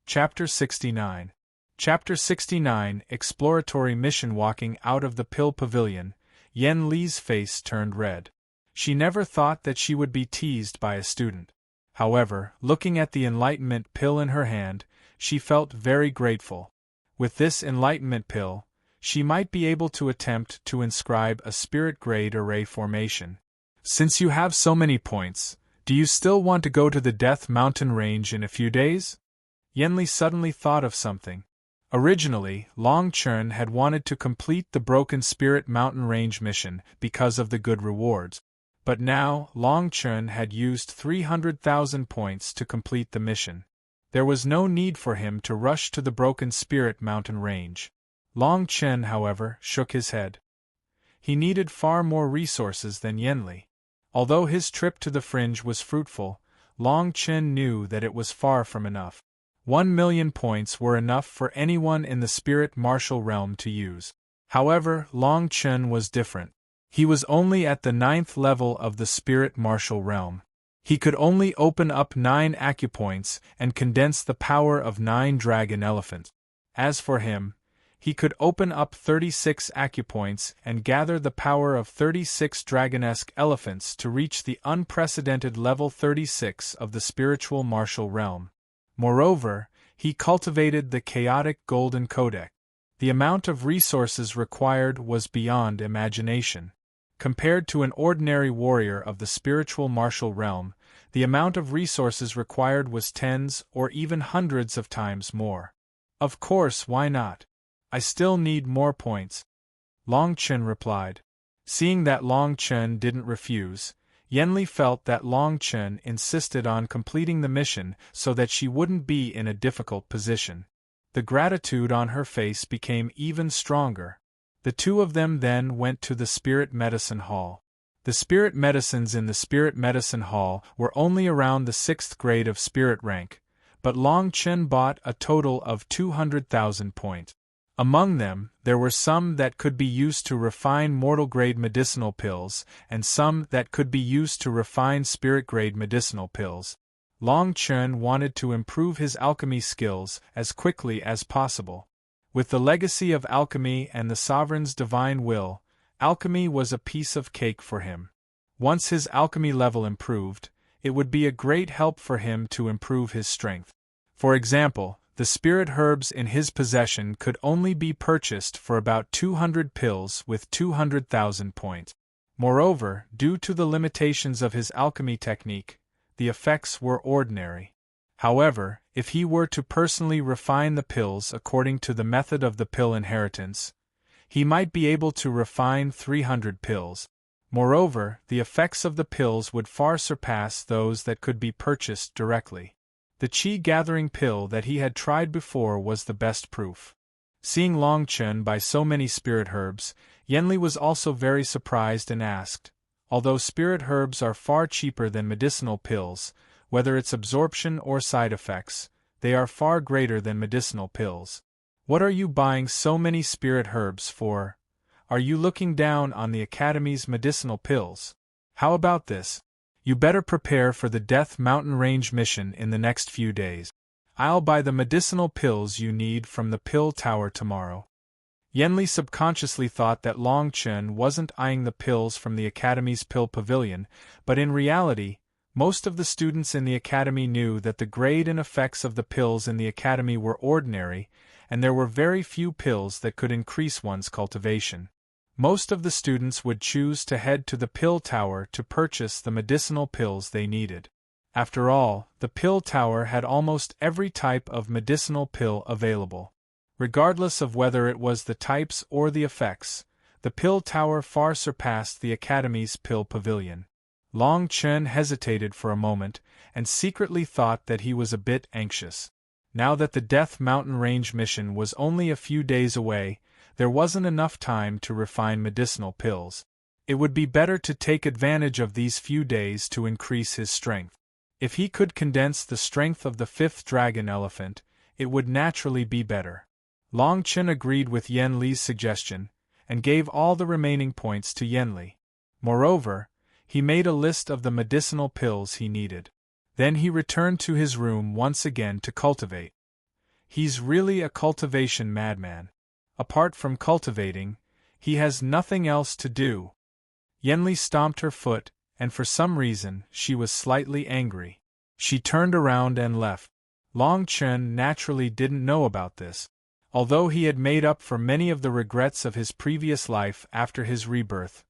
Chapter 69. Chapter 69 Exploratory Mission. Walking out of the pill pavilion, Yen Li's face turned red. She never thought that she would be teased by a student. However, looking at the enlightenment pill in her hand, she felt very grateful. With this enlightenment pill, she might be able to attempt to inscribe a spirit-grade array formation. Since you have so many points, do you still want to go to the Death Mountain Range in a few days? Yenli suddenly thought of something. Originally, Long Chun had wanted to complete the Broken Spirit Mountain Range mission because of the good rewards. But now, Long Chun had used 300,000 points to complete the mission. There was no need for him to rush to the Broken Spirit Mountain Range. Long Chun, however, shook his head. He needed far more resources than Yenli. Although his trip to the fringe was fruitful, Long Chun knew that it was far from enough. 1,000,000 points were enough for anyone in the spirit martial realm to use. However, Long Chun was different. He was only at the 9th level of the spirit martial realm. He could only open up 9 acupoints and condense the power of 9 dragon elephants. As for him, he could open up 36 acupoints and gather the power of 36 dragonesque elephants to reach the unprecedented level 36 of the spiritual martial realm. Moreover, he cultivated the chaotic golden codex. The amount of resources required was beyond imagination. Compared to an ordinary warrior of the spiritual martial realm, the amount of resources required was tens or even hundreds of times more. Of course, why not? I still need more points, Long Chun replied. Seeing that Long Chun didn't refuse, Yenli felt that Long Chun insisted on completing the mission so that she wouldn't be in a difficult position. The gratitude on her face became even stronger. The two of them then went to the Spirit Medicine Hall. The spirit medicines in the Spirit Medicine Hall were only around the 6th grade of spirit rank, but Long Chun bought a total of 200,000 points. Among them, there were some that could be used to refine mortal-grade medicinal pills, and some that could be used to refine spirit-grade medicinal pills. Long Chun wanted to improve his alchemy skills as quickly as possible. With the legacy of alchemy and the sovereign's divine will, alchemy was a piece of cake for him. Once his alchemy level improved, it would be a great help for him to improve his strength. For example, the spirit herbs in his possession could only be purchased for about 200 pills with 200,000 points. Moreover, due to the limitations of his alchemy technique, the effects were ordinary. However, if he were to personally refine the pills according to the method of the pill inheritance, he might be able to refine 300 pills. Moreover, the effects of the pills would far surpass those that could be purchased directly. The chi-gathering pill that he had tried before was the best proof. Seeing Long Chun buy so many spirit herbs, Yenli was also very surprised and asked, although spirit herbs are far cheaper than medicinal pills, whether it's absorption or side effects, they are far greater than medicinal pills. What are you buying so many spirit herbs for? Are you looking down on the Academy's medicinal pills? How about this? You better prepare for the Death Mountain Range mission in the next few days. I'll buy the medicinal pills you need from the pill tower tomorrow. Yenli subconsciously thought that Long Chun wasn't eyeing the pills from the Academy's pill pavilion, but in reality, most of the students in the Academy knew that the grade and effects of the pills in the Academy were ordinary, and there were very few pills that could increase one's cultivation. Most of the students would choose to head to the pill tower to purchase the medicinal pills they needed. After all, the pill tower had almost every type of medicinal pill available. Regardless of whether it was the types or the effects, the pill tower far surpassed the Academy's pill pavilion. Long Chun hesitated for a moment and secretly thought that he was a bit anxious. Now that the Death Mountain Range mission was only a few days away, there wasn't enough time to refine medicinal pills. It would be better to take advantage of these few days to increase his strength. If he could condense the strength of the 5th dragon elephant, it would naturally be better. Long Chun agreed with Yen Li's suggestion, and gave all the remaining points to Yen Li. Moreover, he made a list of the medicinal pills he needed. Then he returned to his room once again to cultivate. He's really a cultivation madman. Apart from cultivating, he has nothing else to do. Yenli stomped her foot, and for some reason, she was slightly angry. She turned around and left. Long Chen naturally didn't know about this. Although he had made up for many of the regrets of his previous life after his rebirth,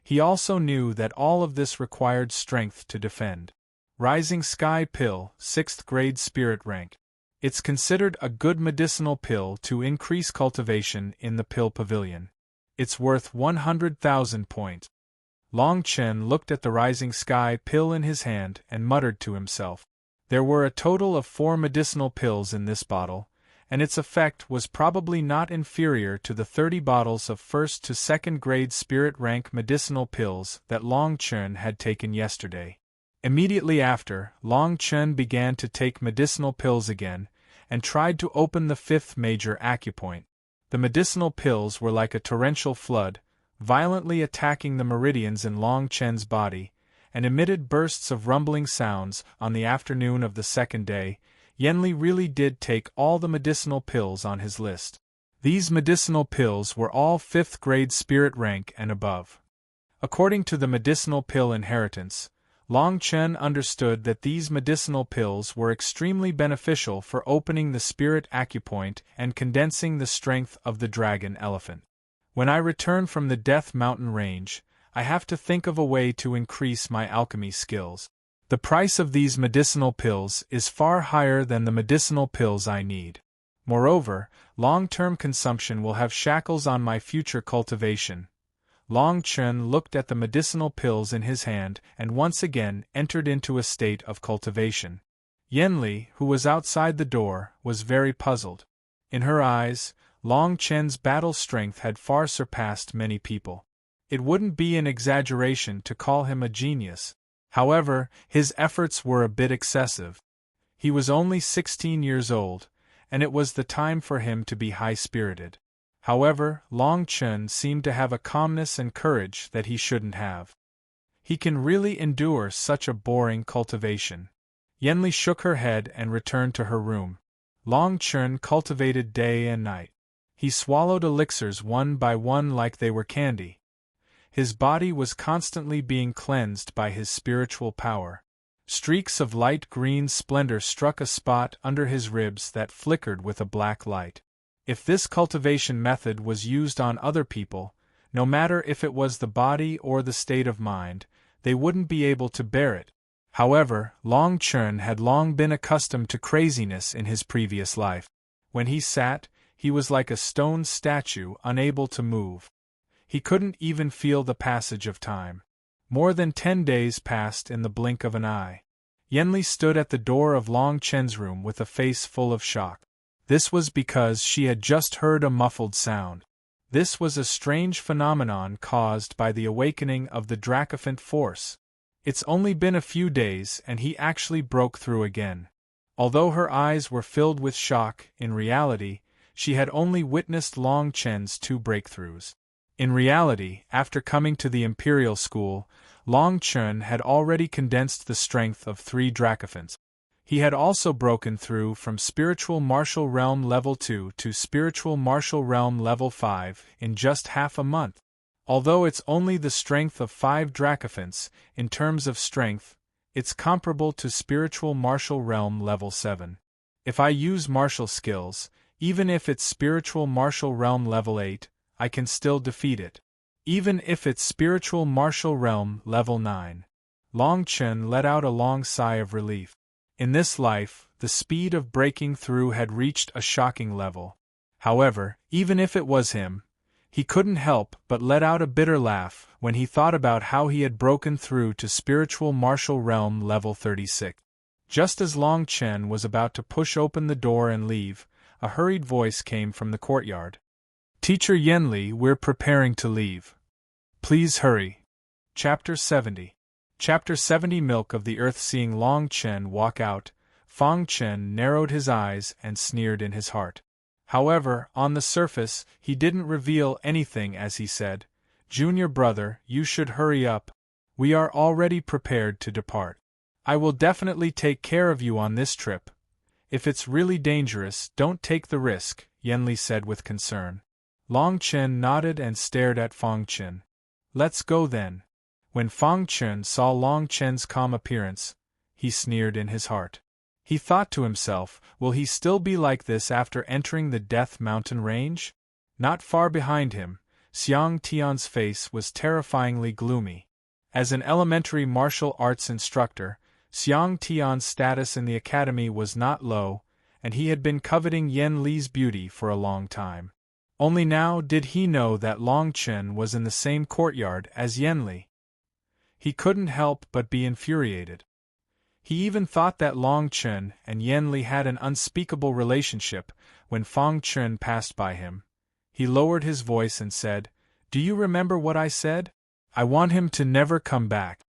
he also knew that all of this required strength to defend. Rising Sky Pill, 6th grade spirit rank. It's considered a good medicinal pill to increase cultivation in the pill pavilion. It's worth 100,000 points. Long Chen looked at the Rising Sky Pill in his hand and muttered to himself. There were a total of 4 medicinal pills in this bottle, and its effect was probably not inferior to the 30 bottles of 1st to 2nd grade spirit rank medicinal pills that Long Chen had taken yesterday. Immediately after, Long Chen began to take medicinal pills again, and tried to open the 5th major acupoint. The medicinal pills were like a torrential flood, violently attacking the meridians in Long Chen's body, and emitted bursts of rumbling sounds. On the afternoon of the 2nd day, Yenli really did take all the medicinal pills on his list. These medicinal pills were all 5th grade spirit rank and above. According to the medicinal pill inheritance, Long Chen understood that these medicinal pills were extremely beneficial for opening the spirit acupoint and condensing the strength of the dragon elephant. When I return from the Death Mountain range, I have to think of a way to increase my alchemy skills. The price of these medicinal pills is far higher than the medicinal pills I need. Moreover, long-term consumption will have shackles on my future cultivation. Long Chen looked at the medicinal pills in his hand and once again entered into a state of cultivation. Yenli, who was outside the door, was very puzzled. In her eyes, Long Chen's battle strength had far surpassed many people. It wouldn't be an exaggeration to call him a genius. However, his efforts were a bit excessive. He was only 16 years old, and it was the time for him to be high-spirited. However, Long Chen seemed to have a calmness and courage that he shouldn't have. He can really endure such a boring cultivation. Yenli shook her head and returned to her room. Long Chen cultivated day and night. He swallowed elixirs one by one like they were candy. His body was constantly being cleansed by his spiritual power. Streaks of light green splendor struck a spot under his ribs that flickered with a black light. If this cultivation method was used on other people, no matter if it was the body or the state of mind, they wouldn't be able to bear it. However, Long Chen had long been accustomed to craziness in his previous life. When he sat, he was like a stone statue unable to move. He couldn't even feel the passage of time. More than 10 days passed in the blink of an eye. Yenli stood at the door of Long Chen's room with a face full of shock. This was because she had just heard a muffled sound. This was a strange phenomenon caused by the awakening of the Dracophant force. It's only been a few days and he actually broke through again. Although her eyes were filled with shock, in reality, she had only witnessed Long Chen's 2 breakthroughs. In reality, after coming to the Imperial School, Long Chen had already condensed the strength of 3 Dracophants. He had also broken through from Spiritual Martial Realm Level 2 to Spiritual Martial Realm Level 5 in just half a month. Although it's only the strength of 5 Dracophants, in terms of strength, it's comparable to Spiritual Martial Realm Level 7. If I use martial skills, even if it's Spiritual Martial Realm Level 8, I can still defeat it. Even if it's Spiritual Martial Realm Level 9. Long Chen let out a long sigh of relief. In this life, the speed of breaking through had reached a shocking level. However, even if it was him, he couldn't help but let out a bitter laugh when he thought about how he had broken through to Spiritual Martial Realm Level 36. Just as Long Chen was about to push open the door and leave, a hurried voice came from the courtyard. Teacher Yenli, we're preparing to leave. Please hurry. Chapter 70. Chapter 70 Milk of the Earth. Seeing Long Chen walk out, Fang Chen narrowed his eyes and sneered in his heart. However, on the surface, he didn't reveal anything as he said, Junior brother, you should hurry up. We are already prepared to depart. I will definitely take care of you on this trip. If it's really dangerous, don't take the risk, Yanli said with concern. Long Chen nodded and stared at Fang Chen. Let's go then. When Fang Chen saw Long Chen's calm appearance, he sneered in his heart. He thought to himself, will he still be like this after entering the Death Mountain range? Not far behind him, Xiang Tian's face was terrifyingly gloomy. As an elementary martial arts instructor, Xiang Tian's status in the academy was not low, and he had been coveting Yan Li's beauty for a long time. Only now did he know that Long Chen was in the same courtyard as Yan Li. He couldn't help but be infuriated. He even thought that Long Chen and Yan Li had an unspeakable relationship. When Fang Chen passed by him, he lowered his voice and said, "Do you remember what I said? I want him to never come back."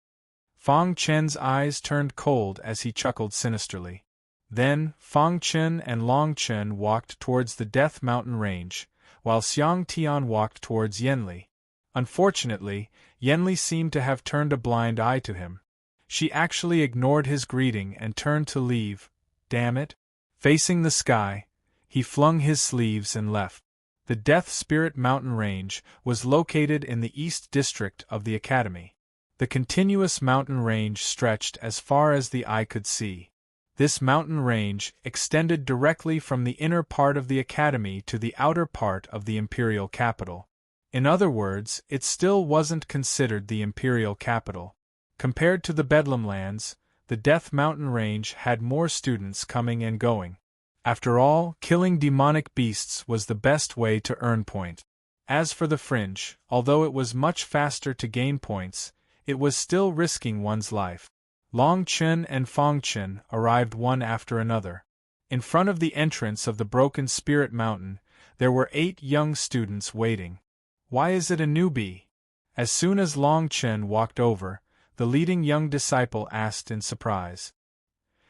Fang Chen's eyes turned cold as he chuckled sinisterly. Then, Fang Chen and Long Chen walked towards the Death Mountain range, while Xiang Tian walked towards Yan Li. Unfortunately, Yan Li seemed to have turned a blind eye to him. She actually ignored his greeting and turned to leave. Damn it! Facing the sky, he flung his sleeves and left. The Death Spirit Mountain Range was located in the East District of the Academy. The continuous mountain range stretched as far as the eye could see. This mountain range extended directly from the inner part of the Academy to the outer part of the Imperial Capital. In other words, it still wasn't considered the Imperial Capital. Compared to the Bedlam Lands, the Death Mountain Range had more students coming and going. After all, killing demonic beasts was the best way to earn points. As for the Fringe, although it was much faster to gain points, it was still risking one's life. Long Chen and Fang Chen arrived one after another. In front of the entrance of the Broken Spirit Mountain, there were 8 young students waiting. Why is it a newbie? As soon as Long Chen walked over, the leading young disciple asked in surprise.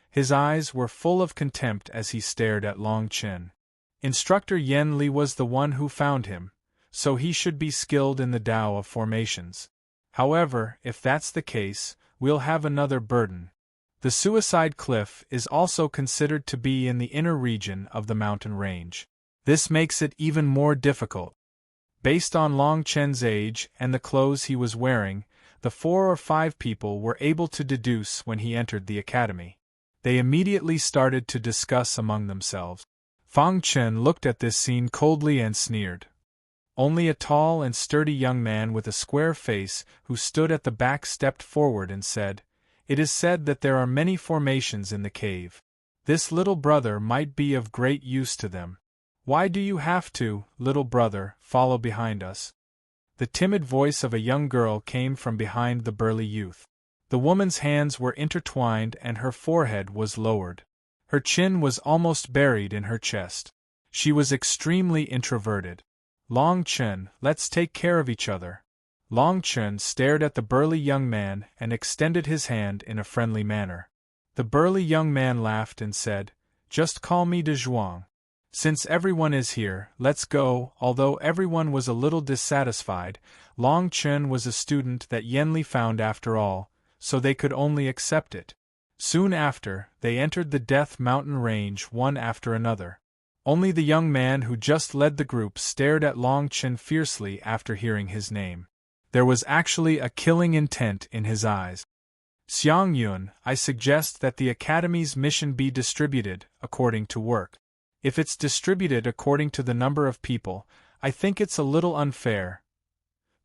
His eyes were full of contempt as he stared at Long Chen. Instructor Yan Li was the one who found him, so he should be skilled in the Tao of formations. However, if that's the case, we'll have another burden. The Suicide Cliff is also considered to be in the inner region of the mountain range. This makes it even more difficult. Based on Long Chen's age and the clothes he was wearing, the 4 or 5 people were able to deduce when he entered the academy. They immediately started to discuss among themselves. Fang Chen looked at this scene coldly and sneered. Only a tall and sturdy young man with a square face who stood at the back stepped forward and said, "It is said that there are many formations in the cave. This little brother might be of great use to them. Why do you have to, little brother, follow behind us?" The timid voice of a young girl came from behind the burly youth. The woman's hands were intertwined and her forehead was lowered. Her chin was almost buried in her chest. She was extremely introverted. "Long Chen, let's take care of each other." Long Chen stared at the burly young man and extended his hand in a friendly manner. The burly young man laughed and said, "Just call me De Zhuang. Since everyone is here, let's go." Although everyone was a little dissatisfied, Long Chen was a student that Yan Li found after all, so they could only accept it. Soon after, they entered the Death Mountain Range one after another. Only the young man who just led the group stared at Long Chen fiercely after hearing his name. There was actually a killing intent in his eyes. "Xiang Yun, I suggest that the Academy's mission be distributed according to work. If it's distributed according to the number of people, I think it's a little unfair."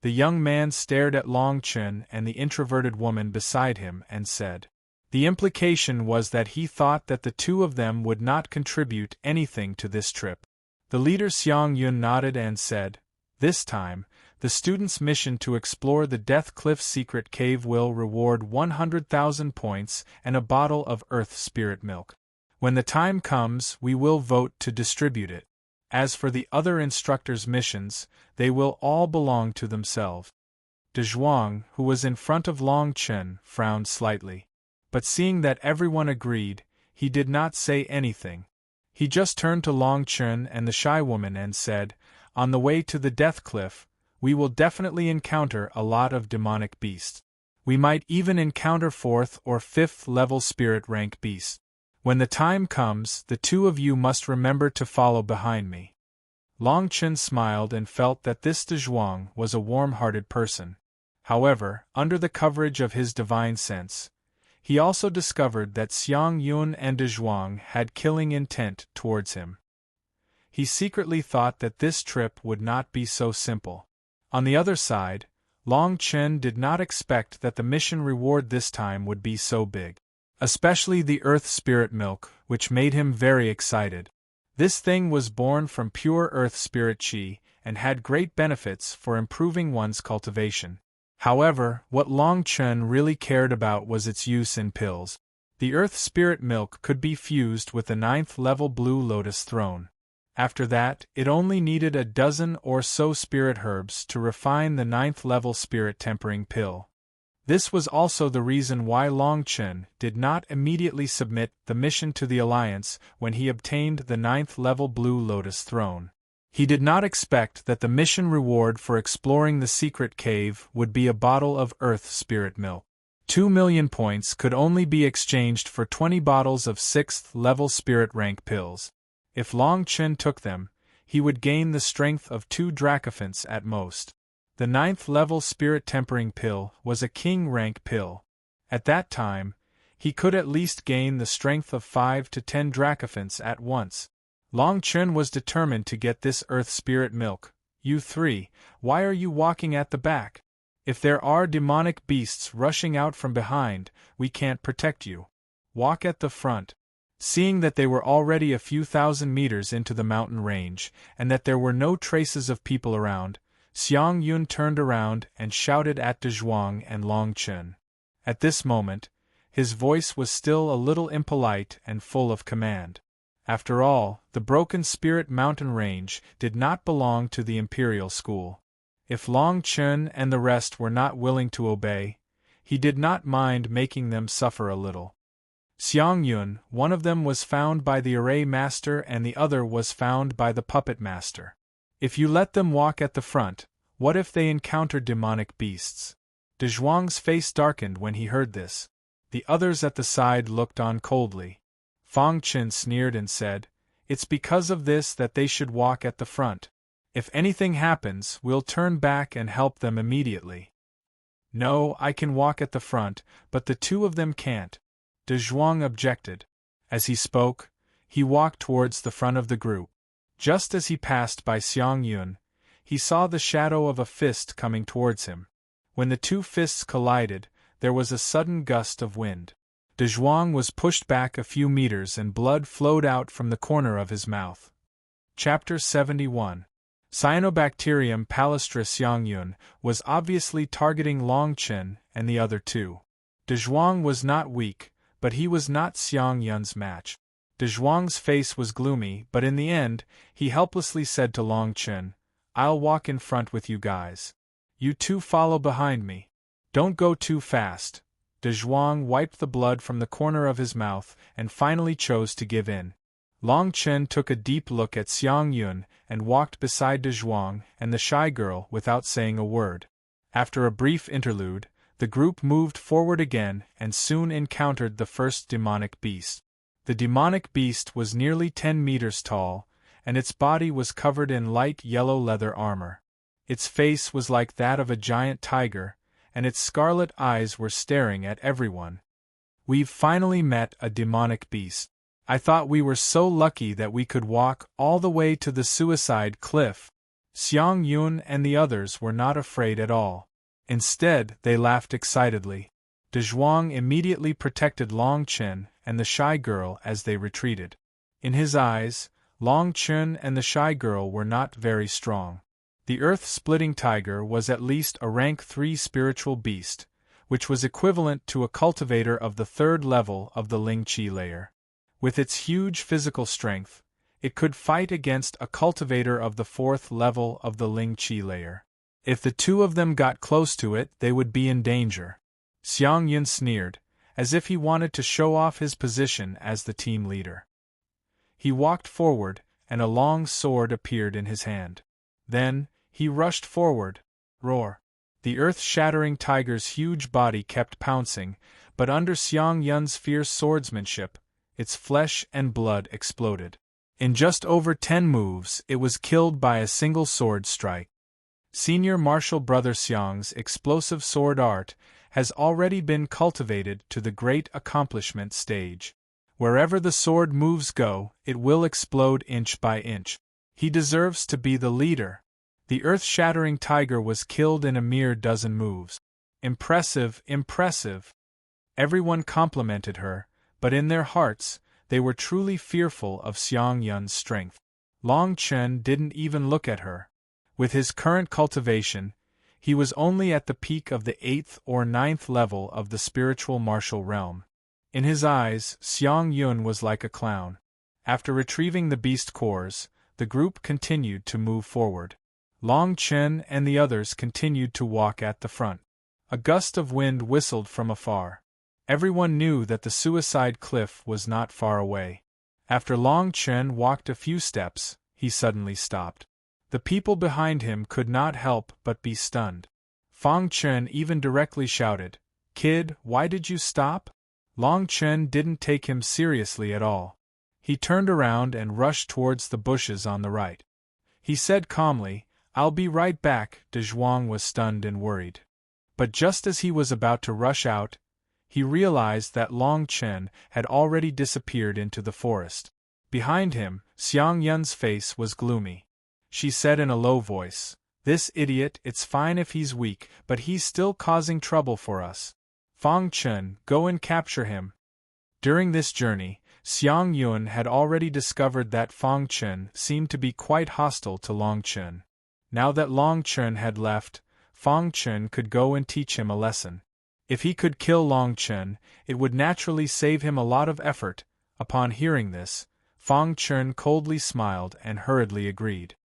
The young man stared at Long Chen and the introverted woman beside him and said. The implication was that he thought that the two of them would not contribute anything to this trip. The leader Xiang Yun nodded and said, "This time, the student's mission to explore the Death Cliff secret cave will reward 100,000 points and a bottle of Earth Spirit milk. When the time comes, we will vote to distribute it. As for the other instructors' missions, they will all belong to themselves." De Zhuang, who was in front of Long Chen, frowned slightly. But seeing that everyone agreed, he did not say anything. He just turned to Long Chen and the shy woman and said, "On the way to the Death Cliff, we will definitely encounter a lot of demonic beasts. We might even encounter 4th or 5th level spirit rank beasts. When the time comes, the two of you must remember to follow behind me." Long Chen smiled and felt that this De Zhuang was a warm-hearted person. However, under the coverage of his divine sense, he also discovered that Xiang Yun and De Zhuang had killing intent towards him. He secretly thought that this trip would not be so simple. On the other side, Long Chen did not expect that the mission reward this time would be so big. Especially the Earth Spirit Milk, which made him very excited. This thing was born from pure Earth Spirit Qi, and had great benefits for improving one's cultivation. However, what Long Chen really cared about was its use in pills. The Earth Spirit Milk could be fused with the 9th level Blue Lotus Throne. After that, it only needed a dozen or so spirit herbs to refine the 9th level Spirit Tempering Pill. This was also the reason why Long Chen did not immediately submit the mission to the Alliance when he obtained the 9th level Blue Lotus Throne. He did not expect that the mission reward for exploring the secret cave would be a bottle of Earth Spirit Milk. 2 million points could only be exchanged for 20 bottles of 6th level Spirit Rank pills. If Long Chen took them, he would gain the strength of 2 Dracophants at most. The 9th level Spirit Tempering Pill was a King rank pill. At that time, he could at least gain the strength of 5 to 10 Dracophants at once. Long Chen was determined to get this Earth Spirit Milk. "You three, why are you walking at the back? If there are demonic beasts rushing out from behind, we can't protect you. Walk at the front." Seeing that they were already a few thousand meters into the mountain range, and that there were no traces of people around, Xiang Yun turned around and shouted at De Zhuang and Long Chen. At this moment, his voice was still a little impolite and full of command. After all, the Broken Spirit Mountain Range did not belong to the Imperial School. If Long Chen and the rest were not willing to obey, he did not mind making them suffer a little. Xiang Yun, one of them was found by the Array Master and the other was found by the Puppet Master. If you let them walk at the front, what if they encounter demonic beasts? De Zhuang's face darkened when he heard this. The others at the side looked on coldly. Fang Qin sneered and said, "It's because of this that they should walk at the front. If anything happens, we'll turn back and help them immediately." "No, I can walk at the front, but the two of them can't," De Zhuang objected. As he spoke, he walked towards the front of the group. Just as he passed by Xiang Yun, he saw the shadow of a fist coming towards him. When the two fists collided, there was a sudden gust of wind. De Zhuang was pushed back a few meters and blood flowed out from the corner of his mouth. Chapter 71. Cyanobacterium palustris. Xiang Yun was obviously targeting Long Chen and the other two. De Zhuang was not weak, but he was not Xiang Yun's match. De Zhuang's face was gloomy, but in the end, he helplessly said to Long Chen, "I'll walk in front with you guys. You two follow behind me. Don't go too fast." De Zhuang wiped the blood from the corner of his mouth and finally chose to give in. Long Chen took a deep look at Xiang Yun and walked beside De Zhuang and the shy girl without saying a word. After a brief interlude, the group moved forward again and soon encountered the first demonic beast. The demonic beast was nearly 10 meters tall, and its body was covered in light yellow leather armor. Its face was like that of a giant tiger, and its scarlet eyes were staring at everyone. "We've finally met a demonic beast. I thought we were so lucky that we could walk all the way to the suicide cliff." Xiang Yun and the others were not afraid at all. Instead, they laughed excitedly. De Zhuang immediately protected Long Chen and the shy girl as they retreated. In his eyes, Long Chen and the shy girl were not very strong. The earth-splitting tiger was at least a rank 3 spiritual beast, which was equivalent to a cultivator of the 3rd level of the Ling Qi layer. With its huge physical strength, it could fight against a cultivator of the 4th level of the Ling Qi layer. If the two of them got close to it, they would be in danger. Xiang Yun sneered, as if he wanted to show off his position as the team leader. He walked forward, and a long sword appeared in his hand. Then, he rushed forward. Roar! The earth-shattering tiger's huge body kept pouncing, but under Xiang Yun's fierce swordsmanship, its flesh and blood exploded. In just over 10 moves, it was killed by a single sword strike. Senior Martial Brother Xiang's explosive sword art has already been cultivated to the great accomplishment stage. Wherever the sword moves go, it will explode inch by inch. He deserves to be the leader. The earth-shattering tiger was killed in a mere dozen moves. Impressive, impressive. Everyone complimented her, but in their hearts, they were truly fearful of Xiang Yun's strength. Long Chen didn't even look at her. With his current cultivation, he was only at the peak of the 8th or 9th level of the spiritual martial realm. In his eyes, Xiang Yun was like a clown. After retrieving the beast cores, the group continued to move forward. Long Chen and the others continued to walk at the front. A gust of wind whistled from afar. Everyone knew that the suicide cliff was not far away. After Long Chen walked a few steps, he suddenly stopped. The people behind him could not help but be stunned. Fang Chen even directly shouted, "Kid, why did you stop?" Long Chen didn't take him seriously at all. He turned around and rushed towards the bushes on the right. He said calmly, "I'll be right back." De Zhuang was stunned and worried. But just as he was about to rush out, he realized that Long Chen had already disappeared into the forest. Behind him, Xiang Yun's face was gloomy. She said in a low voice, "This idiot, it's fine if he's weak, but he's still causing trouble for us. Fang Chen, go and capture him." During this journey, Xiang Yun had already discovered that Fang Chen seemed to be quite hostile to Long Chen. Now that Long Chen had left, Fang Chen could go and teach him a lesson. If he could kill Long Chen, it would naturally save him a lot of effort. Upon hearing this, Fang Chen coldly smiled and hurriedly agreed.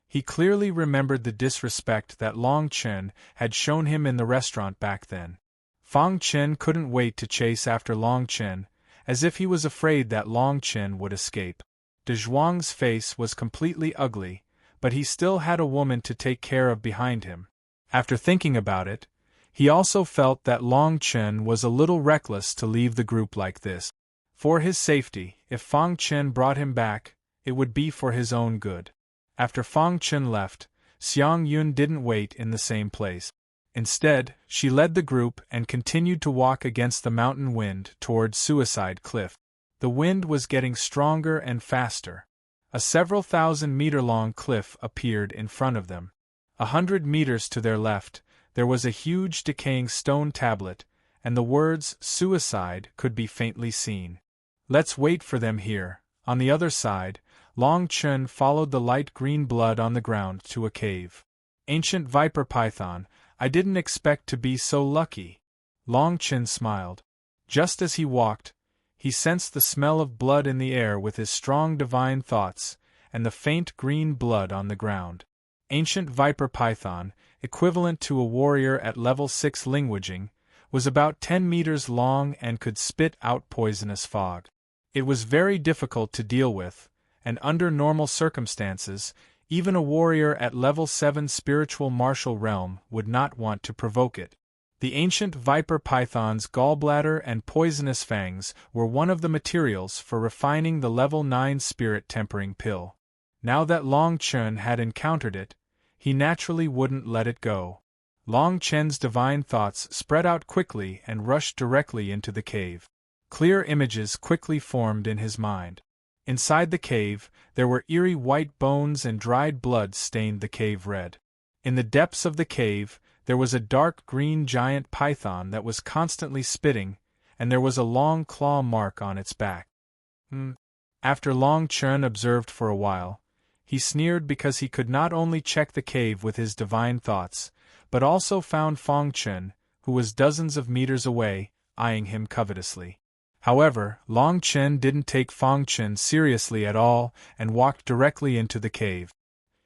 He clearly remembered the disrespect that Long Chen had shown him in the restaurant back then. Fang Chen couldn't wait to chase after Long Chen, as if he was afraid that Long Chen would escape. De Zhuang's face was completely ugly, but he still had a woman to take care of behind him. After thinking about it, he also felt that Long Chen was a little reckless to leave the group like this. For his safety, if Fang Chen brought him back, it would be for his own good. After Fang Chen left, Xiang Yun didn't wait in the same place. Instead, she led the group and continued to walk against the mountain wind toward Suicide Cliff. The wind was getting stronger and faster. A several thousand-meter-long cliff appeared in front of them. 100 meters to their left, there was a huge decaying stone tablet, and the words "suicide" could be faintly seen. "Let's wait for them here." On the other side, Long Chen followed the light green blood on the ground to a cave. "Ancient viper python, I didn't expect to be so lucky." Long Chen smiled. Just as he walked, he sensed the smell of blood in the air with his strong divine thoughts, and the faint green blood on the ground. Ancient viper python, equivalent to a warrior at level 6 languaging, was about 10 meters long and could spit out poisonous fog. It was very difficult to deal with, and under normal circumstances, even a warrior at level 7 spiritual martial realm would not want to provoke it. The ancient viper python's gallbladder and poisonous fangs were one of the materials for refining the level 9 spirit tempering pill. Now that Long Chen had encountered it, he naturally wouldn't let it go. Long Chen's divine thoughts spread out quickly and rushed directly into the cave. Clear images quickly formed in his mind. Inside the cave, there were eerie white bones and dried blood stained the cave red. In the depths of the cave, there was a dark green giant python that was constantly spitting, and there was a long claw mark on its back. After Long Chen observed for a while, he sneered because he could not only check the cave with his divine thoughts, but also found Fang Chen, who was dozens of meters away, eyeing him covetously. However, Long Chen didn't take Fang Chen seriously at all and walked directly into the cave.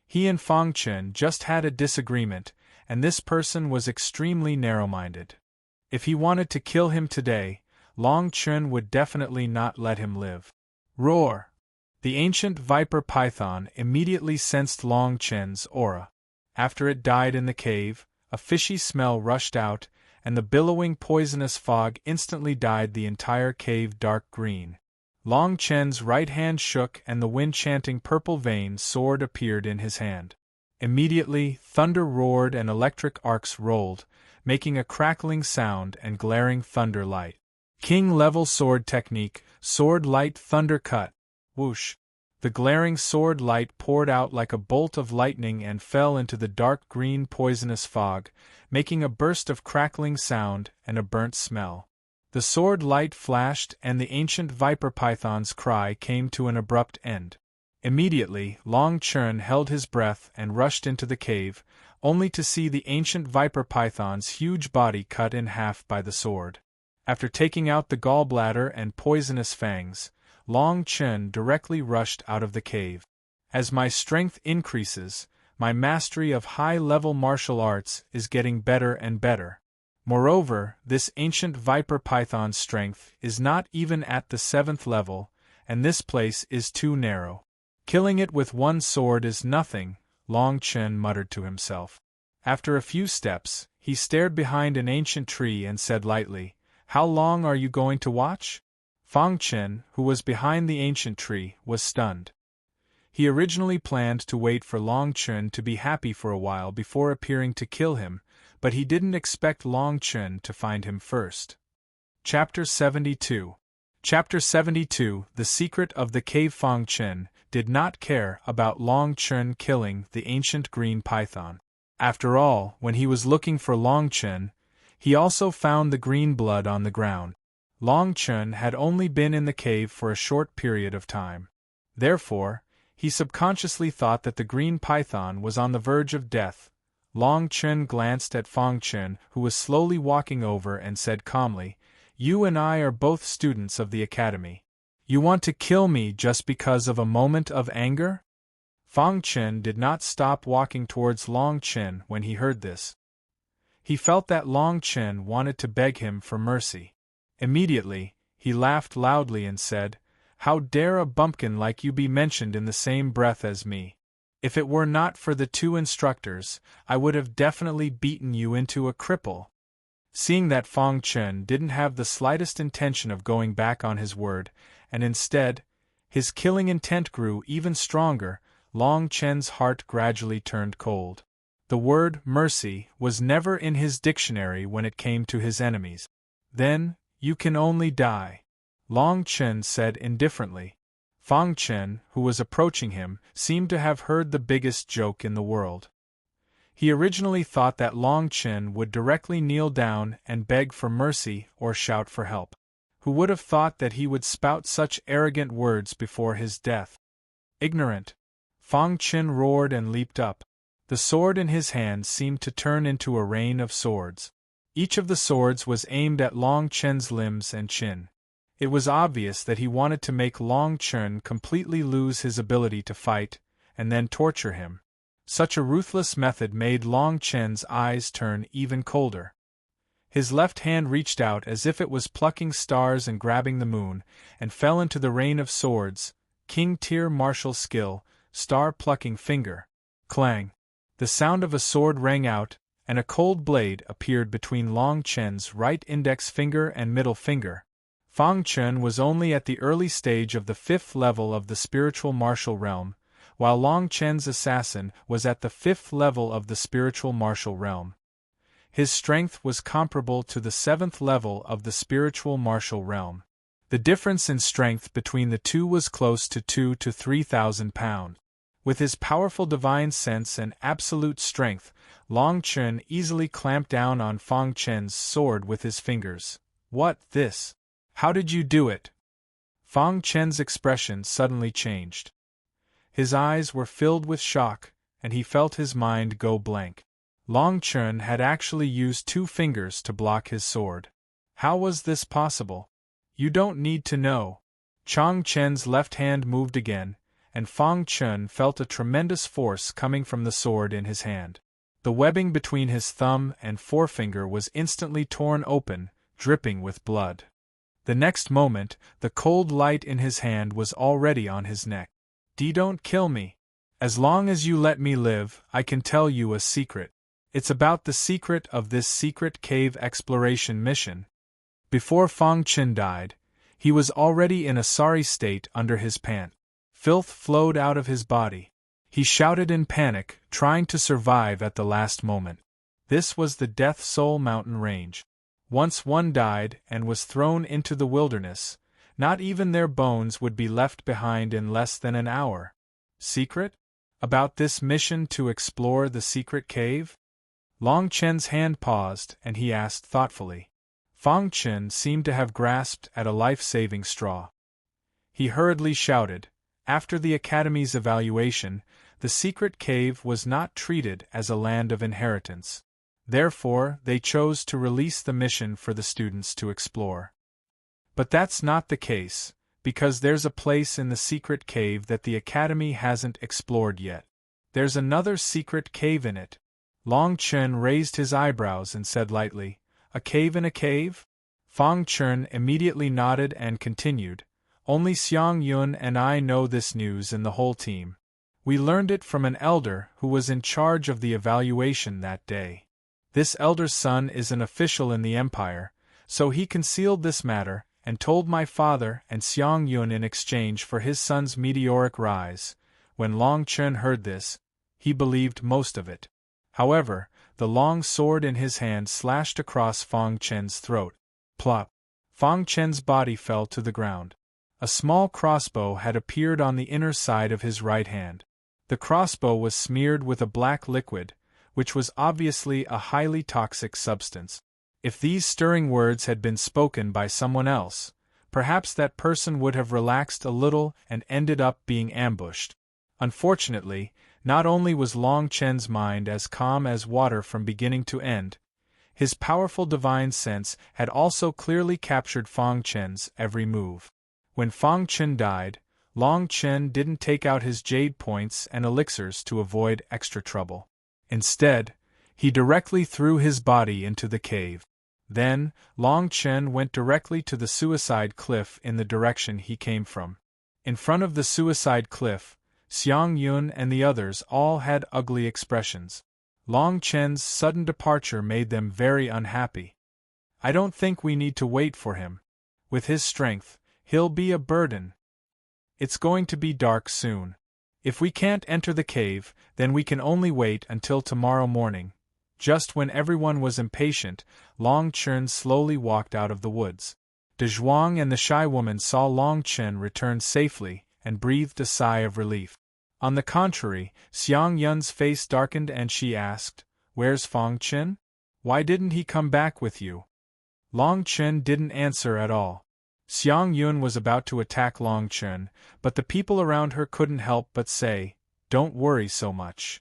He and Fang Chen just had a disagreement, and this person was extremely narrow-minded. If he wanted to kill him today, Long Chen would definitely not let him live. Roar! The ancient viper python immediately sensed Long Chen's aura. After it died in the cave, a fishy smell rushed out, and the billowing poisonous fog instantly dyed the entire cave dark green. Long Chen's right hand shook and the wind-chanting purple vein sword appeared in his hand. Immediately, thunder roared and electric arcs rolled, making a crackling sound and glaring thunder light. King-level sword technique, sword light thunder cut. Whoosh! The glaring sword light poured out like a bolt of lightning and fell into the dark green poisonous fog, making a burst of crackling sound and a burnt smell. The sword light flashed and the ancient viper python's cry came to an abrupt end. Immediately, Long Chen held his breath and rushed into the cave, only to see the ancient viper python's huge body cut in half by the sword. After taking out the gallbladder and poisonous fangs, Long Chen directly rushed out of the cave. As my strength increases, my mastery of high-level martial arts is getting better and better. Moreover, this ancient viper python's strength is not even at the 7th level, and this place is too narrow. Killing it with one sword is nothing, Long Chen muttered to himself. After a few steps, he stared behind an ancient tree and said lightly, "How long are you going to watch?" Fang Chen, who was behind the ancient tree, was stunned. He originally planned to wait for Long Chen to be happy for a while before appearing to kill him, but he didn't expect Long Chen to find him first. Chapter 72. Chapter 72. The Secret of the Cave. Fang Chen did not care about Long Chen killing the ancient green python. After all, when he was looking for Long Chen, he also found the green blood on the ground. Long Chen had only been in the cave for a short period of time. Therefore, he subconsciously thought that the green python was on the verge of death. Long Chen glanced at Fang Chen, who was slowly walking over, and said calmly, "You and I are both students of the academy. You want to kill me just because of a moment of anger?" Fang Chen did not stop walking towards Long Chen when he heard this. He felt that Long Chen wanted to beg him for mercy. Immediately, he laughed loudly and said, "How dare a bumpkin like you be mentioned in the same breath as me? If it were not for the two instructors, I would have definitely beaten you into a cripple." Seeing that Fang Chen didn't have the slightest intention of going back on his word, and instead, his killing intent grew even stronger, Long Chen's heart gradually turned cold. The word mercy was never in his dictionary when it came to his enemies. "Then, you can only die," Long Chen said indifferently. Fang Chen, who was approaching him, seemed to have heard the biggest joke in the world. He originally thought that Long Chen would directly kneel down and beg for mercy or shout for help. Who would have thought that he would spout such arrogant words before his death? Ignorant! Fang Chen roared and leaped up. The sword in his hand seemed to turn into a rain of swords. Each of the swords was aimed at Long Chen's limbs and chin. It was obvious that he wanted to make Long Chen completely lose his ability to fight, and then torture him. Such a ruthless method made Long Chen's eyes turn even colder. His left hand reached out as if it was plucking stars and grabbing the moon, and fell into the rain of swords. King-tier martial skill, star-plucking finger. Clang! The sound of a sword rang out, and a cold blade appeared between Long Chen's right index finger and middle finger. Fang Chen was only at the early stage of the 5th level of the spiritual martial realm, while Long Chen's assassin was at the 5th level of the spiritual martial realm. His strength was comparable to the 7th level of the spiritual martial realm. The difference in strength between the two was close to 2,000 to 3,000 pounds. With his powerful divine sense and absolute strength, Long Chen easily clamped down on Fang Chen's sword with his fingers. "What, this? How did you do it?" Fang Chen's expression suddenly changed. His eyes were filled with shock, and he felt his mind go blank. Long Chen had actually used 2 fingers to block his sword. How was this possible? "You don't need to know." Chang Chen's left hand moved again, and Fang Chen felt a tremendous force coming from the sword in his hand. The webbing between his thumb and forefinger was instantly torn open, dripping with blood. The next moment, the cold light in his hand was already on his neck. Don't kill me. As long as you let me live, I can tell you a secret. It's about the secret of this secret cave exploration mission." Before Fang Chen died, He was already in a sorry state under his pant. Filth flowed out of his body. He shouted in panic, trying to survive at the last moment. This was the Death Soul mountain range. Once one died and was thrown into the wilderness, not even their bones would be left behind in less than an hour. Secret? About this mission to explore the secret cave? Long Chen's hand paused, and he asked thoughtfully. Fang Chen seemed to have grasped at a life-saving straw. He hurriedly shouted, after the Academy's evaluation, the secret cave was not treated as a land of inheritance. Therefore, they chose to release the mission for the students to explore. But that's not the case, because there's a place in the secret cave that the Academy hasn't explored yet. There's another secret cave in it. Long Chen raised his eyebrows and said lightly, "A cave in a cave?" Fang Chen immediately nodded and continued, "Only Xiang Yun and I know this news in the whole team. We learned it from an elder who was in charge of the evaluation that day. This elder's son is an official in the Empire, so he concealed this matter and told my father and Xiang Yun in exchange for his son's meteoric rise. When Long Chen heard this, he believed most of it. However, the long sword in his hand slashed across Fang Chen's throat. Plop! Fang Chen's body fell to the ground. A small crossbow had appeared on the inner side of his right hand. The crossbow was smeared with a black liquid, which was obviously a highly toxic substance. If these stirring words had been spoken by someone else, perhaps that person would have relaxed a little and ended up being ambushed. Unfortunately, not only was Long Chen's mind as calm as water from beginning to end, his powerful divine sense had also clearly captured Fang Chen's every move. When Fang Chen died, Long Chen didn't take out his jade points and elixirs to avoid extra trouble. Instead, he directly threw his body into the cave. Then, Long Chen went directly to the suicide cliff in the direction he came from. In front of the suicide cliff, Xiang Yun and the others all had ugly expressions. Long Chen's sudden departure made them very unhappy. "I don't think we need to wait for him. With his strength, he'll be a burden. It's going to be dark soon. If we can't enter the cave, then we can only wait until tomorrow morning." Just when everyone was impatient, Long Chen slowly walked out of the woods. De Zhuang and the shy woman saw Long Chen return safely and breathed a sigh of relief. On the contrary, Xiang Yun's face darkened and she asked, "Where's Fang Chen? Why didn't he come back with you?" Long Chen didn't answer at all. Xiang Yun was about to attack Long Chen, but the people around her couldn't help but say, "Don't worry so much.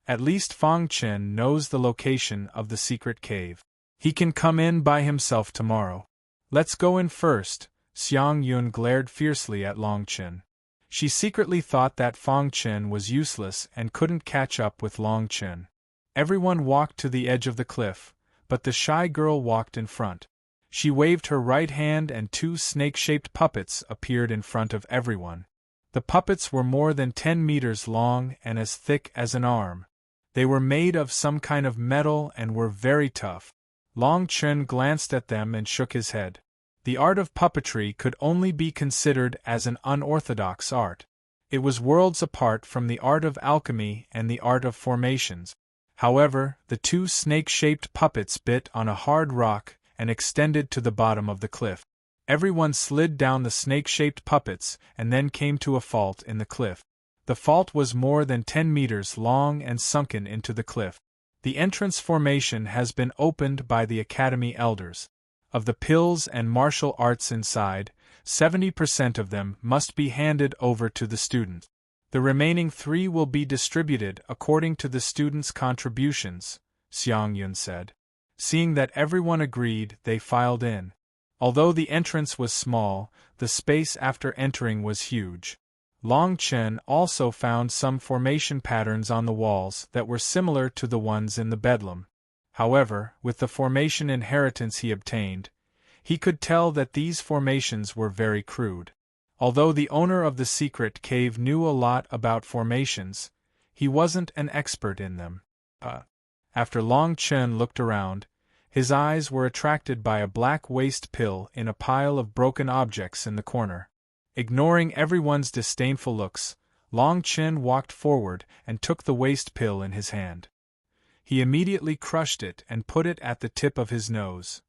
At least Fang Chen knows the location of the secret cave. He can come in by himself tomorrow. Let's go in first." Xiang Yun glared fiercely at Long Chen. She secretly thought that Fang Chen was useless and couldn't catch up with Long Chen. Everyone walked to the edge of the cliff, but the shy girl walked in front. She waved her right hand and two snake-shaped puppets appeared in front of everyone. The puppets were more than 10 meters long and as thick as an arm. They were made of some kind of metal and were very tough. Long Chen glanced at them and shook his head. The art of puppetry could only be considered as an unorthodox art. It was worlds apart from the art of alchemy and the art of formations. However, the two snake-shaped puppets bit on a hard rock and extended to the bottom of the cliff. Everyone slid down the snake-shaped puppets and then came to a fault in the cliff. The fault was more than 10 meters long and sunken into the cliff. The entrance formation has been opened by the Academy elders. Of the pills and martial arts inside, 70% of them must be handed over to the student. The remaining 3 will be distributed according to the students' contributions, Xiang Yun said. Seeing that everyone agreed, they filed in. Although the entrance was small, the space after entering was huge. Long Chen also found some formation patterns on the walls that were similar to the ones in the bedlam. However, with the formation inheritance he obtained, he could tell that these formations were very crude. Although the owner of the secret cave knew a lot about formations, he wasn't an expert in them. After Long Chen looked around, His eyes were attracted by a black waste pill in a pile of broken objects in the corner. Ignoring everyone's disdainful looks, Long Chen walked forward and took the waste pill in his hand. He immediately crushed it and put it at the tip of his nose.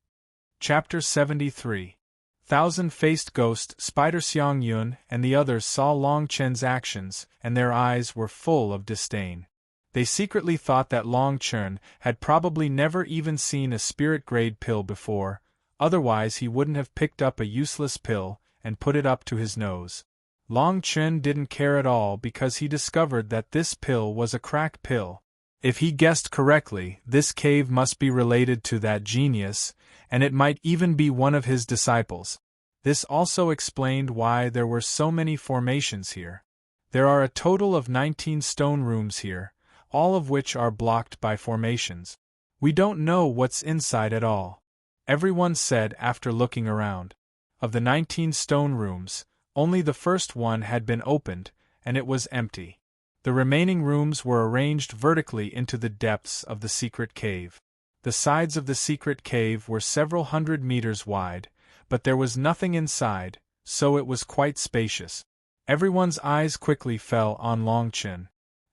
Chapter 73. Thousand-faced ghost Spider Xiang Yun and the others saw Long Chen's actions, and their eyes were full of disdain. They secretly thought that Long Chen had probably never even seen a spirit-grade pill before, otherwise he wouldn't have picked up a useless pill and put it up to his nose. Long Chen didn't care at all because he discovered that this pill was a crack pill. If he guessed correctly, this cave must be related to that genius, and it might even be one of his disciples. This also explained why there were so many formations here. There are a total of 19 stone rooms here, all of which are blocked by formations. We don't know what's inside at all, everyone said after looking around. Of the 19 stone rooms, only the first one had been opened, and it was empty. The remaining rooms were arranged vertically into the depths of the secret cave. The sides of the secret cave were several hundred meters wide, but there was nothing inside, so it was quite spacious. Everyone's eyes quickly fell on Long Chen.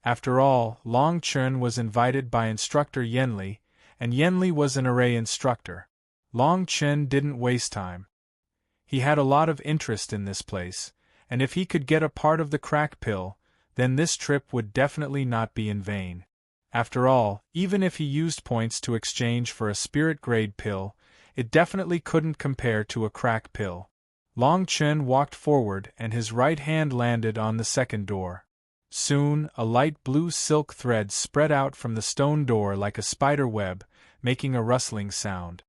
After all, Long Chen was invited by instructor Yanli, and Yanli was an array instructor. Long Chen didn't waste time. He had a lot of interest in this place, and if he could get a part of the crack pill, then this trip would definitely not be in vain. After all, even if he used points to exchange for a spirit-grade pill, it definitely couldn't compare to a crack pill. Long Chen walked forward and his right hand landed on the second door. Soon, a light blue silk thread spread out from the stone door like a spider web, making a rustling sound.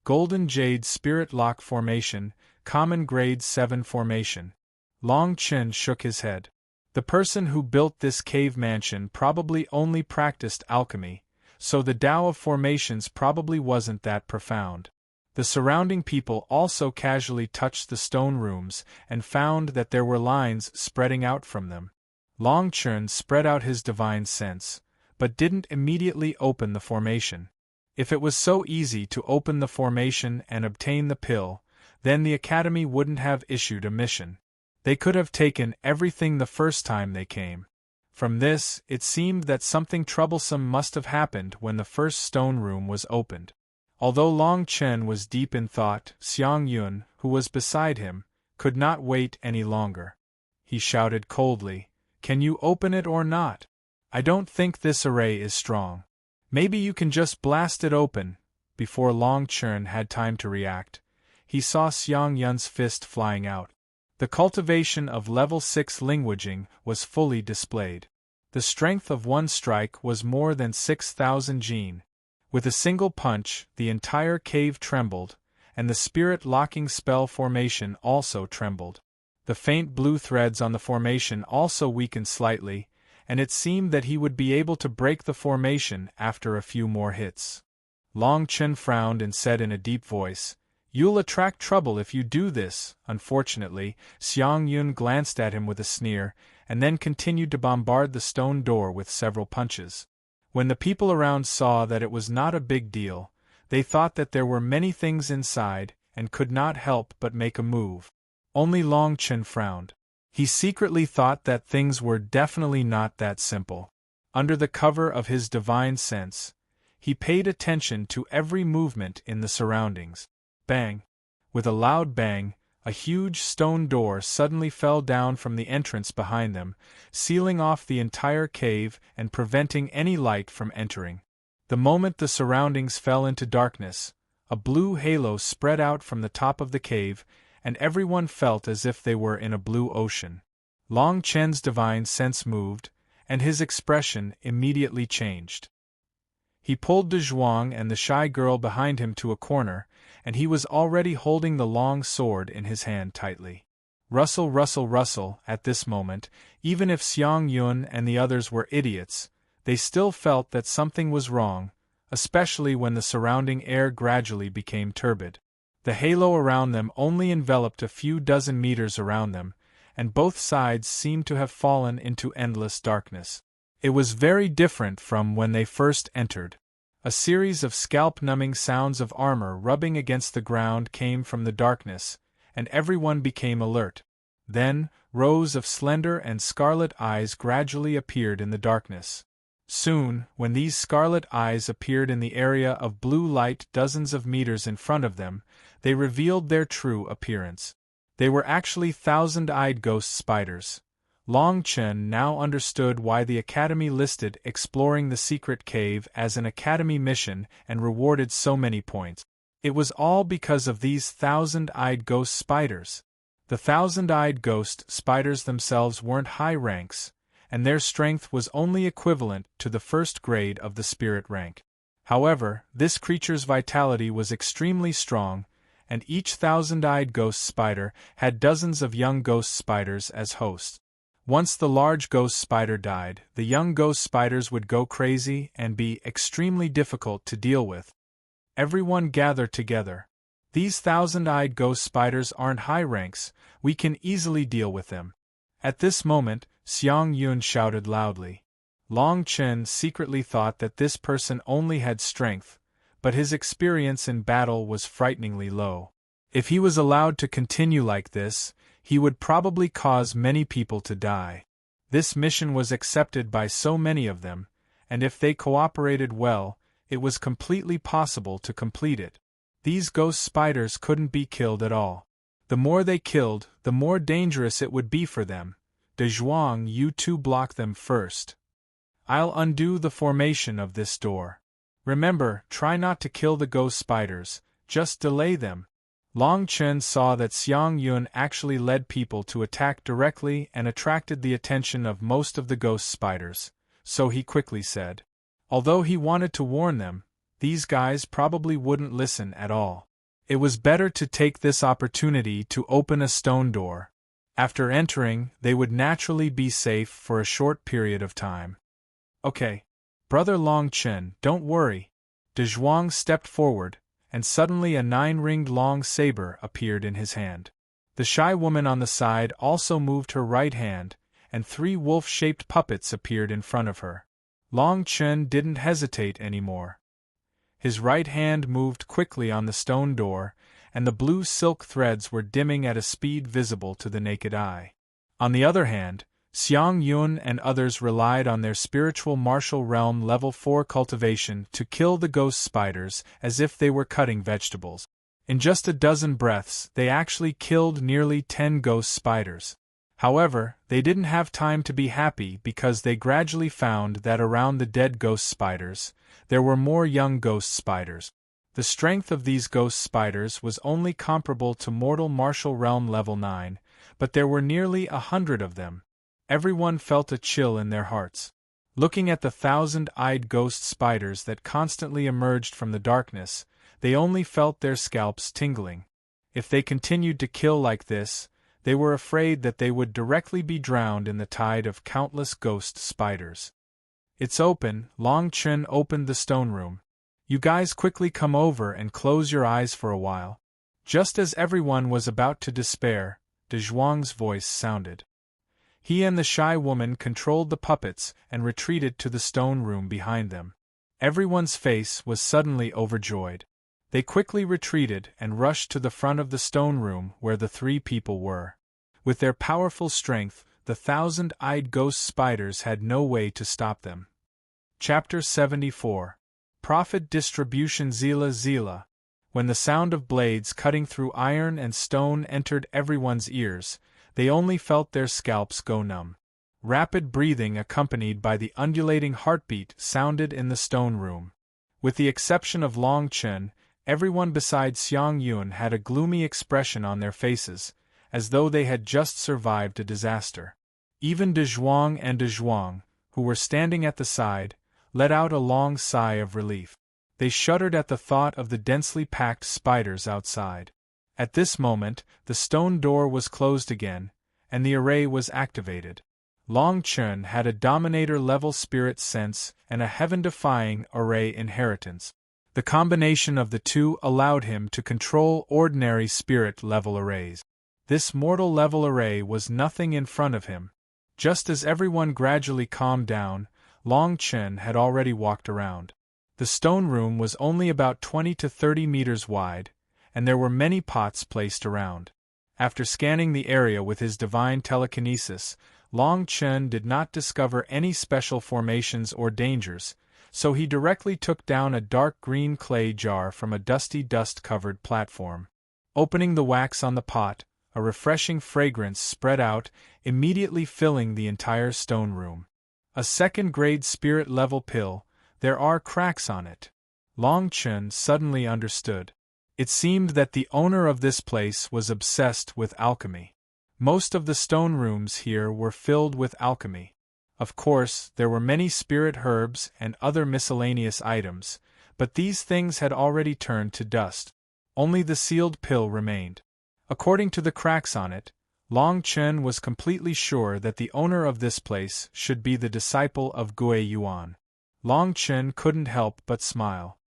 Golden Jade Spirit Lock Formation, Common Grade 7 Formation. Long Chen shook his head. The person who built this cave mansion probably only practiced alchemy, so the Tao of formations probably wasn't that profound. The surrounding people also casually touched the stone rooms and found that there were lines spreading out from them. Long Chen spread out his divine sense, but didn't immediately open the formation. If it was so easy to open the formation and obtain the pill, then the Academy wouldn't have issued a mission. They could have taken everything the first time they came. From this, it seemed that something troublesome must have happened when the first stone room was opened. Although Long Chen was deep in thought, Xiang Yun, who was beside him, could not wait any longer. He shouted coldly, "Can you open it or not? I don't think this array is strong. Maybe you can just blast it open." Before Long Chen had time to react, he saw Xiang Yun's fist flying out. The cultivation of level 6 languaging was fully displayed. The strength of one strike was more than 6,000 jin. With a single punch, the entire cave trembled, and the spirit-locking spell formation also trembled. The faint blue threads on the formation also weakened slightly, and it seemed that he would be able to break the formation after a few more hits. Long Chen frowned and said in a deep voice, "You'll attract trouble if you do this." Unfortunately, Xiang Yun glanced at him with a sneer, and then continued to bombard the stone door with several punches. When the people around saw that it was not a big deal, they thought that there were many things inside, and could not help but make a move. Only Long Chen frowned. He secretly thought that things were definitely not that simple. Under the cover of his divine sense, he paid attention to every movement in the surroundings. Bang! With a loud bang, a huge stone door suddenly fell down from the entrance behind them, sealing off the entire cave and preventing any light from entering. The moment the surroundings fell into darkness, a blue halo spread out from the top of the cave, and everyone felt as if they were in a blue ocean. Long Chen's divine sense moved, and his expression immediately changed. He pulled De Zhuang and the shy girl behind him to a corner, and he was already holding the long sword in his hand tightly. Rustle, rustle, rustle. At this moment, even if Xiang Yun and the others were idiots, they still felt that something was wrong, especially when the surrounding air gradually became turbid. The halo around them only enveloped a few dozen meters around them, and both sides seemed to have fallen into endless darkness. It was very different from when they first entered. A series of scalp-numbing sounds of armor rubbing against the ground came from the darkness, and everyone became alert. Then, rows of slender and scarlet eyes gradually appeared in the darkness. Soon, when these scarlet eyes appeared in the area of blue light dozens of meters in front of them, they revealed their true appearance. They were actually thousand-eyed ghost spiders. Long Chen now understood why the Academy listed exploring the secret cave as an Academy mission and rewarded so many points. It was all because of these thousand-eyed ghost spiders. The thousand-eyed ghost spiders themselves weren't high ranks, and their strength was only equivalent to the first grade of the spirit rank. However, this creature's vitality was extremely strong, and each thousand-eyed ghost spider had dozens of young ghost spiders as hosts. Once the large ghost spider died, the young ghost spiders would go crazy and be extremely difficult to deal with. Everyone gathered together. These thousand-eyed ghost spiders aren't high ranks, we can easily deal with them. At this moment, Xiang Yun shouted loudly. Long Chen secretly thought that this person only had strength, but his experience in battle was frighteningly low. If he was allowed to continue like this, he would probably cause many people to die. This mission was accepted by so many of them, and if they cooperated well, it was completely possible to complete it. These ghost spiders couldn't be killed at all. The more they killed, the more dangerous it would be for them. De Zhuang, you two block them first. I'll undo the formation of this door. Remember, try not to kill the ghost spiders, just delay them. Long Chen saw that Xiang Yun actually led people to attack directly and attracted the attention of most of the ghost spiders, so he quickly said. Although he wanted to warn them, these guys probably wouldn't listen at all. It was better to take this opportunity to open a stone door. After entering, they would naturally be safe for a short period of time. Okay. Brother Long Chen, don't worry. De Zhuang stepped forward, and suddenly a 9-ringed long saber appeared in his hand. The shy woman on the side also moved her right hand, and 3 wolf-shaped puppets appeared in front of her. Long Chen didn't hesitate anymore. His right hand moved quickly on the stone door, and the blue silk threads were dimming at a speed visible to the naked eye. On the other hand, Xiang Yun and others relied on their spiritual martial realm level 4 cultivation to kill the ghost spiders as if they were cutting vegetables. In just a dozen breaths, they actually killed nearly 10 ghost spiders. However, they didn't have time to be happy because they gradually found that around the dead ghost spiders, there were more young ghost spiders. The strength of these ghost spiders was only comparable to mortal martial realm level 9, but there were nearly 100 of them. Everyone felt a chill in their hearts. Looking at the thousand-eyed ghost spiders that constantly emerged from the darkness, they only felt their scalps tingling. If they continued to kill like this, they were afraid that they would directly be drowned in the tide of countless ghost spiders. It's open. Long Chen opened the stone room. You guys quickly come over and close your eyes for a while. Just as everyone was about to despair, De Zhuang's voice sounded. He and the shy woman controlled the puppets and retreated to the stone room behind them. Everyone's face was suddenly overjoyed. They quickly retreated and rushed to the front of the stone room where the 3 people were. With their powerful strength, the thousand-eyed ghost spiders had no way to stop them. Chapter 74. Profit Distribution. Zila Zila. When the sound of blades cutting through iron and stone entered everyone's ears, they only felt their scalps go numb. Rapid breathing accompanied by the undulating heartbeat sounded in the stone room. With the exception of Long Chen, everyone besides Xiang Yun had a gloomy expression on their faces, as though they had just survived a disaster. Even De Zhuang and De Zhuang, who were standing at the side, let out a long sigh of relief. They shuddered at the thought of the densely packed spiders outside. At this moment, the stone door was closed again, and the array was activated. Long Chen had a Dominator-level spirit sense and a heaven-defying array inheritance. The combination of the two allowed him to control ordinary spirit-level arrays. This mortal-level array was nothing in front of him. Just as everyone gradually calmed down, Long Chen had already walked around. The stone room was only about 20 to 30 meters wide, and there were many pots placed around. After scanning the area with his divine telekinesis, Long Chen did not discover any special formations or dangers, so he directly took down a dark green clay jar from a dusty dust-covered platform. Opening the wax on the pot, a refreshing fragrance spread out, immediately filling the entire stone room. A second-grade spirit-level pill, there are cracks on it. Long Chen suddenly understood. It seemed that the owner of this place was obsessed with alchemy. Most of the stone rooms here were filled with alchemy. Of course, there were many spirit herbs and other miscellaneous items, but these things had already turned to dust. Only the sealed pill remained. According to the cracks on it, Long Chen was completely sure that the owner of this place should be the disciple of Gui Yuan. Long Chen couldn't help but smile.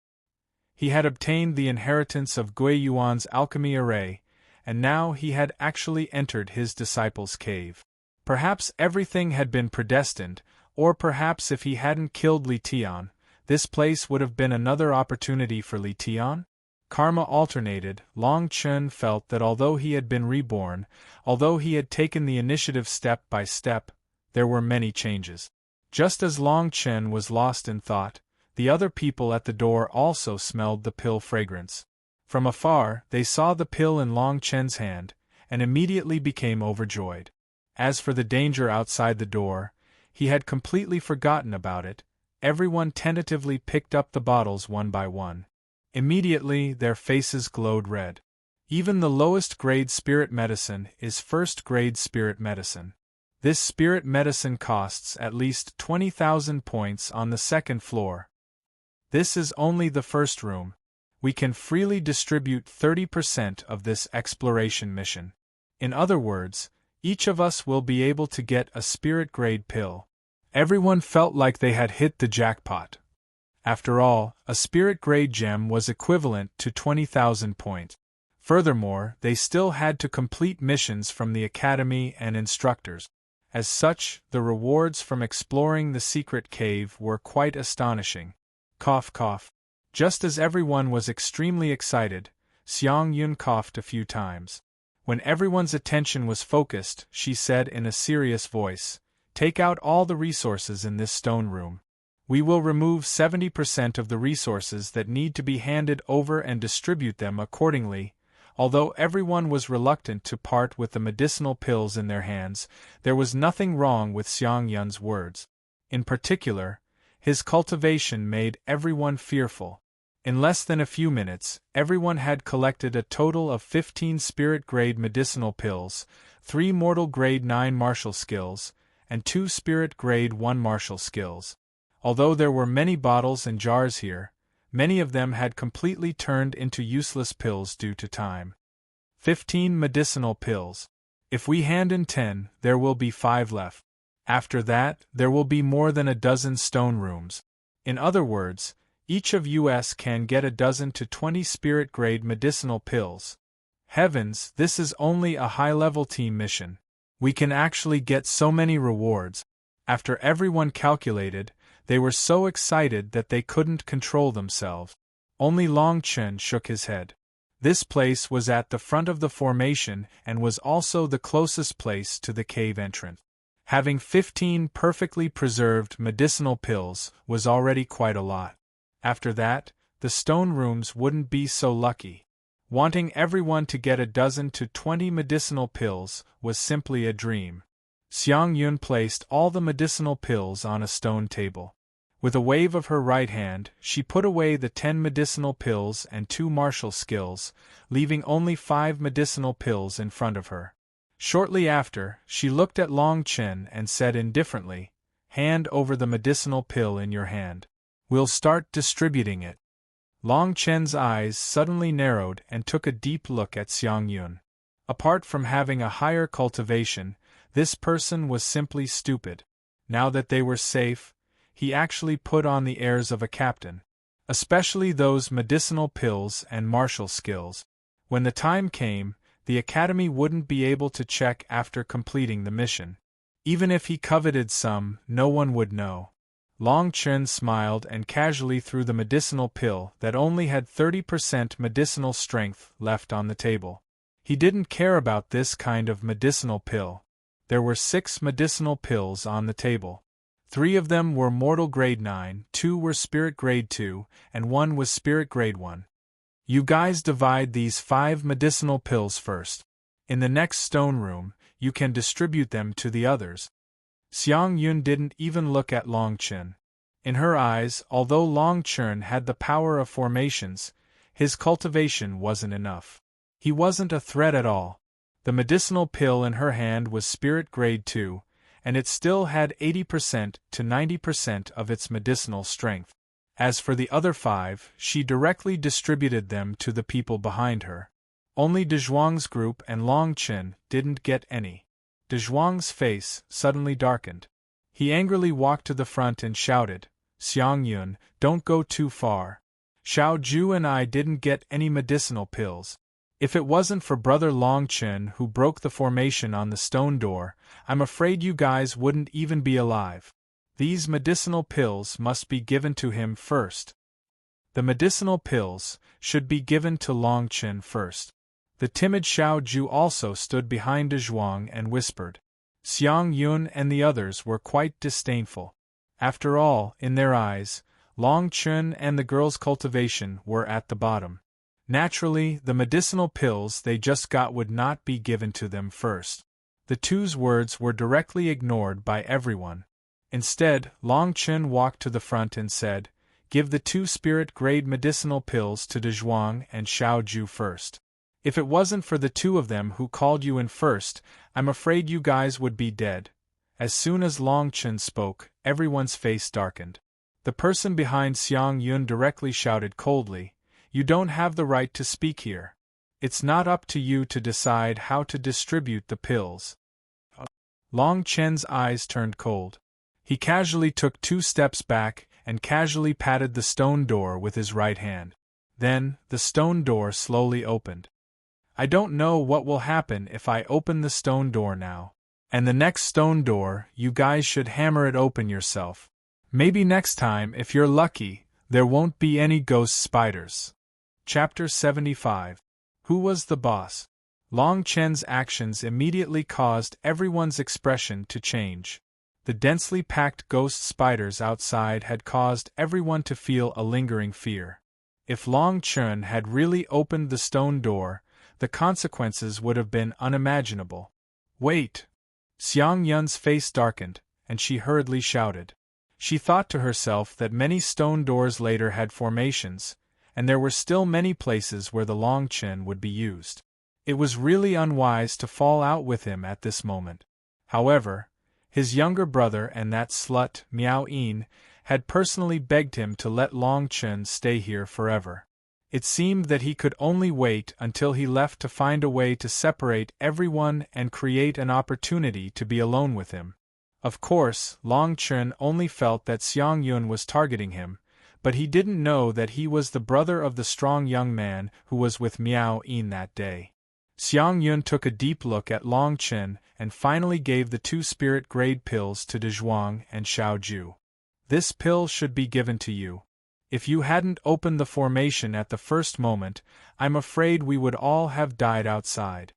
He had obtained the inheritance of Gui Yuan's alchemy array, and now he had actually entered his disciple's cave. Perhaps everything had been predestined, or perhaps if he hadn't killed Li Tian, this place would have been another opportunity for Li Tian? Karma alternated. Long Chen felt that although he had been reborn, although he had taken the initiative step by step, there were many changes. Just as Long Chen was lost in thought, the other people at the door also smelled the pill fragrance. From afar, they saw the pill in Long Chen's hand, and immediately became overjoyed. As for the danger outside the door, he had completely forgotten about it. Everyone tentatively picked up the bottles one by one. Immediately, their faces glowed red. Even the lowest grade spirit medicine is first-grade spirit medicine. This spirit medicine costs at least 20,000 points on the second floor. This is only the first room. We can freely distribute 30% of this exploration mission. In other words, each of us will be able to get a spirit-grade pill. Everyone felt like they had hit the jackpot. After all, a spirit-grade gem was equivalent to 20,000 points. Furthermore, they still had to complete missions from the academy and instructors. As such, the rewards from exploring the secret cave were quite astonishing. Cough cough. Just as everyone was extremely excited, Xiang Yun coughed a few times. When everyone's attention was focused, she said in a serious voice, "Take out all the resources in this stone room. We will remove 70% of the resources that need to be handed over and distribute them accordingly." Although everyone was reluctant to part with the medicinal pills in their hands, there was nothing wrong with Xiang Yun's words. In particular, his cultivation made everyone fearful. In less than a few minutes, everyone had collected a total of 15 spirit-grade medicinal pills, 3 mortal-grade 9 martial skills, and 2 spirit-grade 1 martial skills. Although there were many bottles and jars here, many of them had completely turned into useless pills due to time. 15 medicinal pills. If we hand in 10, there will be 5 left. After that, there will be more than a dozen stone rooms. In other words, each of us can get a dozen to 20 spirit-grade medicinal pills. Heavens, this is only a high-level team mission. We can actually get so many rewards. After everyone calculated, they were so excited that they couldn't control themselves. Only Long Chen shook his head. This place was at the front of the formation and was also the closest place to the cave entrance. Having 15 perfectly preserved medicinal pills was already quite a lot. After that, the stone rooms wouldn't be so lucky. Wanting everyone to get a dozen to 20 medicinal pills was simply a dream. Xiang Yun placed all the medicinal pills on a stone table. With a wave of her right hand, she put away the 10 medicinal pills and 2 martial skills, leaving only 5 medicinal pills in front of her. Shortly after, she looked at Long Chen and said indifferently, "Hand over the medicinal pill in your hand. We'll start distributing it." Long Chen's eyes suddenly narrowed and took a deep look at Xiang Yun. Apart from having a higher cultivation, this person was simply stupid. Now that they were safe, he actually put on the airs of a captain. Especially those medicinal pills and martial skills. When the time came, the academy wouldn't be able to check after completing the mission. Even if he coveted some, no one would know. Long Chen smiled and casually threw the medicinal pill that only had 30% medicinal strength left on the table. He didn't care about this kind of medicinal pill. There were 6 medicinal pills on the table. 3 of them were mortal grade 9, 2 were spirit grade 2, and 1 was spirit grade 1. You guys divide these 5 medicinal pills first. In the next stone room, you can distribute them to the others. Xiang Yun didn't even look at Long Chen. In her eyes, although Long Chen had the power of formations, his cultivation wasn't enough. He wasn't a threat at all. The medicinal pill in her hand was spirit grade 2, and it still had 80% to 90% of its medicinal strength. As for the other 5, she directly distributed them to the people behind her. Only De Zhuang's group and Long Chen didn't get any. De Zhuang's face suddenly darkened. He angrily walked to the front and shouted, "Xiang Yun, don't go too far. Xiao Ju and I didn't get any medicinal pills. If it wasn't for Brother Long Chen who broke the formation on the stone door, I'm afraid you guys wouldn't even be alive. These medicinal pills must be given to him first." The medicinal pills should be given to Long Chen first. The timid Xiao Ju also stood behind De Zhuang and whispered. Xiang Yun and the others were quite disdainful. After all, in their eyes, Long Chen and the girl's cultivation were at the bottom. Naturally, the medicinal pills they just got would not be given to them first. The two's words were directly ignored by everyone. Instead, Long Chen walked to the front and said, "Give the 2 spirit-grade medicinal pills to De Zhuang and Xiao Ju first. If it wasn't for the 2 of them who called you in first, I'm afraid you guys would be dead." As soon as Long Chen spoke, everyone's face darkened. The person behind Xiang Yun directly shouted coldly, "You don't have the right to speak here. It's not up to you to decide how to distribute the pills." Long Chen's eyes turned cold. He casually took 2 steps back and casually patted the stone door with his right hand. Then, the stone door slowly opened. "I don't know what will happen if I open the stone door now. And the next stone door, you guys should hammer it open yourself. Maybe next time, if you're lucky, there won't be any ghost spiders." Chapter 75. Who was the boss? Long Chen's actions immediately caused everyone's expression to change. The densely packed ghost spiders outside had caused everyone to feel a lingering fear. If Long Chen had really opened the stone door, the consequences would have been unimaginable. "Wait!" Xiang Yun's face darkened, and she hurriedly shouted. She thought to herself that many stone doors later had formations, and there were still many places where the Long Chen would be used. It was really unwise to fall out with him at this moment. However, his younger brother and that slut, Miao Yin, had personally begged him to let Long Chen stay here forever. It seemed that he could only wait until he left to find a way to separate everyone and create an opportunity to be alone with him. Of course, Long Chen only felt that Xiang Yun was targeting him, but he didn't know that he was the brother of the strong young man who was with Miao Yin that day. Xiang Yun took a deep look at Long Chen and finally gave the 2 spirit-grade pills to De Zhuang and Xiao Ju. "This pill should be given to you. If you hadn't opened the formation at the first moment, I'm afraid we would all have died outside."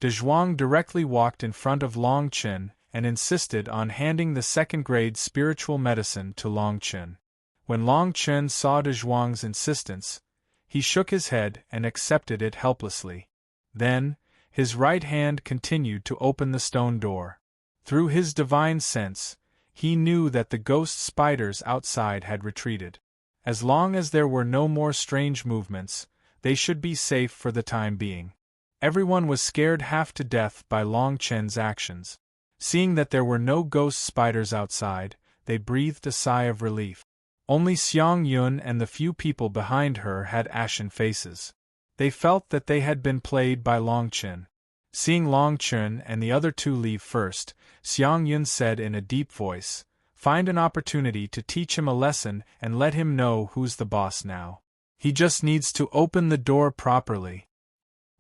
De Zhuang directly walked in front of Long Chen and insisted on handing the 2nd-grade spiritual medicine to Long Chen. When Long Chen saw De Zhuang's insistence, he shook his head and accepted it helplessly. Then, his right hand continued to open the stone door. Through his divine sense, he knew that the ghost spiders outside had retreated. As long as there were no more strange movements, they should be safe for the time being. Everyone was scared half to death by Long Chen's actions. Seeing that there were no ghost spiders outside, they breathed a sigh of relief. Only Xiang Yun and the few people behind her had ashen faces. They felt that they had been played by Long Chen. Seeing Long Chen and the other 2 leave first, Xiang Yun said in a deep voice, "Find an opportunity to teach him a lesson and let him know who's the boss now. He just needs to open the door properly."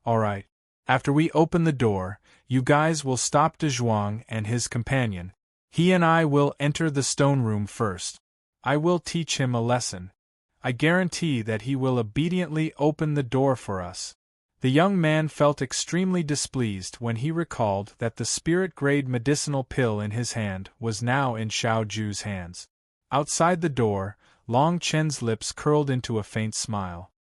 "Alright. After we open the door, you guys will stop De Zhuang and his companion. He and I will enter the stone room first. I will teach him a lesson. I guarantee that he will obediently open the door for us." The young man felt extremely displeased when he recalled that the spirit-grade medicinal pill in his hand was now in Xiao Ju's hands. Outside the door, Long Chen's lips curled into a faint smile.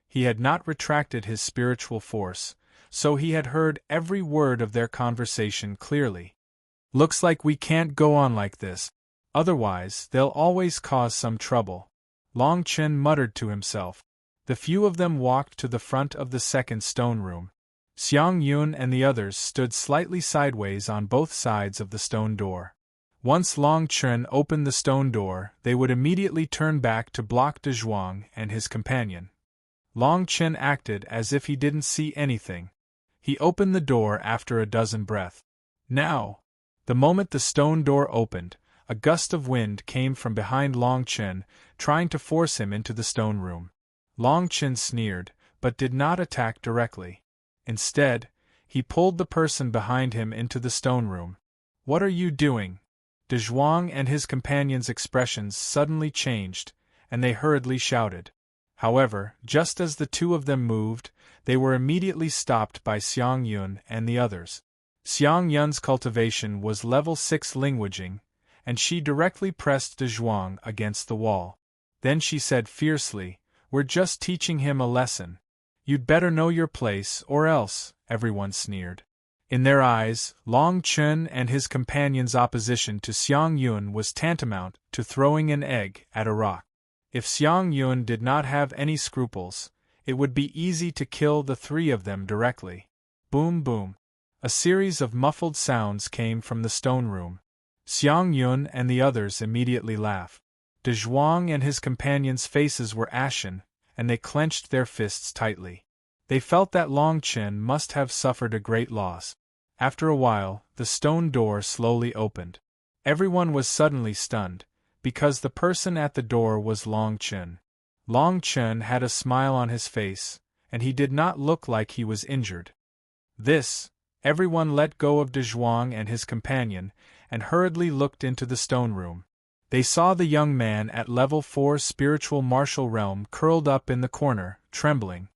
He had not retracted his spiritual force, so he had heard every word of their conversation clearly. "Looks like we can't go on like this. Otherwise, they'll always cause some trouble," Long Chen muttered to himself. The few of them walked to the front of the second stone room. Xiang Yun and the others stood slightly sideways on both sides of the stone door. Once Long Chen opened the stone door, they would immediately turn back to block De Zhuang and his companion. Long Chen acted as if he didn't see anything. He opened the door after a dozen breaths. Now! The moment the stone door opened, a gust of wind came from behind Long Chen, trying to force him into the stone room. Long Chen sneered, but did not attack directly. Instead, he pulled the person behind him into the stone room. "What are you doing?" De Zhuang and his companions' expressions suddenly changed, and they hurriedly shouted. However, just as the two of them moved, they were immediately stopped by Xiang Yun and the others. Xiang Yun's cultivation was level 6 languaging, and she directly pressed De Zhuang against the wall. Then she said fiercely, "We're just teaching him a lesson. You'd better know your place or else," everyone sneered. In their eyes, Long Chen and his companions' opposition to Xiang Yun was tantamount to throwing an egg at a rock. If Xiang Yun did not have any scruples, it would be easy to kill the three of them directly. Boom boom. A series of muffled sounds came from the stone room. Xiang Yun and the others immediately laughed. De Zhuang and his companions' faces were ashen, and they clenched their fists tightly. They felt that Long Chen must have suffered a great loss. After a while, the stone door slowly opened. Everyone was suddenly stunned, because the person at the door was Long Chen. Long Chen had a smile on his face, and he did not look like he was injured. Everyone let go of De Zhuang and his companion, and hurriedly looked into the stone room. They saw the young man at level 4 spiritual martial realm curled up in the corner, trembling.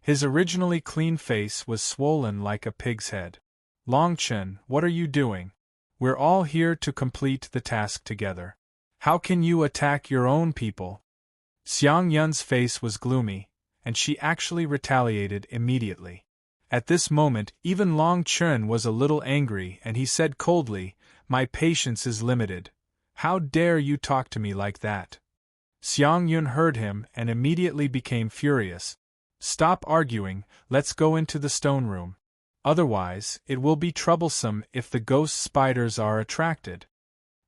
His originally clean face was swollen like a pig's head. "Long Chen, what are you doing? We're all here to complete the task together. How can you attack your own people?" Xiang Yun's face was gloomy, and she actually retaliated immediately. At this moment, even Long Chen was a little angry, and he said coldly, "My patience is limited. How dare you talk to me like that?" Xiang Yun heard him and immediately became furious. "Stop arguing, let's go into the stone room. Otherwise, it will be troublesome if the ghost spiders are attracted."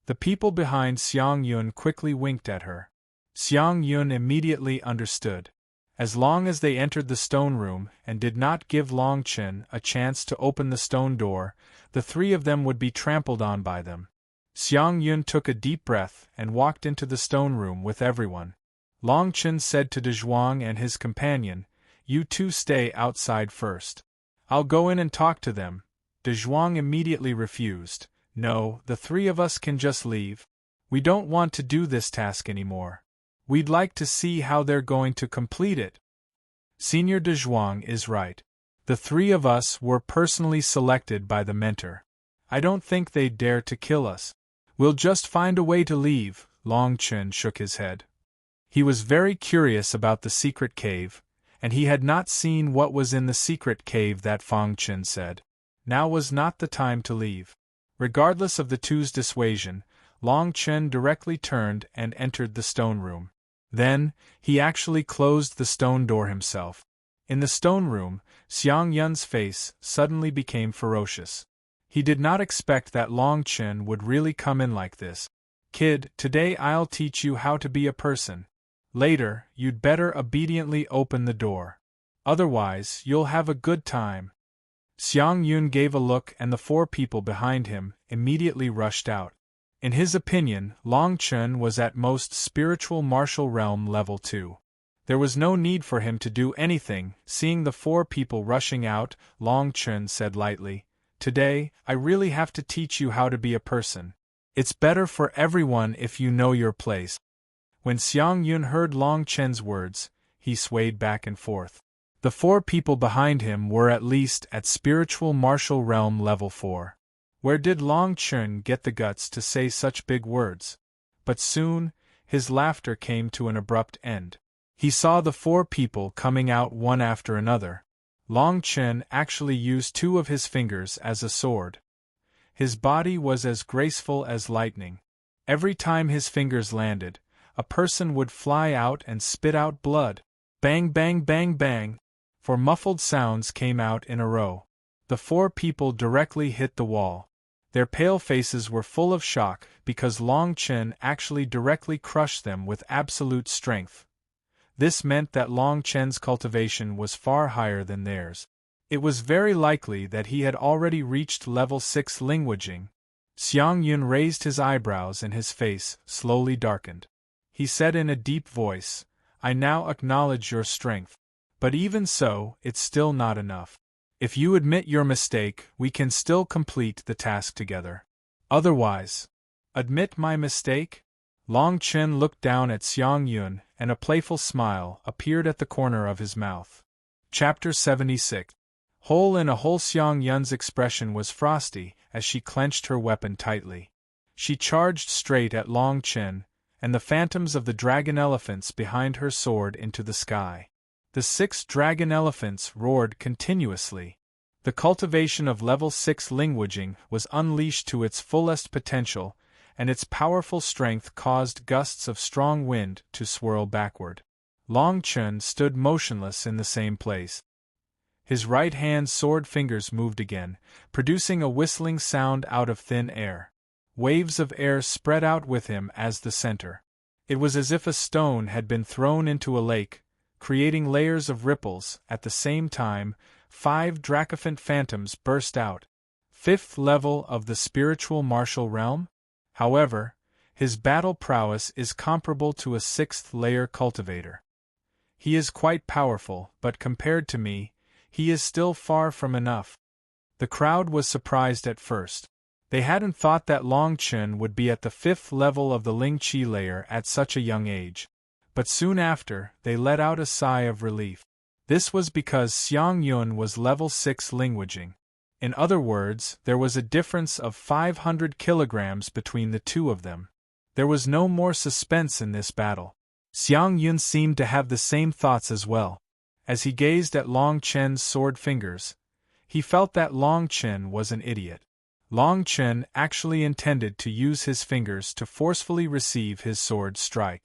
The people behind Xiang Yun quickly winked at her. Xiang Yun immediately understood. As long as they entered the stone room and did not give Long Chen a chance to open the stone door, the three of them would be trampled on by them. Xiang Yun took a deep breath and walked into the stone room with everyone. Long Chen said to De Zhuang and his companion, "You two stay outside first. I'll go in and talk to them." De Zhuang immediately refused. "No, the three of us can just leave. We don't want to do this task anymore. We'd like to see how they're going to complete it." Senior De Zhuang is right. The three of us were personally selected by the mentor. I don't think they'd dare to kill us. We'll just find a way to leave. Long Chen shook his head. He was very curious about the secret cave, and he had not seen what was in the secret cave that Fang Chen said. Now was not the time to leave. Regardless of the two's dissuasion, Long Chen directly turned and entered the stone room. Then, he actually closed the stone door himself. In the stone room, Xiang Yun's face suddenly became ferocious. He did not expect that Long Chen would really come in like this. "Kid, today I'll teach you how to be a person. Later, you'd better obediently open the door. Otherwise, you'll have a good time." Xiang Yun gave a look and the four people behind him immediately rushed out. In his opinion, Long Chen was at most spiritual martial realm level 2. There was no need for him to do anything. Seeing the four people rushing out, Long Chen said lightly, "Today, I really have to teach you how to be a person. It's better for everyone if you know your place. When Xiang Yun heard Long Chen's words, he swayed back and forth. The 4 people behind him were at least at spiritual martial realm level 4. Where did Long Chen get the guts to say such big words? But soon, his laughter came to an abrupt end. He saw the 4 people coming out one after another. Long Chen actually used 2 of his fingers as a sword. His body was as graceful as lightning. Every time his fingers landed, a person would fly out and spit out blood. Bang, bang, bang, bang. 4 muffled sounds came out in a row. The 4 people directly hit the wall. Their pale faces were full of shock because Long Chen actually directly crushed them with absolute strength. This meant that Long Chen's cultivation was far higher than theirs. It was very likely that he had already reached level 6 linguaging. Xiang Yun raised his eyebrows and his face slowly darkened. He said in a deep voice, "I now acknowledge your strength. But even so, it's still not enough. If you admit your mistake, we can still complete the task together. Otherwise, admit my mistake?" Long Chen looked down at Xiang Yun, and a playful smile appeared at the corner of his mouth. Chapter 76. Hole in a hole. Xiang Yun's expression was frosty as she clenched her weapon tightly. She charged straight at Long Chen, and the phantoms of the dragon elephants behind her soared into the sky. The 6 dragon elephants roared continuously. The cultivation of level 6 linguaging was unleashed to its fullest potential, and its powerful strength caused gusts of strong wind to swirl backward. Long Chen stood motionless in the same place. His right hand's sword fingers moved again, producing a whistling sound out of thin air. Waves of air spread out with him as the center. It was as if a stone had been thrown into a lake, creating layers of ripples. At the same time, 5 Dracophant phantoms burst out. 5th level of the spiritual martial realm? However, his battle prowess is comparable to a 6th-layer cultivator. He is quite powerful, but compared to me, he is still far from enough. The crowd was surprised at first. They hadn't thought that Long Chen would be at the 5th level of the Ling Qi layer at such a young age. But soon after, they let out a sigh of relief. This was because Xiang Yun was level 6 linguaging. In other words, there was a difference of 500 kilograms between the 2 of them. There was no more suspense in this battle. Xiang Yun seemed to have the same thoughts as well. As he gazed at Long Chen's sword fingers, he felt that Long Chen was an idiot. Long Chen actually intended to use his fingers to forcefully receive his sword strike.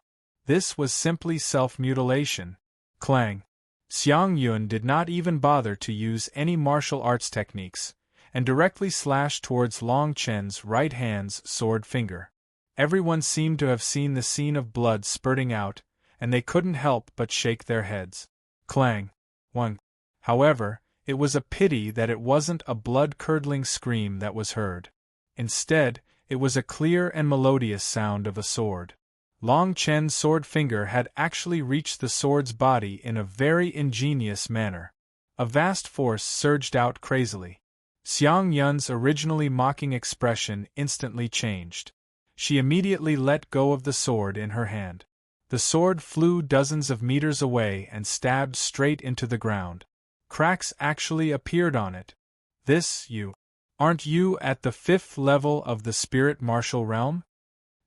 This was simply self-mutilation. Clang! Xiang Yun did not even bother to use any martial arts techniques, and directly slashed towards Long Chen's right hand's sword finger. Everyone seemed to have seen the scene of blood spurting out, and they couldn't help but shake their heads. Clang! One. However, it was a pity that it wasn't a blood-curdling scream that was heard. Instead, it was a clear and melodious sound of a sword. Long Chen's sword finger had actually reached the sword's body in a very ingenious manner. A vast force surged out crazily. Xiang Yun's originally mocking expression instantly changed. She immediately let go of the sword in her hand. The sword flew dozens of meters away and stabbed straight into the ground. Cracks actually appeared on it. Aren't you at the 5th level of the spirit martial realm?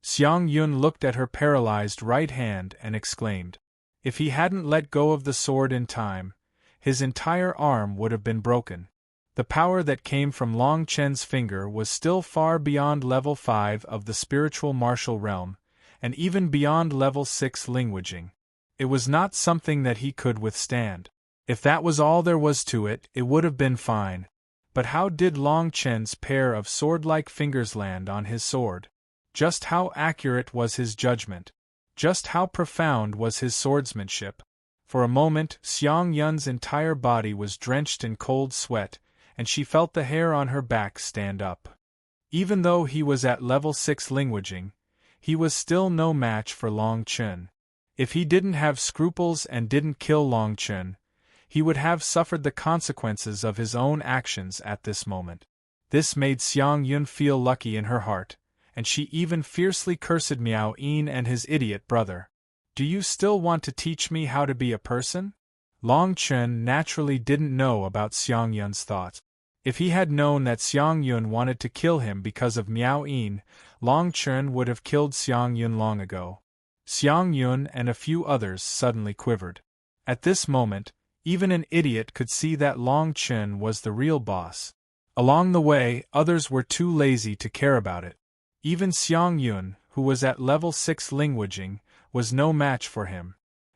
Xiang Yun looked at her paralyzed right hand and exclaimed. If he hadn't let go of the sword in time, his entire arm would have been broken. The power that came from Long Chen's finger was still far beyond level 5 of the spiritual martial realm, and even beyond level 6 linguaging. It was not something that he could withstand. If that was all there was to it, it would have been fine. But how did Long Chen's pair of sword-like fingers land on his sword? Just how accurate was his judgment? Just how profound was his swordsmanship? For a moment, Xiang Yun's entire body was drenched in cold sweat, and she felt the hair on her back stand up. Even though he was at level 6 linguaging, he was still no match for Long Chen. If he didn't have scruples and didn't kill Long Chen, he would have suffered the consequences of his own actions at this moment. This made Xiang Yun feel lucky in her heart, and she even fiercely cursed Miao Yin and his idiot brother. Do you still want to teach me how to be a person? Long Chen naturally didn't know about Xiang Yun's thoughts. If he had known that Xiang Yun wanted to kill him because of Miao Yin, Long Chen would have killed Xiang Yun long ago. Xiang Yun and a few others suddenly quivered. At this moment, even an idiot could see that Long Chen was the real boss. Along the way, others were too lazy to care about it. Even Xiang Yun, who was at level 6 languaging, was no match for him.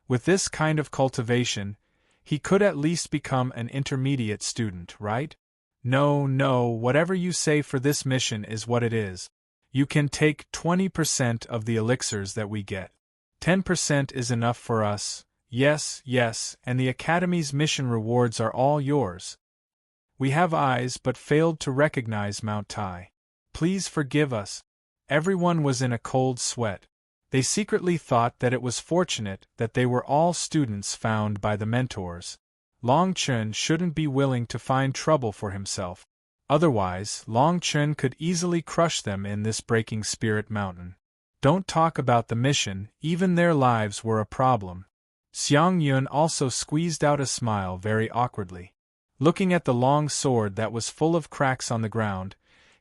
With this kind of cultivation, he could at least become an intermediate student, right? No, whatever you say for this mission is what it is. You can take 20% of the elixirs that we get. 10% is enough for us, yes, and the Academy's mission rewards are all yours. We have eyes but failed to recognize Mount Tai. Please forgive us. Everyone was in a cold sweat. They secretly thought that it was fortunate that they were all students found by the mentors. Long Chen shouldn't be willing to find trouble for himself. Otherwise, Long Chen could easily crush them in this breaking spirit mountain. Don't talk about the mission, even their lives were a problem. Xiang Yun also squeezed out a smile very awkwardly. Looking at the long sword that was full of cracks on the ground,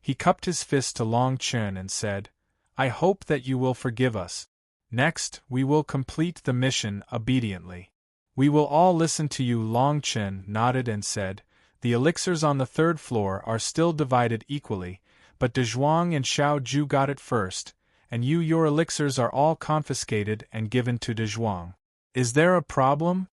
he cupped his fist to Long Chen and said, I hope that you will forgive us. Next, we will complete the mission obediently. We will all listen to you. Long Chen nodded and said, the elixirs on the 3rd floor are still divided equally, but De Zhuang and Xiao Ju got it first, and your elixirs are all confiscated and given to De Zhuang. Is there a problem?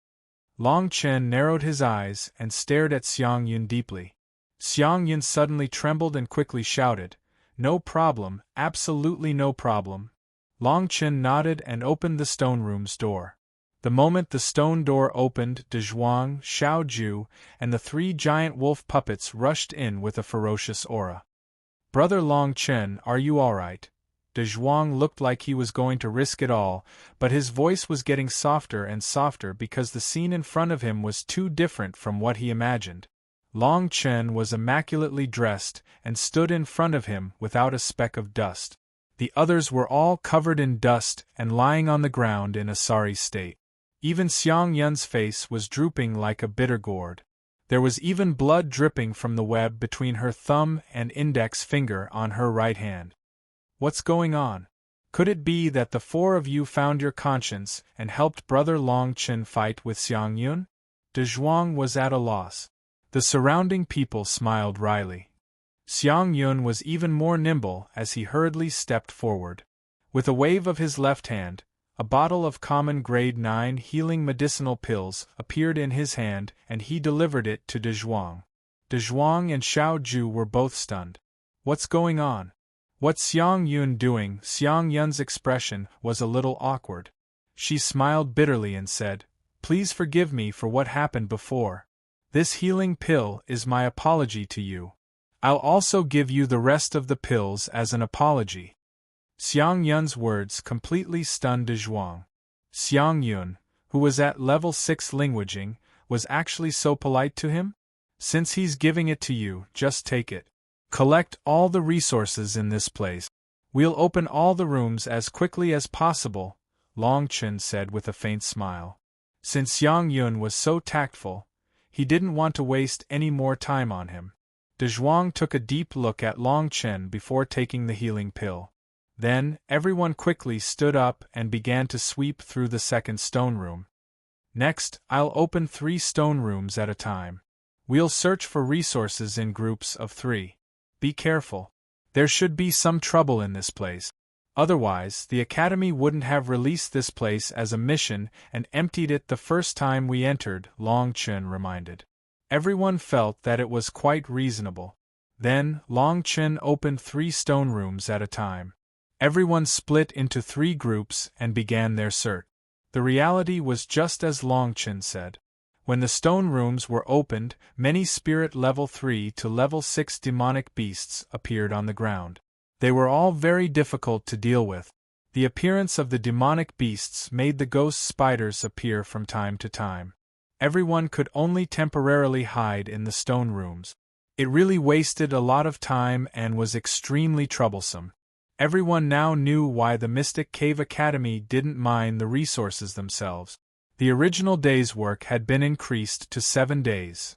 Long Chen narrowed his eyes and stared at Xiang Yun deeply. Xiang Yun suddenly trembled and quickly shouted, No problem, absolutely no problem. Long Chen nodded and opened the stone room's door. The moment the stone door opened, De Zhuang, Xiao Ju, and the 3 giant wolf puppets rushed in with a ferocious aura. Brother Long Chen, are you alright? De Zhuang looked like he was going to risk it all, but his voice was getting softer and softer because the scene in front of him was too different from what he imagined. Long Chen was immaculately dressed and stood in front of him without a speck of dust. The others were all covered in dust and lying on the ground in a sorry state. Even Xiang Yun's face was drooping like a bitter gourd. There was even blood dripping from the web between her thumb and index finger on her right hand. What's going on? Could it be that the 4 of you found your conscience and helped Brother Long Chen fight with Xiang Yun? De Zhuang was at a loss. The surrounding people smiled wryly. Xiang Yun was even more nimble as he hurriedly stepped forward. With a wave of his left hand, a bottle of common grade 9 healing medicinal pills appeared in his hand and he delivered it to De Zhuang. De Zhuang and Xiao Ju were both stunned. What's going on? What's Xiang Yun doing? Xiang Yun's expression was a little awkward. She smiled bitterly and said, Please forgive me for what happened before. This healing pill is my apology to you. I'll also give you the rest of the pills as an apology. Xiang Yun's words completely stunned De Zhuang. Xiang Yun, who was at level 6 languaging, was actually so polite to him? Since he's giving it to you, just take it. Collect all the resources in this place. We'll open all the rooms as quickly as possible, Long Chen said with a faint smile. Since Xiang Yun was so tactful, he didn't want to waste any more time on him. De Zhuang took a deep look at Long Chen before taking the healing pill. Then, everyone quickly stood up and began to sweep through the 2nd stone room. Next, I'll open 3 stone rooms at a time. We'll search for resources in groups of 3. Be careful. There should be some trouble in this place. Otherwise, the Academy wouldn't have released this place as a mission and emptied it the first time we entered, Long Chen reminded. Everyone felt that it was quite reasonable. Then, Long Chen opened 3 stone rooms at a time. Everyone split into 3 groups and began their search. The reality was just as Long Chen said. When the stone rooms were opened, many spirit level 3 to level 6 demonic beasts appeared on the ground. They were all very difficult to deal with. The appearance of the demonic beasts made the ghost spiders appear from time to time. Everyone could only temporarily hide in the stone rooms. It really wasted a lot of time and was extremely troublesome. Everyone now knew why the Mystic Cave Academy didn't mine the resources themselves. The original day's work had been increased to 7 days.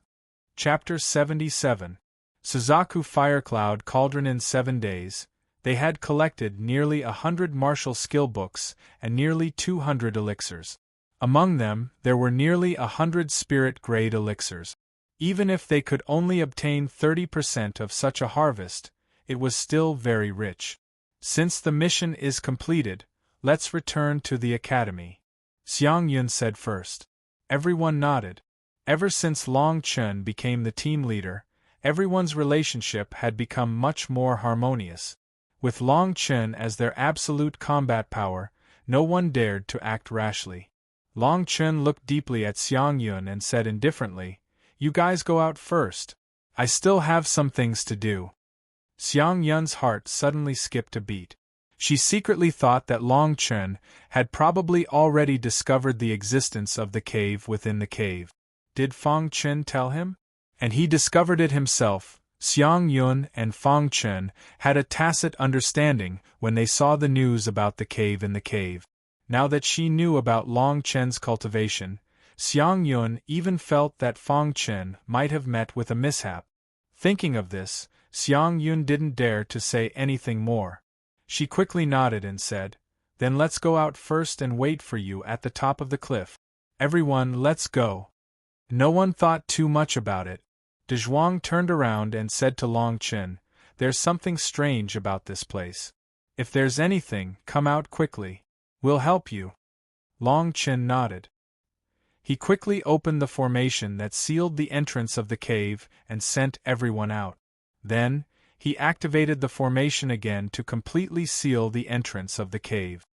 Chapter 77. Suzaku Firecloud Cauldron. In 7 days, they had collected nearly 100 martial skill books and nearly 200 elixirs. Among them, there were nearly 100 spirit-grade elixirs. Even if they could only obtain 30% of such a harvest, it was still very rich. Since the mission is completed, let's return to the academy, Xiang Yun said first. Everyone nodded. Ever since Long Chen became the team leader, everyone's relationship had become much more harmonious. With Long Chen as their absolute combat power, no one dared to act rashly. Long Chen looked deeply at Xiang Yun and said indifferently, "You guys go out first. I still have some things to do." Xiang Yun's heart suddenly skipped a beat. She secretly thought that Long Chen had probably already discovered the existence of the cave within the cave. Did Fang Chen tell him? And he discovered it himself. Xiang Yun and Fang Chen had a tacit understanding when they saw the news about the cave in the cave. Now that she knew about Long Chen's cultivation, Xiang Yun even felt that Fang Chen might have met with a mishap. Thinking of this, Xiang Yun didn't dare to say anything more. She quickly nodded and said, "Then let's go out first and wait for you at the top of the cliff. Everyone, let's go." No one thought too much about it. De Zhuang turned around and said to Long Chen, "There's something strange about this place. If there's anything, come out quickly. We'll help you." Long Chen nodded. He quickly opened the formation that sealed the entrance of the cave and sent everyone out. Then, he activated the formation again to completely seal the entrance of the cave.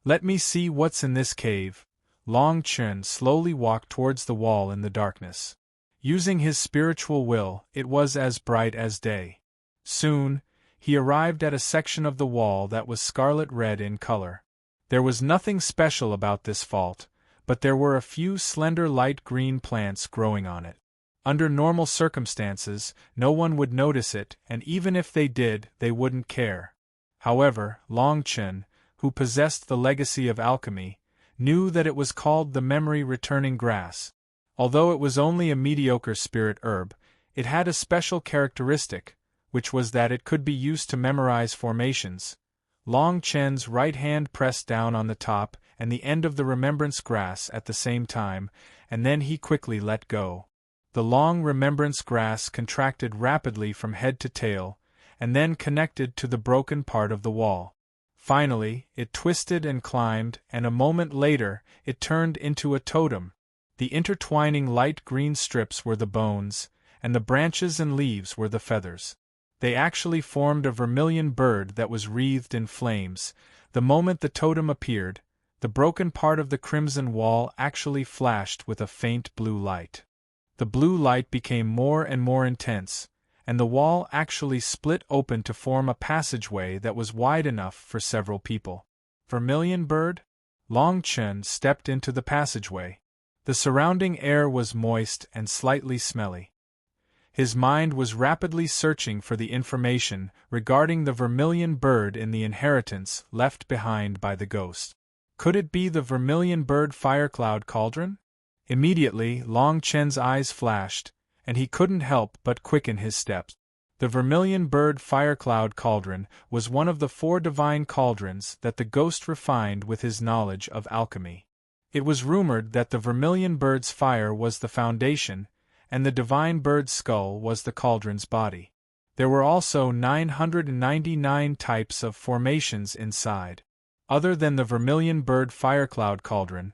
"Let me see what's in this cave." Long Chen slowly walked towards the wall in the darkness. Using his spiritual will, it was as bright as day. Soon, he arrived at a section of the wall that was scarlet-red in color. There was nothing special about this vault, but there were a few slender light green plants growing on it. Under normal circumstances, no one would notice it, and even if they did, they wouldn't care. However, Long Chen, who possessed the legacy of alchemy, knew that it was called the memory-returning grass. Although it was only a mediocre spirit herb, it had a special characteristic, which was that it could be used to memorize formations. Long Chen's right hand pressed down on the top and the end of the remembrance grass at the same time, and then he quickly let go. The long remembrance grass contracted rapidly from head to tail, and then connected to the broken part of the wall. Finally, it twisted and climbed, and a moment later, it turned into a totem. The intertwining light green strips were the bones, and the branches and leaves were the feathers. They actually formed a vermilion bird that was wreathed in flames. The moment the totem appeared, the broken part of the crimson wall actually flashed with a faint blue light. The blue light became more and more intense, and the wall actually split open to form a passageway that was wide enough for several people. Vermilion bird? Long Chen stepped into the passageway. The surrounding air was moist and slightly smelly. His mind was rapidly searching for the information regarding the vermilion bird in the inheritance left behind by the ghost. Could it be the vermilion bird Firecloud Cauldron? Immediately, Long Chen's eyes flashed, and he couldn't help but quicken his steps. The vermilion bird Firecloud Cauldron was one of the 4 divine cauldrons that the ghost refined with his knowledge of alchemy. It was rumored that the vermilion bird's fire was the foundation, and the divine bird's skull was the cauldron's body. There were also 999 types of formations inside. Other than the vermilion bird Firecloud Cauldron,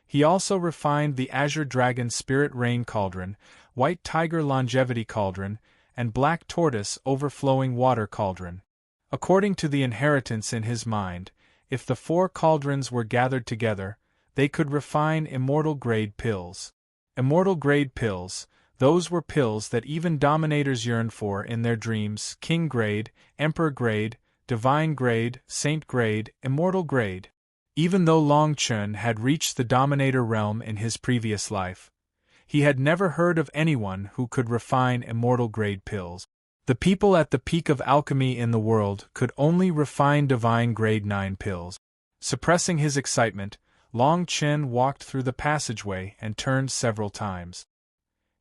he also refined the Azure Dragon Spirit Rain Cauldron, White Tiger Longevity Cauldron, and Black Tortoise Overflowing Water Cauldron. According to the inheritance in his mind, if the 4 cauldrons were gathered together, they could refine immortal-grade pills. Immortal-grade pills, those were pills that even dominators yearned for in their dreams: king-grade, emperor-grade, divine-grade, saint-grade, immortal-grade. Even though Long Chen had reached the Dominator realm in his previous life, he had never heard of anyone who could refine immortal-grade pills. The people at the peak of alchemy in the world could only refine divine grade 9 pills. Suppressing his excitement, Long Chen walked through the passageway and turned several times.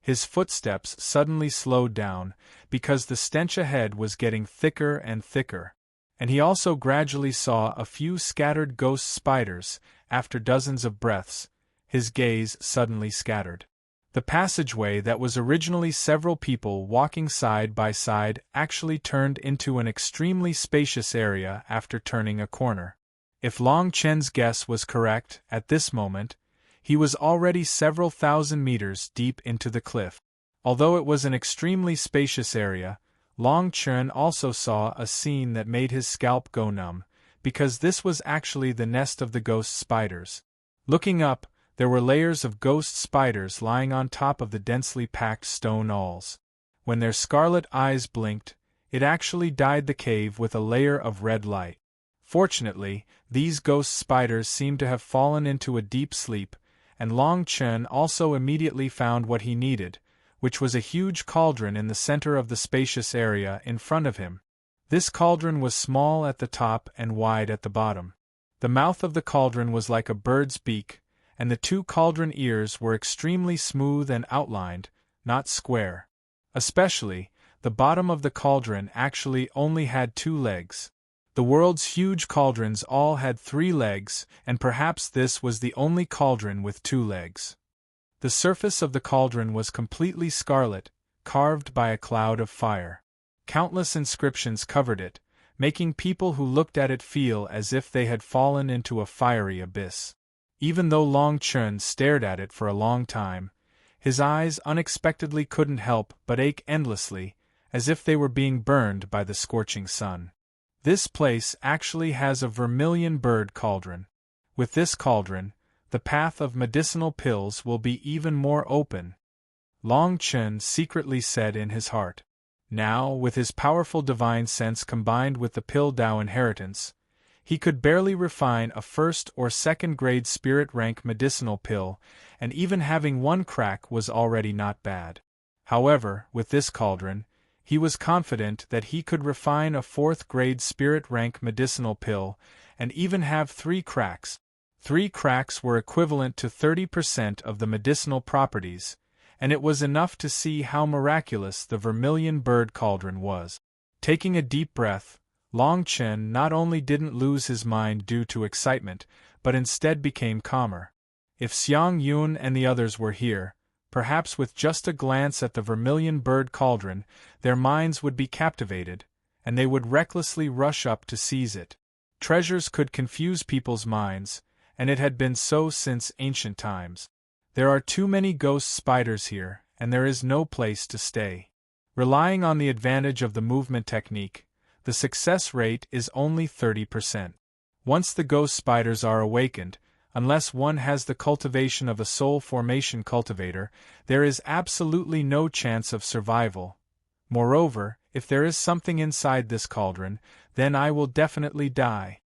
His footsteps suddenly slowed down, because the stench ahead was getting thicker and thicker, and he also gradually saw a few scattered ghost spiders. After dozens of breaths, his gaze suddenly scattered. The passageway that was originally several people walking side by side actually turned into an extremely spacious area after turning a corner. If Long Chen's guess was correct, at this moment, he was already several thousand meters deep into the cliff. Although it was an extremely spacious area, Long Chen also saw a scene that made his scalp go numb, because this was actually the nest of the ghost spiders. Looking up, there were layers of ghost spiders lying on top of the densely packed stone walls. When their scarlet eyes blinked, it actually dyed the cave with a layer of red light. Fortunately, these ghost spiders seemed to have fallen into a deep sleep, and Long Chen also immediately found what he needed, which was a huge cauldron in the center of the spacious area in front of him. This cauldron was small at the top and wide at the bottom. The mouth of the cauldron was like a bird's beak, and the two cauldron ears were extremely smooth and outlined, not square. Especially, the bottom of the cauldron actually only had 2 legs. The world's huge cauldrons all had 3 legs, and perhaps this was the only cauldron with 2 legs. The surface of the cauldron was completely scarlet, carved by a cloud of fire. Countless inscriptions covered it, making people who looked at it feel as if they had fallen into a fiery abyss. Even though Long Chen stared at it for a long time, his eyes unexpectedly couldn't help but ache endlessly, as if they were being burned by the scorching sun. This place actually has a vermilion bird cauldron. With this cauldron, the path of medicinal pills will be even more open, Long Chen secretly said in his heart. Now, with his powerful divine sense combined with the Pill Dao inheritance, he could barely refine a first or second grade spirit rank medicinal pill, and even having 1 crack was already not bad. However, with this cauldron, he was confident that he could refine a 4th grade spirit rank medicinal pill, and even have 3 cracks. 3 cracks were equivalent to 30% of the medicinal properties, and it was enough to see how miraculous the vermilion bird cauldron was. Taking a deep breath, Long Chen not only didn't lose his mind due to excitement, but instead became calmer. If Xiang Yun and the others were here, perhaps with just a glance at the vermilion bird cauldron, their minds would be captivated, and they would recklessly rush up to seize it. Treasures could confuse people's minds, and it had been so since ancient times. There are too many ghost spiders here, and there is no place to stay. Relying on the advantage of the movement technique, the success rate is only 30%. Once the ghost spiders are awakened, unless one has the cultivation of a soul formation cultivator, there is absolutely no chance of survival. Moreover, if there is something inside this cauldron, then I will definitely die.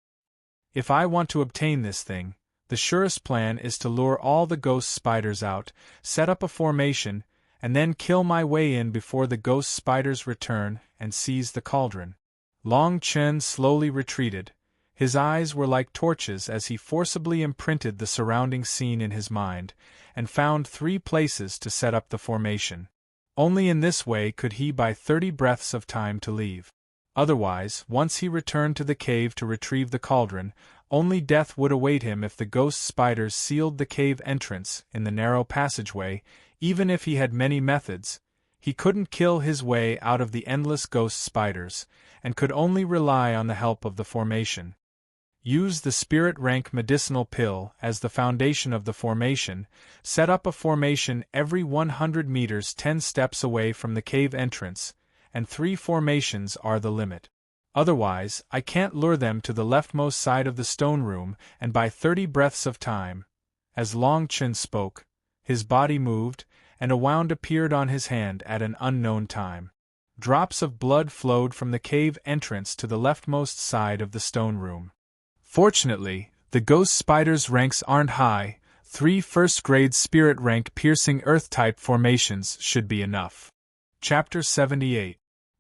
If I want to obtain this thing, the surest plan is to lure all the ghost spiders out, set up a formation, and then kill my way in before the ghost spiders return and seize the cauldron. Long Chen slowly retreated. His eyes were like torches as he forcibly imprinted the surrounding scene in his mind, and found 3 places to set up the formation. Only in this way could he buy 30 breaths of time to leave. Otherwise, once he returned to the cave to retrieve the cauldron, only death would await him if the ghost spiders sealed the cave entrance in the narrow passageway. Even if he had many methods, he couldn't kill his way out of the endless ghost spiders, and could only rely on the help of the formation. Use the spirit rank medicinal pill as the foundation of the formation. Set up a formation every 100 meters 10 steps away from the cave entrance, and 3 formations are the limit. Otherwise, I can't lure them to the leftmost side of the stone room and buy 30 breaths of time. As Long Chen spoke, his body moved, and a wound appeared on his hand at an unknown time. Drops of blood flowed from the cave entrance to the leftmost side of the stone room. Fortunately, the ghost spider's ranks aren't high. 3 first-grade spirit rank piercing earth-type formations should be enough. Chapter 78.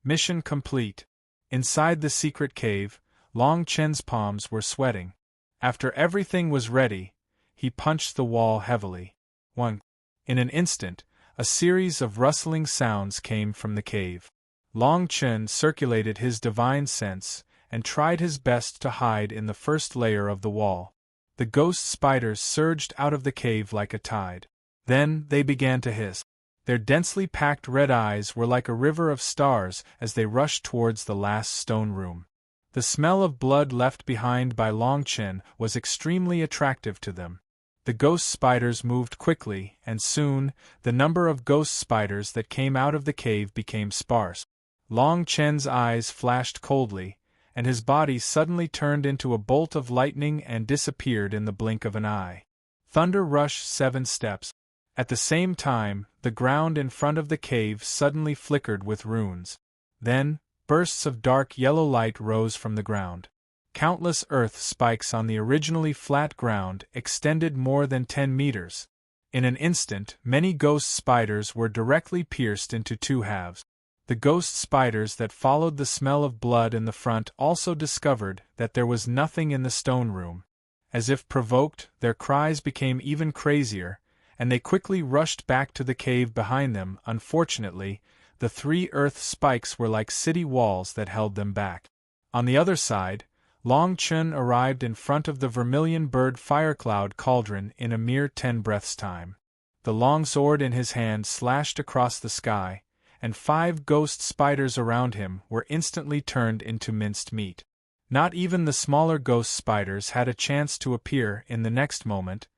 Mission complete. Inside the secret cave, Long Chen's palms were sweating. After everything was ready, he punched the wall heavily. 1. In an instant, a series of rustling sounds came from the cave. Long Chen circulated his divine sense and tried his best to hide in the first layer of the wall. The ghost spiders surged out of the cave like a tide. Then they began to hiss. Their densely packed red eyes were like a river of stars as they rushed towards the last stone room. The smell of blood left behind by Long Chen was extremely attractive to them. The ghost spiders moved quickly, and soon, the number of ghost spiders that came out of the cave became sparse. Long Chen's eyes flashed coldly, and his body suddenly turned into a bolt of lightning and disappeared in the blink of an eye. Thunder rushed 7 steps. At the same time, the ground in front of the cave suddenly flickered with runes. Then, bursts of dark yellow light rose from the ground. Countless earth spikes on the originally flat ground extended more than 10 meters. In an instant, many ghost spiders were directly pierced into 2 halves. The ghost spiders that followed the smell of blood in the front also discovered that there was nothing in the stone room. As if provoked, their cries became even crazier, and they quickly rushed back to the cave behind them. Unfortunately, the 3 earth spikes were like city walls that held them back. On the other side, Long Chen arrived in front of the vermilion bird firecloud cauldron in a mere 10 breaths' time. The long sword in his hand slashed across the sky, and 5 ghost spiders around him were instantly turned into minced meat. Not even the smaller ghost spiders had a chance to appear. In the next moment,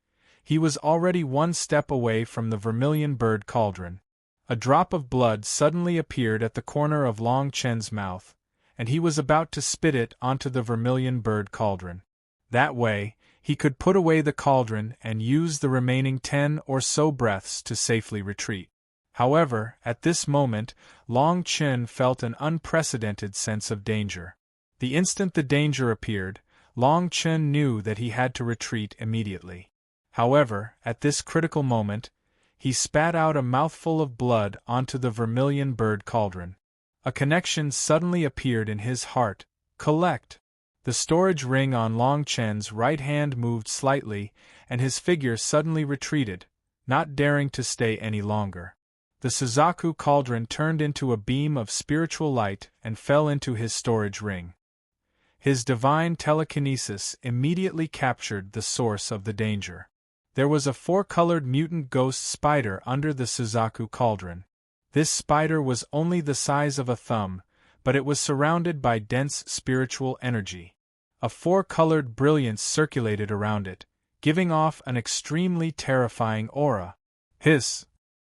he was already 1 step away from the vermilion bird cauldron. A drop of blood suddenly appeared at the corner of Long Chen's mouth, and he was about to spit it onto the vermilion bird cauldron. That way, he could put away the cauldron and use the remaining 10 or so breaths to safely retreat. However, at this moment, Long Chen felt an unprecedented sense of danger. The instant the danger appeared, Long Chen knew that he had to retreat immediately. However, at this critical moment, he spat out a mouthful of blood onto the vermilion bird cauldron. A connection suddenly appeared in his heart. Collect! The storage ring on Long Chen's right hand moved slightly, and his figure suddenly retreated, not daring to stay any longer. The Suzaku cauldron turned into a beam of spiritual light and fell into his storage ring. His divine telekinesis immediately captured the source of the danger. There was a 4-colored mutant ghost spider under the Suzaku cauldron. This spider was only the size of a thumb, but it was surrounded by dense spiritual energy. A 4-colored brilliance circulated around it, giving off an extremely terrifying aura. Hiss!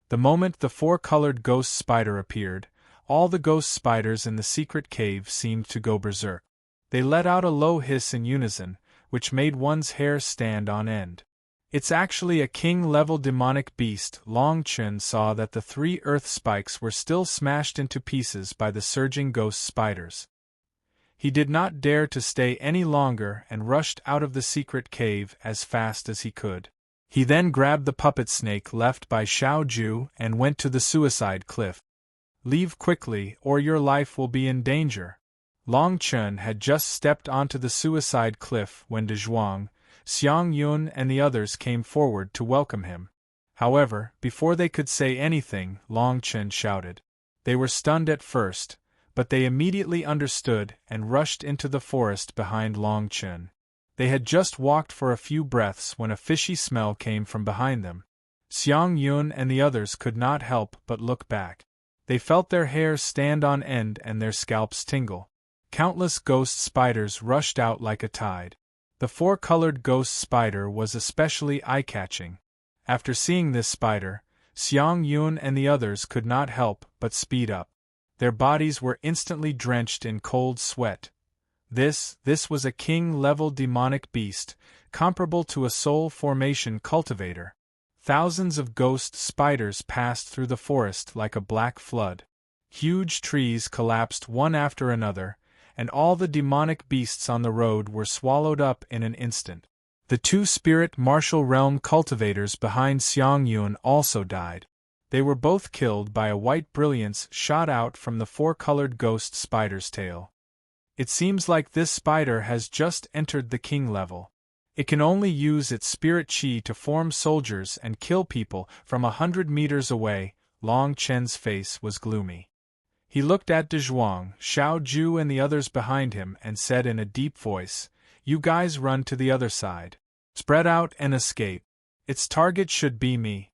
The moment the 4-colored ghost spider appeared, all the ghost spiders in the secret cave seemed to go berserk. They let out a low hiss in unison, which made one's hair stand on end. It's actually a king-level demonic beast. Long Chen saw that the 3 earth spikes were still smashed into pieces by the surging ghost spiders. He did not dare to stay any longer and rushed out of the secret cave as fast as he could. He then grabbed the puppet snake left by Xiao Ju and went to the suicide cliff. Leave quickly or your life will be in danger. Long Chen had just stepped onto the suicide cliff when De Zhuang, Xiang Yun and the others came forward to welcome him. However, before they could say anything, Long Chen shouted. They were stunned at first, but they immediately understood and rushed into the forest behind Long Chen. They had just walked for a few breaths when a fishy smell came from behind them. Xiang Yun and the others could not help but look back. They felt their hair stand on end and their scalps tingle. Countless ghost spiders rushed out like a tide. The 4-colored ghost spider was especially eye-catching. After seeing this spider, Xiang Yun and the others could not help but speed up. Their bodies were instantly drenched in cold sweat. This was a king-level demonic beast, comparable to a soul formation cultivator. Thousands of ghost spiders passed through the forest like a black flood. Huge trees collapsed one after another, and all the demonic beasts on the road were swallowed up in an instant. The 2 spirit martial realm cultivators behind Xiang Yun also died. They were both killed by a white brilliance shot out from the four-colored ghost spider's tail. It seems like this spider has just entered the king level. It can only use its spirit chi to form soldiers and kill people from 100 meters away. Long Chen's face was gloomy. He looked at De Zhuang, Xiao Ju and the others behind him and said in a deep voice, "You guys run to the other side. Spread out and escape. Its target should be me."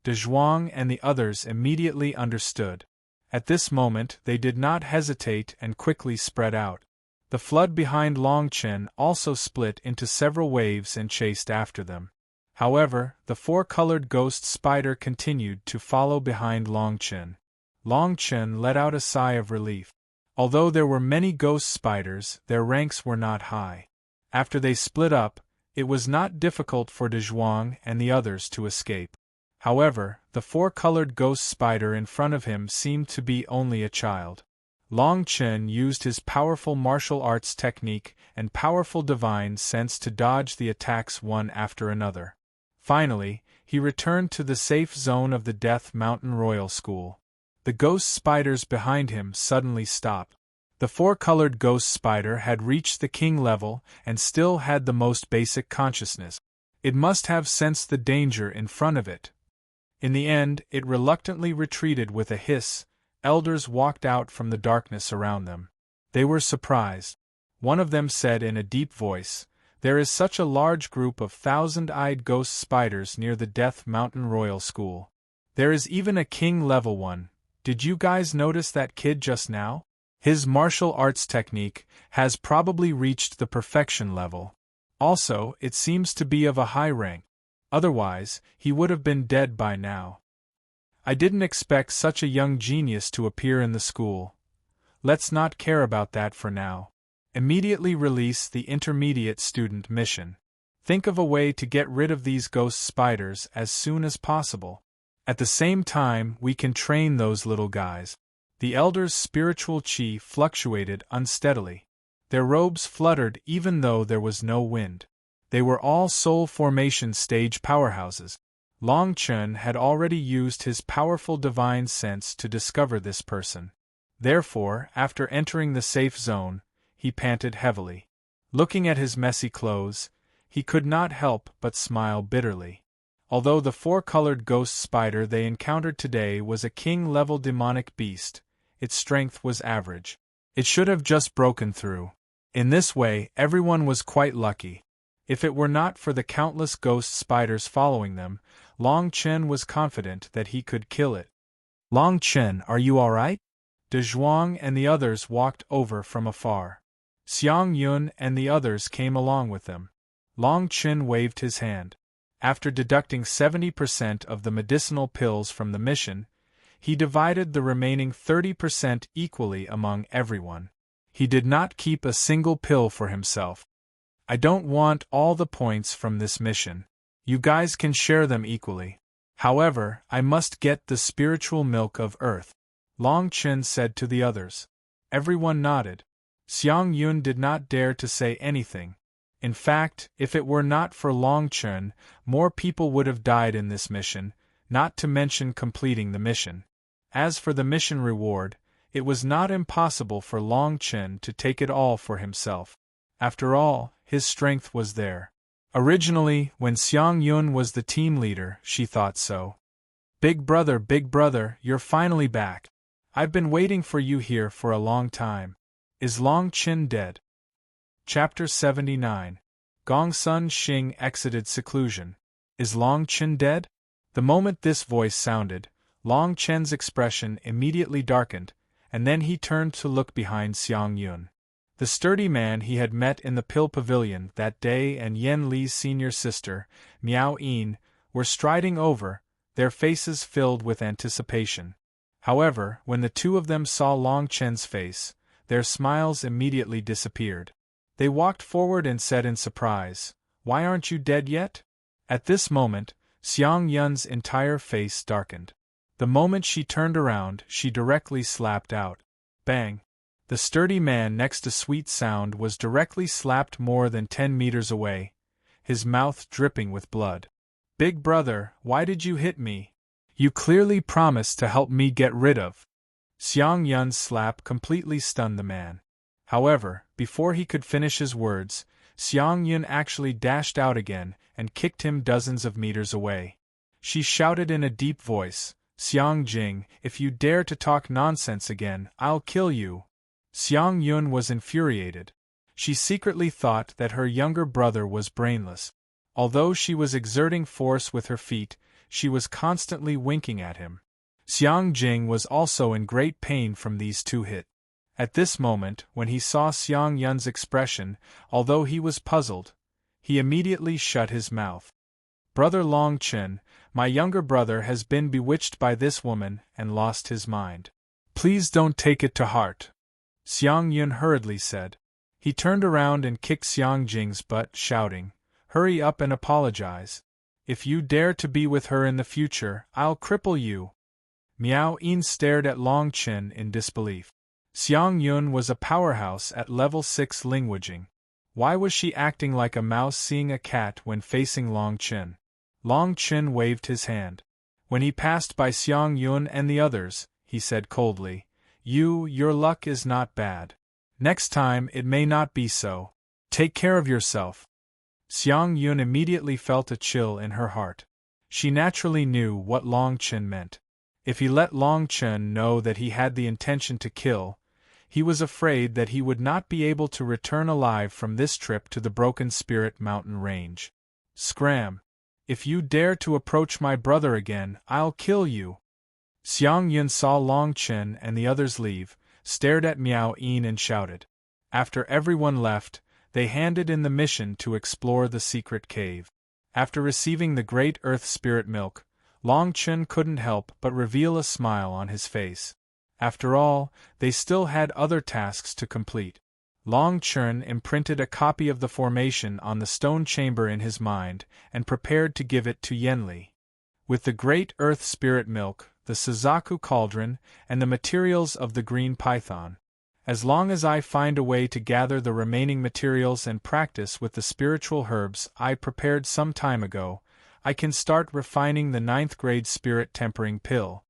De Zhuang and the others immediately understood. At this moment they did not hesitate and quickly spread out. The flood behind Long Chen also split into several waves and chased after them. However, the four-colored ghost spider continued to follow behind Long Chen. Long Chen let out a sigh of relief. Although there were many ghost spiders, their ranks were not high. After they split up, it was not difficult for De Zhuang and the others to escape. However, the four-colored ghost spider in front of him seemed to be only a child. Long Chen used his powerful martial arts technique and powerful divine sense to dodge the attacks one after another. Finally, he returned to the safe zone of the Death Mountain Royal School. The ghost spiders behind him suddenly stopped. The four-colored ghost spider had reached the king level and still had the most basic consciousness. It must have sensed the danger in front of it. In the end, it reluctantly retreated with a hiss. Elders walked out from the darkness around them. They were surprised. One of them said in a deep voice, "There is such a large group of thousand-eyed ghost spiders near the Death Mountain Royal School. There is even a king-level one. Did you guys notice that kid just now? His martial arts technique has probably reached the perfection level. Also, it seems to be of a high rank. Otherwise, he would have been dead by now. I didn't expect such a young genius to appear in the school. Let's not care about that for now. Immediately release the intermediate student mission. Think of a way to get rid of these ghost spiders as soon as possible. At the same time, we can train those little guys." The elders' spiritual chi fluctuated unsteadily. Their robes fluttered even though there was no wind. They were all soul formation stage powerhouses. Long Chen had already used his powerful divine sense to discover this person. Therefore, after entering the safe zone, he panted heavily. Looking at his messy clothes, he could not help but smile bitterly. Although the four-colored ghost spider they encountered today was a king-level demonic beast, its strength was average. It should have just broken through. In this way, everyone was quite lucky. If it were not for the countless ghost spiders following them, Long Chen was confident that he could kill it. "Long Chen, are you all right?" De Zhuang and the others walked over from afar. Xiang Yun and the others came along with them. Long Chen waved his hand. After deducting 70% of the medicinal pills from the mission, he divided the remaining 30% equally among everyone. He did not keep a single pill for himself. "I don't want all the points from this mission. You guys can share them equally. However, I must get the spiritual milk of Earth," Long Chen said to the others. Everyone nodded. Xiang Yun did not dare to say anything. In fact, if it were not for Long Chen, more people would have died in this mission, not to mention completing the mission. As for the mission reward, it was not impossible for Long Chen to take it all for himself. After all, his strength was there. Originally, when Xiang Yun was the team leader, she thought so. Big brother, you're finally back. I've been waiting for you here for a long time. Is Long Chen dead?" Chapter 79. Gongsun Xing exited seclusion. Is Long Chen dead? The moment this voice sounded, Long Chen's expression immediately darkened, and then he turned to look behind Xiang Yun. The sturdy man he had met in the Pill Pavilion that day and Yen Li's senior sister, Miao Yin, were striding over, their faces filled with anticipation. However, when the two of them saw Long Chen's face, their smiles immediately disappeared. They walked forward and said in surprise, "Why aren't you dead yet?" At this moment, Xiang Yun's entire face darkened. The moment she turned around, she directly slapped out. Bang! The sturdy man next to Sweet Sound was directly slapped more than 10 meters away, his mouth dripping with blood. "Big brother, why did you hit me? You clearly promised to help me get rid of. Xiang Yun's slap completely stunned the man. However, before he could finish his words, Xiang Yun actually dashed out again and kicked him dozens of meters away. She shouted in a deep voice, "Xiang Jing, if you dare to talk nonsense again, I'll kill you." Xiang Yun was infuriated. She secretly thought that her younger brother was brainless. Although she was exerting force with her feet, she was constantly winking at him. Xiang Jing was also in great pain from these two hits. At this moment, when he saw Xiang Yun's expression, although he was puzzled, he immediately shut his mouth. "Brother Long Chen, my younger brother has been bewitched by this woman and lost his mind. Please don't take it to heart," Xiang Yun hurriedly said. He turned around and kicked Xiang Jing's butt, shouting, "Hurry up and apologize. If you dare to be with her in the future, I'll cripple you." Miao Yin stared at Long Chen in disbelief. Xiang Yun was a powerhouse at level 6 languaging. Why was she acting like a mouse seeing a cat when facing Long Chen? Long Chen waved his hand. When he passed by Xiang Yun and the others, he said coldly, Your luck is not bad. Next time it may not be so. Take care of yourself." Xiang Yun immediately felt a chill in her heart. She naturally knew what Long Chen meant. If he let Long Chen know that he had the intention to kill, he was afraid that he would not be able to return alive from this trip to the Broken Spirit mountain range. "Scram! If you dare to approach my brother again, I'll kill you." Xiang Yun saw Long Chen and the others leave, stared at Miao Yin and shouted. After everyone left, they handed in the mission to explore the secret cave. After receiving the Great Earth Spirit Milk, Long Chen couldn't help but reveal a smile on his face. After all, they still had other tasks to complete. Long Chen imprinted a copy of the formation on the stone chamber in his mind and prepared to give it to Yenli. With the Great Earth Spirit Milk, the Suzaku Cauldron, and the materials of the Green Python. As long as I find a way to gather the remaining materials and practice with the spiritual herbs I prepared some time ago, I can start refining the 9th grade spirit tempering pill.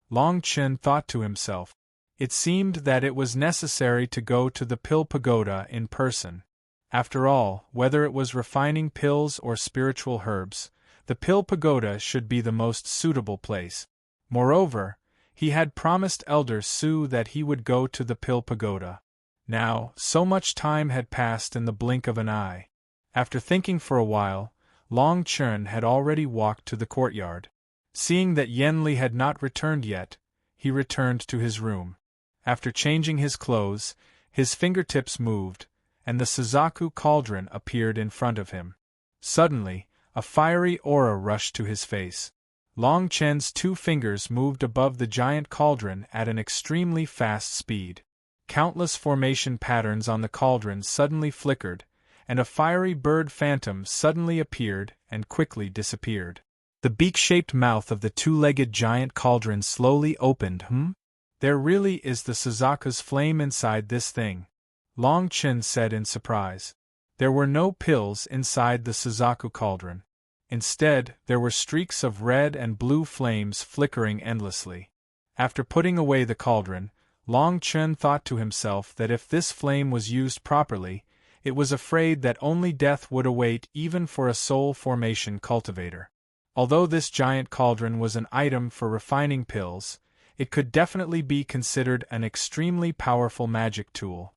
Long Chen thought to himself. It seemed that it was necessary to go to the pill pagoda in person. After all, whether it was refining pills or spiritual herbs, the pill pagoda should be the most suitable place. Moreover, he had promised Elder Su that he would go to the pill pagoda. Now, so much time had passed in the blink of an eye. After thinking for a while, Long Chen had already walked to the courtyard. Seeing that Yenli had not returned yet, he returned to his room. After changing his clothes, his fingertips moved, and the Suzaku cauldron appeared in front of him. Suddenly, a fiery aura rushed to his face. Long Chen's 2 fingers moved above the giant cauldron at an extremely fast speed. Countless formation patterns on the cauldron suddenly flickered, and a fiery bird phantom suddenly appeared and quickly disappeared. The beak-shaped mouth of the 2-legged giant cauldron slowly opened. There really is the Suzaku's flame inside this thing, Long Chen said in surprise. There were no pills inside the Suzaku cauldron. Instead, there were streaks of red and blue flames flickering endlessly. After putting away the cauldron, Long Chen thought to himself that if this flame was used properly, it was afraid that only death would await even for a soul formation cultivator. Although this giant cauldron was an item for refining pills, it could definitely be considered an extremely powerful magic tool.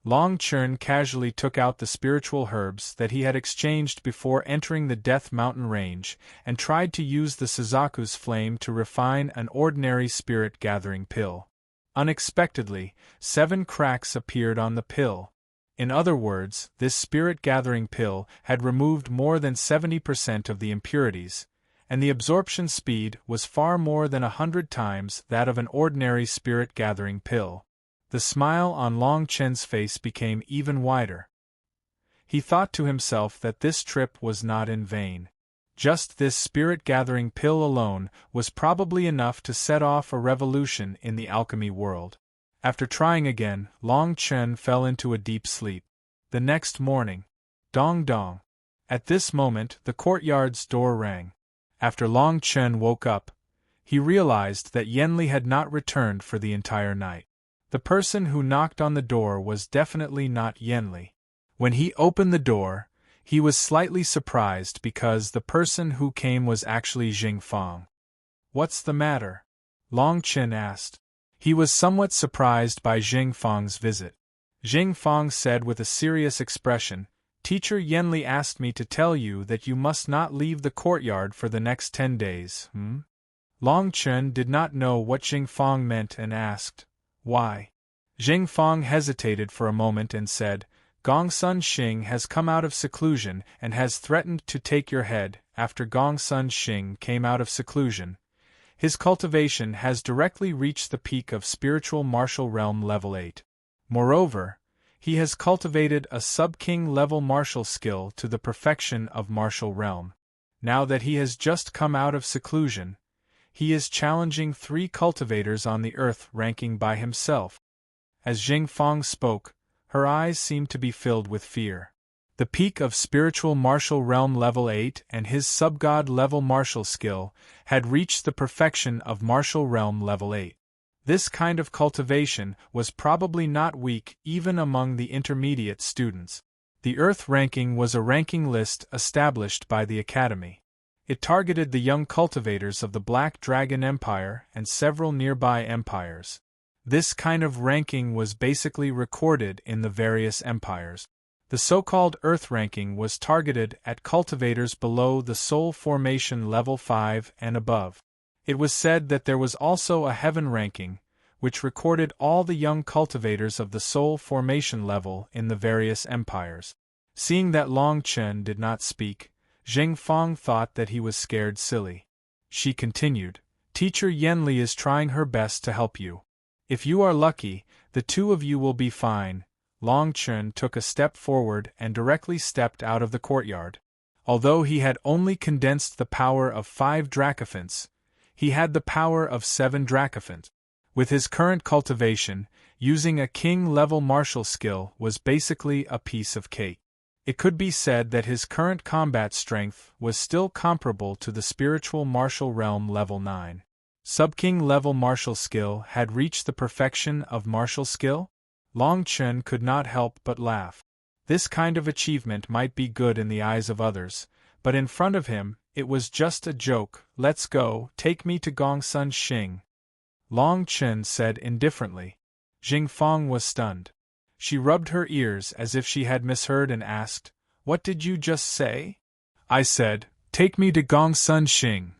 Long Chen casually took out the spiritual herbs that he had exchanged before entering the Death Mountain range and tried to use the Suzaku's flame to refine an ordinary spirit-gathering pill. Unexpectedly, 7 cracks appeared on the pill. In other words, this spirit-gathering pill had removed more than 70% of the impurities, and the absorption speed was far more than 100 times that of an ordinary spirit-gathering pill. The smile on Long Chen's face became even wider. He thought to himself that this trip was not in vain. Just this spirit-gathering pill alone was probably enough to set off a revolution in the alchemy world. After trying again, Long Chen fell into a deep sleep. The next morning. Dong dong. At this moment, the courtyard's door rang. After Long Chen woke up, he realized that Yenli had not returned for the entire night. The person who knocked on the door was definitely not Yenli. When he opened the door, he was slightly surprised because the person who came was actually Jingfang. "What's the matter?" Long Chen asked. He was somewhat surprised by Jingfang's visit. Jingfang said with a serious expression, "Teacher Yenli asked me to tell you that you must not leave the courtyard for the next 10 days, Long Chen did not know what Jingfang meant and asked, "Why?" Jingfang hesitated for a moment and said, "Gongsun Xing has come out of seclusion and has threatened to take your head." After Gongsun Xing came out of seclusion, his cultivation has directly reached the peak of spiritual martial realm level 8. Moreover, he has cultivated a sub-king level martial skill to the perfection of martial realm. Now that he has just come out of seclusion, he is challenging 3 cultivators on the earth ranking by himself. As Jingfang spoke, her eyes seemed to be filled with fear. The peak of spiritual martial realm level 8 and his sub-god level martial skill had reached the perfection of martial realm level 8. This kind of cultivation was probably not weak even among the intermediate students. The Earth ranking was a ranking list established by the Academy. It targeted the young cultivators of the Black Dragon Empire and several nearby empires. This kind of ranking was basically recorded in the various empires. The so-called Earth ranking was targeted at cultivators below the Soul Formation level 5 and above. It was said that there was also a Heaven ranking, which recorded all the young cultivators of the Soul Formation level in the various empires. Seeing that Long Chen did not speak, Jingfang thought that he was scared silly. She continued, "Teacher Yenli is trying her best to help you. If you are lucky, the 2 of you will be fine." Long Chen took a step forward and directly stepped out of the courtyard. Although he had only condensed the power of 5 Dracophants, he had the power of 7 Dracophants. With his current cultivation, using a king-level martial skill was basically a piece of cake. It could be said that his current combat strength was still comparable to the spiritual martial realm level 9. Sub-king level martial skill had reached the perfection of martial skill? Long Chen could not help but laugh. This kind of achievement might be good in the eyes of others, but in front of him, it was just a joke. "Let's go, take me to Gongsun Xing," Long Chen said indifferently. Jingfang was stunned. She rubbed her ears as if she had misheard and asked, "What did you just say?" "I said, take me to Gongsun Xing."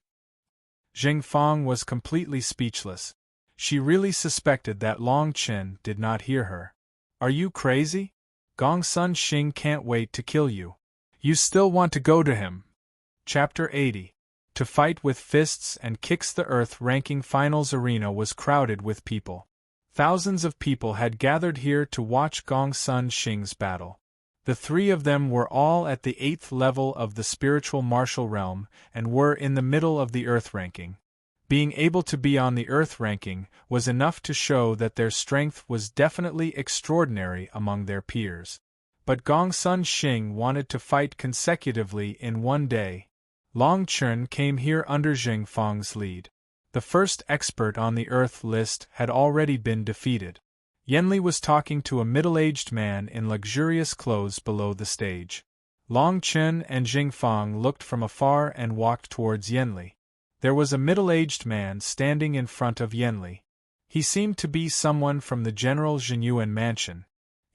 Jingfang was completely speechless. She really suspected that Long Chen did not hear her. "Are you crazy? Gongsun Xing can't wait to kill you. You still want to go to him?" Chapter 80. To fight with fists and kicks. The Earth ranking finals arena was crowded with people. Thousands of people had gathered here to watch Gongsun Xing's battle. The 3 of them were all at the 8th level of the spiritual martial realm and were in the middle of the Earth ranking. Being able to be on the Earth ranking was enough to show that their strength was definitely extraordinary among their peers. But Gongsun Xing wanted to fight consecutively in one day. Long Chen came here under Jingfang's lead. The first expert on the Earth list had already been defeated. Yenli was talking to a middle-aged man in luxurious clothes below the stage. Long Chen and Jingfang looked from afar and walked towards Yenli. There was a middle-aged man standing in front of Yenli. He seemed to be someone from the General Zhenyuan mansion.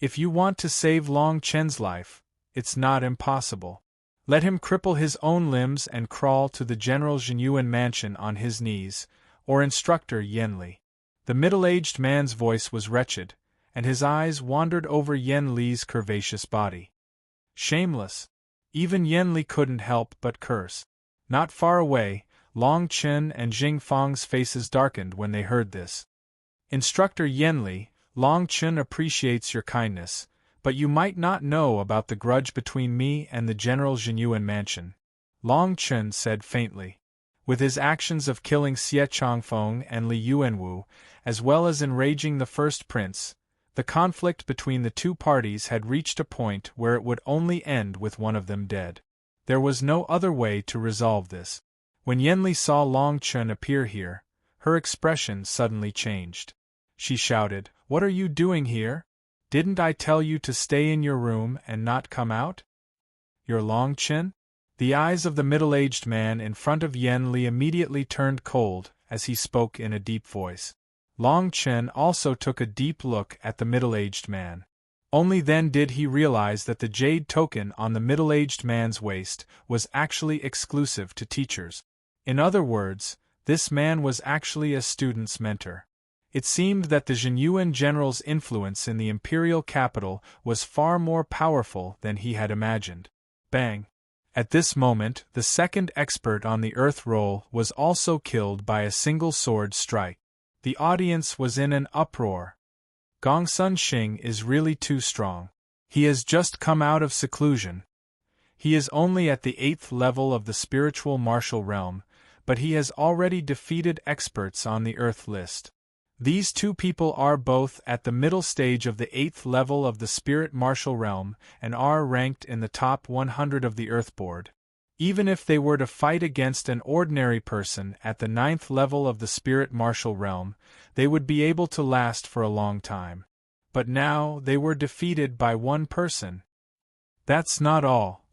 "If you want to save Long Chen's life, it's not impossible. Let him cripple his own limbs and crawl to the General Zhenyuan mansion on his knees, or Instructor Yenli." The middle-aged man's voice was wretched, and his eyes wandered over Yenli's curvaceous body. Shameless! Even Yenli couldn't help but curse. Not far away, Long Chen and Jingfang's faces darkened when they heard this. "Instructor Yenli, Long Chen appreciates your kindness, but you might not know about the grudge between me and the General Zhenyuan mansion," Long Chen said faintly. With his actions of killing Xie Changfeng and Li Yuanwu, as well as enraging the first prince, the conflict between the 2 parties had reached a point where it would only end with one of them dead. There was no other way to resolve this. When Yenli saw Long Chen appear here, her expression suddenly changed. She shouted, "What are you doing here? Didn't I tell you to stay in your room and not come out? You're Long Chen?" The eyes of the middle-aged man in front of Yen Li immediately turned cold as he spoke in a deep voice. Long Chen also took a deep look at the middle-aged man. Only then did he realize that the jade token on the middle-aged man's waist was actually exclusive to teachers. In other words, this man was actually a student's mentor. It seemed that the Jinyuan general's influence in the imperial capital was far more powerful than he had imagined. Bang! At this moment, the second expert on the earth roll was also killed by a single sword strike. The audience was in an uproar. Gongsun Xing is really too strong. He has just come out of seclusion. He is only at the 8th level of the spiritual martial realm, but he has already defeated experts on the earth list. These two people are both at the middle stage of the 8th level of the spirit martial realm and are ranked in the top 100 of the earth board. Even if they were to fight against an ordinary person at the 9th level of the spirit martial realm, they would be able to last for a long time. But now they were defeated by one person. That's not all.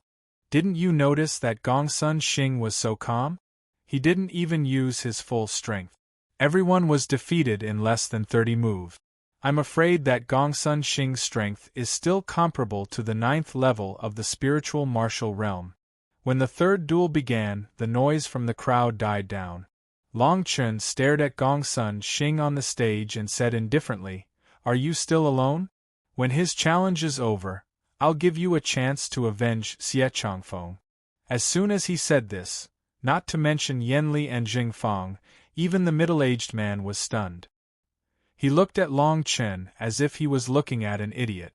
Didn't you notice that Gongsun Xing was so calm? He didn't even use his full strength. Everyone was defeated in less than 30 moves. I'm afraid that Gongsun Xing's strength is still comparable to the 9th level of the spiritual martial realm. When the third duel began, the noise from the crowd died down. Long Chen stared at Gongsun Xing on the stage and said indifferently, "Are you still alone? When his challenge is over, I'll give you a chance to avenge Xie Changfeng." As soon as he said this, not to mention Yen Li and Jing Fang, even the middle-aged man was stunned. He looked at Long Chen as if he was looking at an idiot.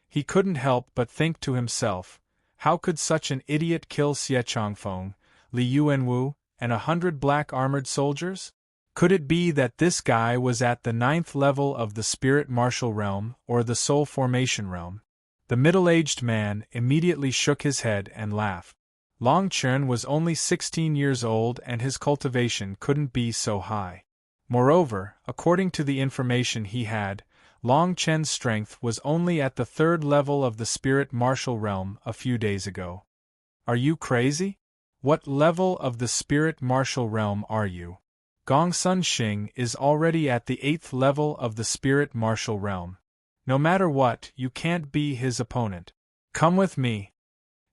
He couldn't help but think to himself, how could such an idiot kill Xie Changfeng, Li Yuanwu, and 100 black armored soldiers? Could it be that this guy was at the 9th level of the spirit martial realm or the soul formation realm? The middle-aged man immediately shook his head and laughed. Long Chen was only 16 years old and his cultivation couldn't be so high. Moreover, according to the information he had, Long Chen's strength was only at the 3rd level of the spirit martial realm a few days ago. Are you crazy? What level of the spirit martial realm are you? Gongsun Xing is already at the 8th level of the spirit martial realm. No matter what, you can't be his opponent. Come with me.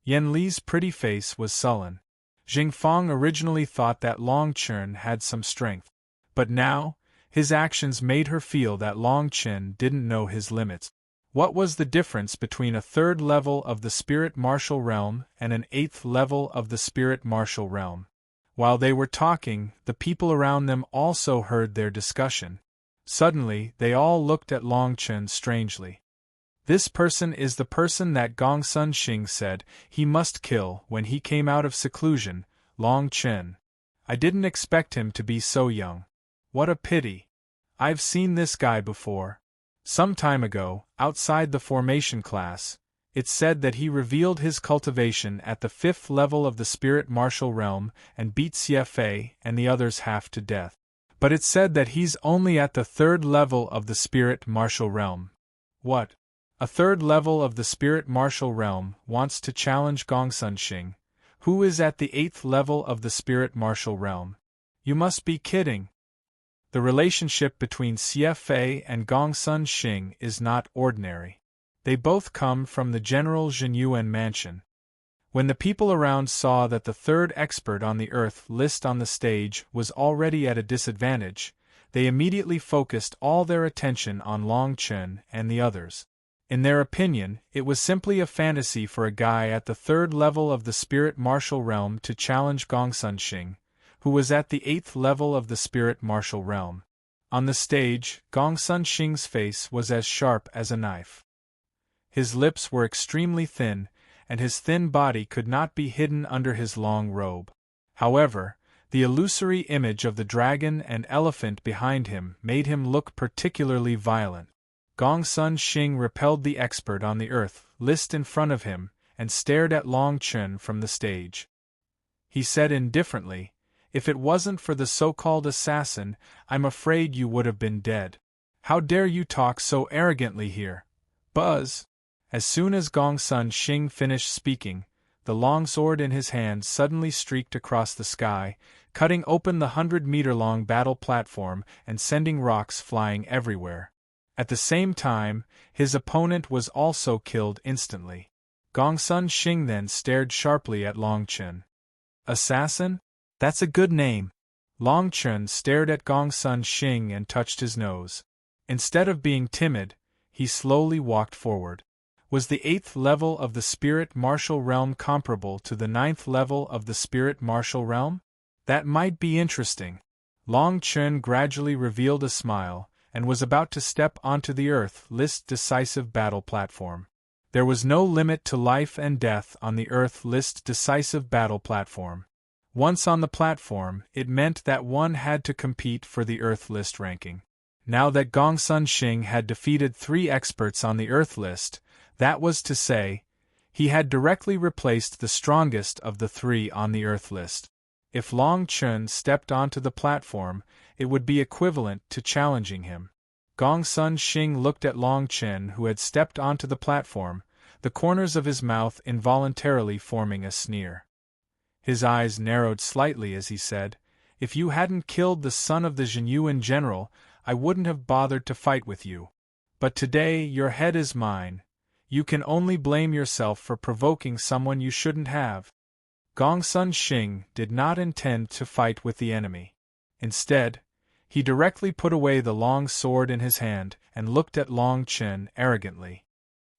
Yen Li's pretty face was sullen. Jing Fang originally thought that Long Chen had some strength, but now, his actions made her feel that Long Chen didn't know his limits. What was the difference between a 3rd level of the spirit martial realm and an 8th level of the spirit martial realm? While they were talking, the people around them also heard their discussion. Suddenly, they all looked at Long Chen strangely. This person is the person that Gongsun Xing said he must kill when he came out of seclusion, Long Chen. I didn't expect him to be so young. What a pity. I've seen this guy before. Some time ago, outside the formation class, it's said that he revealed his cultivation at the 5th level of the spirit martial realm and beat Xie Fei and the others half to death. But it's said that he's only at the 3rd level of the spirit martial realm. What? A 3rd level of the spirit martial realm wants to challenge Gongsun Xing, who is at the 8th level of the spirit martial realm. You must be kidding. The relationship between Xie Fei and Gongsun Xing is not ordinary. They both come from the General Jinyuan mansion. When the people around saw that the 3rd expert on the earth list on the stage was already at a disadvantage, they immediately focused all their attention on Long Chen and the others. In their opinion, it was simply a fantasy for a guy at the 3rd level of the spirit martial realm to challenge Gongsun Xing, who was at the 8th level of the spirit martial realm. On the stage, Gongsun Xing's face was as sharp as a knife. His lips were extremely thin, and his thin body could not be hidden under his long robe. However, the illusory image of the dragon and elephant behind him made him look particularly violent. Gongsun Xing repelled the expert on the earth list in front of him and stared at Long Chen from the stage. He said indifferently, If it wasn't for the so-called assassin, I'm afraid you would have been dead. How dare you talk so arrogantly here? Buzz! As soon as Gongsun Xing finished speaking, the long sword in his hand suddenly streaked across the sky, cutting open the 100-meter-long battle platform and sending rocks flying everywhere. At the same time, his opponent was also killed instantly. Gongsun Xing then stared sharply at Long Chen. Assassin? That's a good name. Long Chen stared at Gongsun Xing and touched his nose. Instead of being timid, he slowly walked forward. Was the 8th level of the Spirit Martial Realm comparable to the 9th level of the Spirit Martial Realm? That might be interesting. Long Chen gradually revealed a smile, and was about to step onto the Earth-list decisive battle platform. There was no limit to life and death on the Earth-list decisive battle platform. Once on the platform, it meant that one had to compete for the Earth-list ranking. Now that Gongsun Xing had defeated 3 experts on the Earth-list, that was to say, he had directly replaced the strongest of the 3 on the Earth-list. If Long Chen stepped onto the platform, it would be equivalent to challenging him. Gongsun Xing looked at Long Chen, who had stepped onto the platform, the corners of his mouth involuntarily forming a sneer. His eyes narrowed slightly as he said, "If you hadn't killed the son of the Zhenyuan general, I wouldn't have bothered to fight with you. But today your head is mine. You can only blame yourself for provoking someone you shouldn't have." Gongsun Xing did not intend to fight with the enemy. Instead, he directly put away the long sword in his hand and looked at Long Chen arrogantly.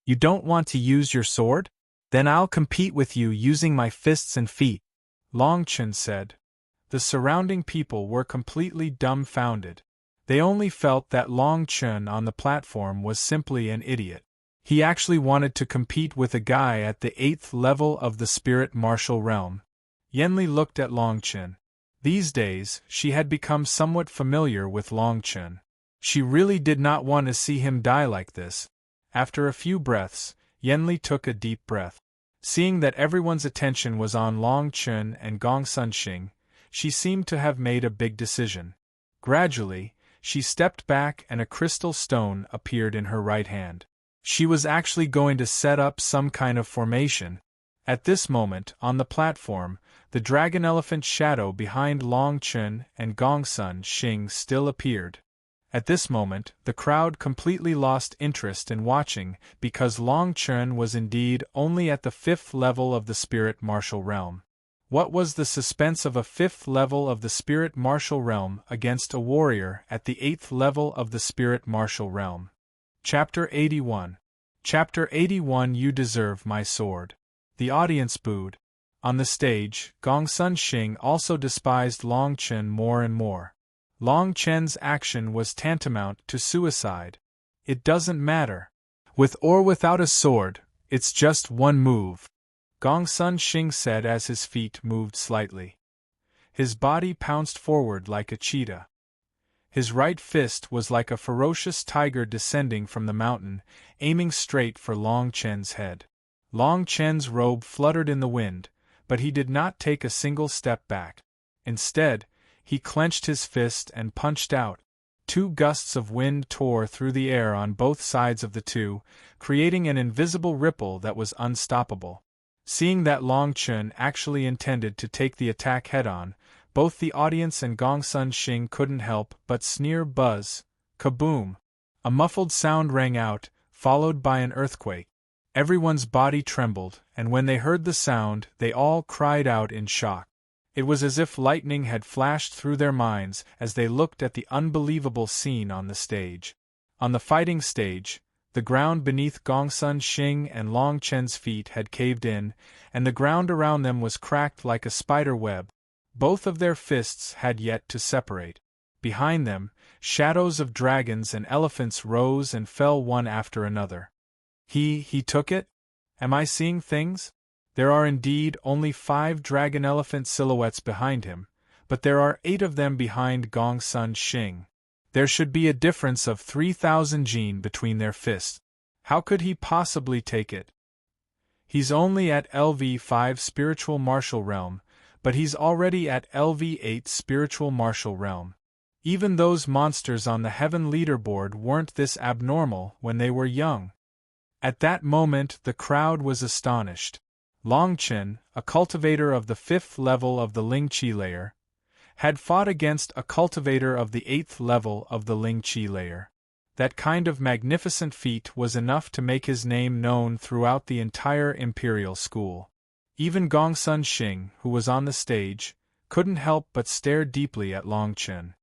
"You don't want to use your sword? Then I'll compete with you using my fists and feet," Long Chen said. The surrounding people were completely dumbfounded. They only felt that Long Chen on the platform was simply an idiot. He actually wanted to compete with a guy at the 8th level of the Spirit Martial Realm. Yanli looked at Long Chen. These days, she had become somewhat familiar with Long Chen. She really did not want to see him die like this. After a few breaths, Yanli took a deep breath. Seeing that everyone's attention was on Long Chen and Gongsun Xing, she seemed to have made a big decision. Gradually, she stepped back and a crystal stone appeared in her right hand. She was actually going to set up some kind of formation. At this moment, on the platform, the dragon elephant shadow behind Long Chen and Gongsun Xing still appeared. At this moment, the crowd completely lost interest in watching because Long Chen was indeed only at the 5th level of the Spirit Martial Realm. What was the suspense of a 5th level of the Spirit Martial Realm against a warrior at the 8th level of the Spirit Martial Realm? Chapter 81. Chapter 81. You deserve my sword. The audience booed. On the stage, Gongsun Xing also despised Long Chen more and more. Long Chen's action was tantamount to suicide. It doesn't matter. With or without a sword, it's just one move, Gongsun Xing said as his feet moved slightly. His body pounced forward like a cheetah. His right fist was like a ferocious tiger descending from the mountain, aiming straight for Long Chen's head. Long Chen's robe fluttered in the wind, but he did not take a single step back. Instead, he clenched his fist and punched out. 2 gusts of wind tore through the air on both sides of the two, creating an invisible ripple that was unstoppable. Seeing that Long Chen actually intended to take the attack head-on, both the audience and Gongsun Xing couldn't help but sneer. Buzz! Kaboom! A muffled sound rang out, followed by an earthquake. Everyone's body trembled, and when they heard the sound, they all cried out in shock. It was as if lightning had flashed through their minds as they looked at the unbelievable scene on the stage. On the fighting stage, the ground beneath Gongsun Xing and Long Chen's feet had caved in, and the ground around them was cracked like a spider web. Both of their fists had yet to separate. Behind them, shadows of dragons and elephants rose and fell one after another. He took it? Am I seeing things? There are indeed only 5 dragon elephant silhouettes behind him, but there are 8 of them behind Gongsun Xing. There should be a difference of 3,000 jin between their fists. How could he possibly take it? He's only at LV5 spiritual martial realm, but he's already at LV8 spiritual martial realm. Even those monsters on the heaven leaderboard weren't this abnormal when they were young. At that moment the crowd was astonished. Long Chen, a cultivator of the 5th level of the Ling Qi layer, had fought against a cultivator of the 8th level of the Ling Qi layer. That kind of magnificent feat was enough to make his name known throughout the entire Imperial School. Even Gongsun Xing, who was on the stage, couldn't help but stare deeply at Long Chen.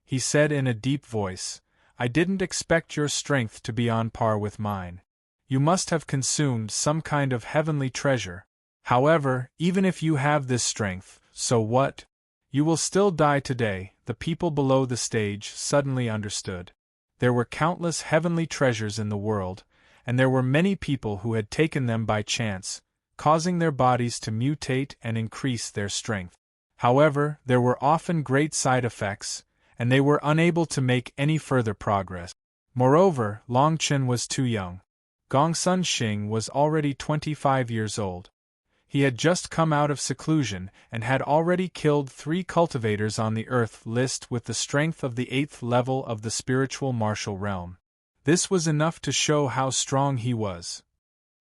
He said in a deep voice, "I didn't expect your strength to be on par with mine. You must have consumed some kind of heavenly treasure. However, even if you have this strength, so what? You will still die today." The people below the stage suddenly understood. There were countless heavenly treasures in the world, and there were many people who had taken them by chance, causing their bodies to mutate and increase their strength. However, there were often great side effects, and they were unable to make any further progress. Moreover, Long Chen was too young. Gongsun Xing was already 25 years old. He had just come out of seclusion and had already killed 3 cultivators on the Earth list with the strength of the 8th level of the spiritual martial realm. This was enough to show how strong he was.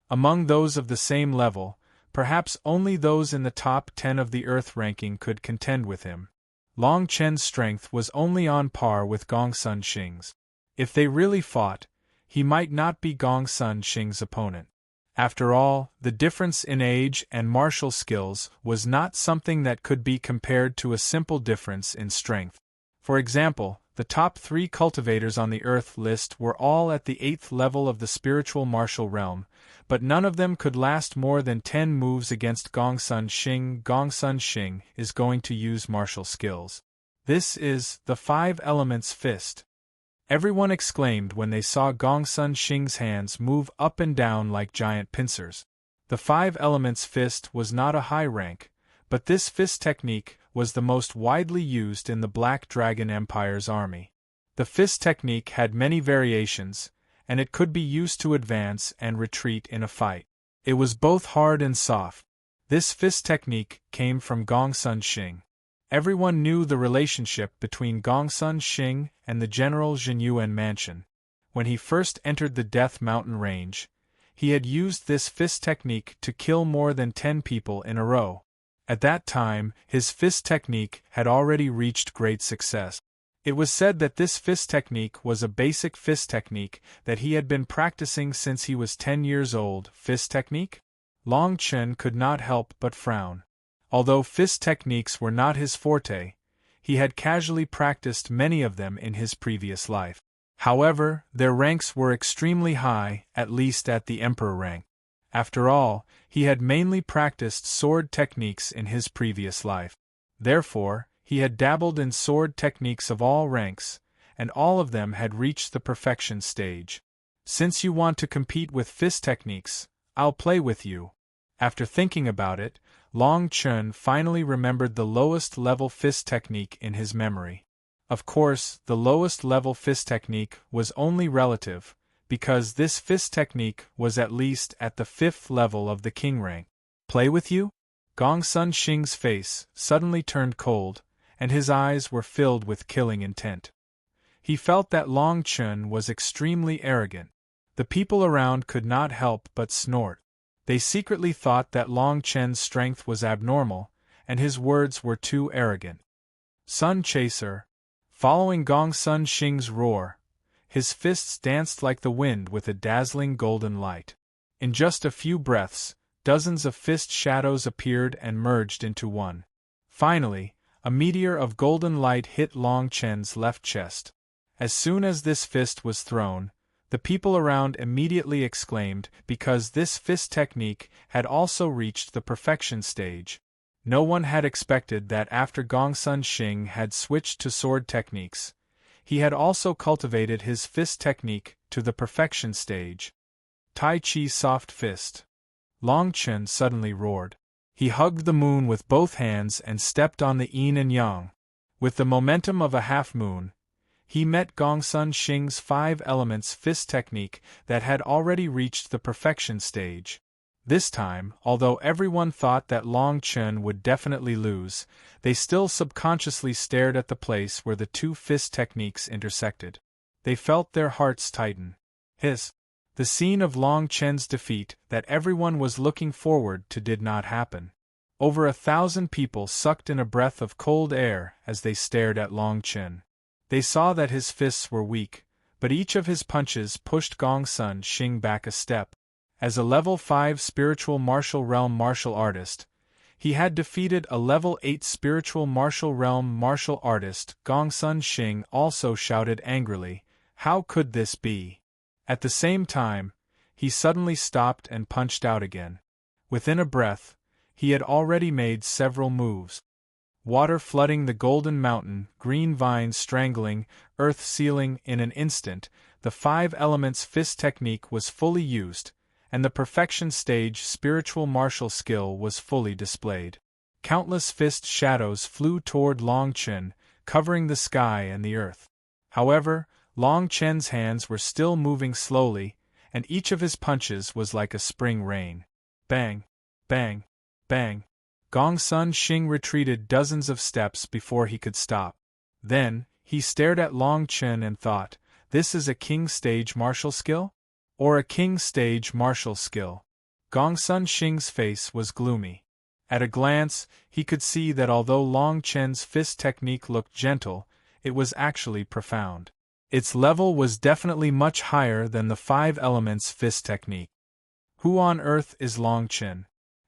Among those of the same level, perhaps only those in the top 10 of the Earth ranking could contend with him. Long Chen's strength was only on par with Gongsun Xing's. If they really fought, he might not be Gongsun Xing's opponent. After all, the difference in age and martial skills was not something that could be compared to a simple difference in strength. For example, the top 3 cultivators on the Earth list were all at the 8th level of the spiritual martial realm, but none of them could last more than 10 moves against Gongsun Xing. Gongsun Xing is going to use martial skills. This is the 5 elements fist. Everyone exclaimed when they saw Gongsun Xing's hands move up and down like giant pincers. The 5 elements fist was not a high rank, but this fist technique was the most widely used in the Black Dragon Empire's army. The fist technique had many variations, and it could be used to advance and retreat in a fight. It was both hard and soft. This fist technique came from Gongsun Xing. Everyone knew the relationship between Gongsun Xing and the General Jinyuan mansion. When he first entered the Death Mountain range, he had used this fist technique to kill more than 10 people in a row. At that time, his fist technique had already reached great success. It was said that this fist technique was a basic fist technique that he had been practicing since he was 10 years old. Fist technique? Long Chen could not help but frown. Although fist techniques were not his forte, he had casually practiced many of them in his previous life. However, their ranks were extremely high, at least at the Emperor rank. After all, he had mainly practiced sword techniques in his previous life. Therefore, he had dabbled in sword techniques of all ranks, and all of them had reached the perfection stage. Since you want to compete with fist techniques, I'll play with you. After thinking about it, Long Chen finally remembered the lowest level fist technique in his memory. Of course, the lowest level fist technique was only relative, because this fist technique was at least at the 5th level of the king rank. Play with you? Gongsun Xing's face suddenly turned cold, and his eyes were filled with killing intent. He felt that Long Chen was extremely arrogant. The people around could not help but snort. They secretly thought that Long Chen's strength was abnormal, and his words were too arrogant. Sun Chaser. Following Gongsun Xing's roar, his fists danced like the wind with a dazzling golden light. In just a few breaths, dozens of fist shadows appeared and merged into one. Finally, a meteor of golden light hit Long Chen's left chest. As soon as this fist was thrown, the people around immediately exclaimed because this fist technique had also reached the perfection stage. No one had expected that after Gongsun Xing had switched to sword techniques, he had also cultivated his fist technique to the perfection stage. Tai Chi soft fist. Long Chen suddenly roared. He hugged the moon with both hands and stepped on the yin and yang. With the momentum of a half-moon, he met Gongsun Xing's 5 elements fist technique that had already reached the perfection stage. This time, although everyone thought that Long Chen would definitely lose, they still subconsciously stared at the place where the two fist techniques intersected. They felt their hearts tighten. The scene of Long Chen's defeat that everyone was looking forward to did not happen. Over 1,000 people sucked in a breath of cold air as they stared at Long Chen. They saw that his fists were weak, but each of his punches pushed Gong Sun Xing back a step. As a level 5 spiritual martial realm martial artist, he had defeated a level 8 spiritual martial realm martial artist. Gong Sun Xing also shouted angrily, "How could this be?" At the same time, he suddenly stopped and punched out again. Within a breath, he had already made several moves. Water flooding the golden mountain, green vines strangling, earth sealing in an instant, the 5 elements fist technique was fully used, and the perfection stage spiritual martial skill was fully displayed. Countless fist shadows flew toward Long Chen, covering the sky and the earth. However, Long Chen's hands were still moving slowly, and each of his punches was like a spring rain. Bang! Bang! Bang! Gong Sun Xing retreated dozens of steps before he could stop. Then, he stared at Long Chen and thought, this is a king stage martial skill? Or a king stage martial skill? Gong Sun Xing's face was gloomy. At a glance, he could see that although Long Chen's fist technique looked gentle, it was actually profound. Its level was definitely much higher than the 5 elements fist technique. Who on earth is Long Chen?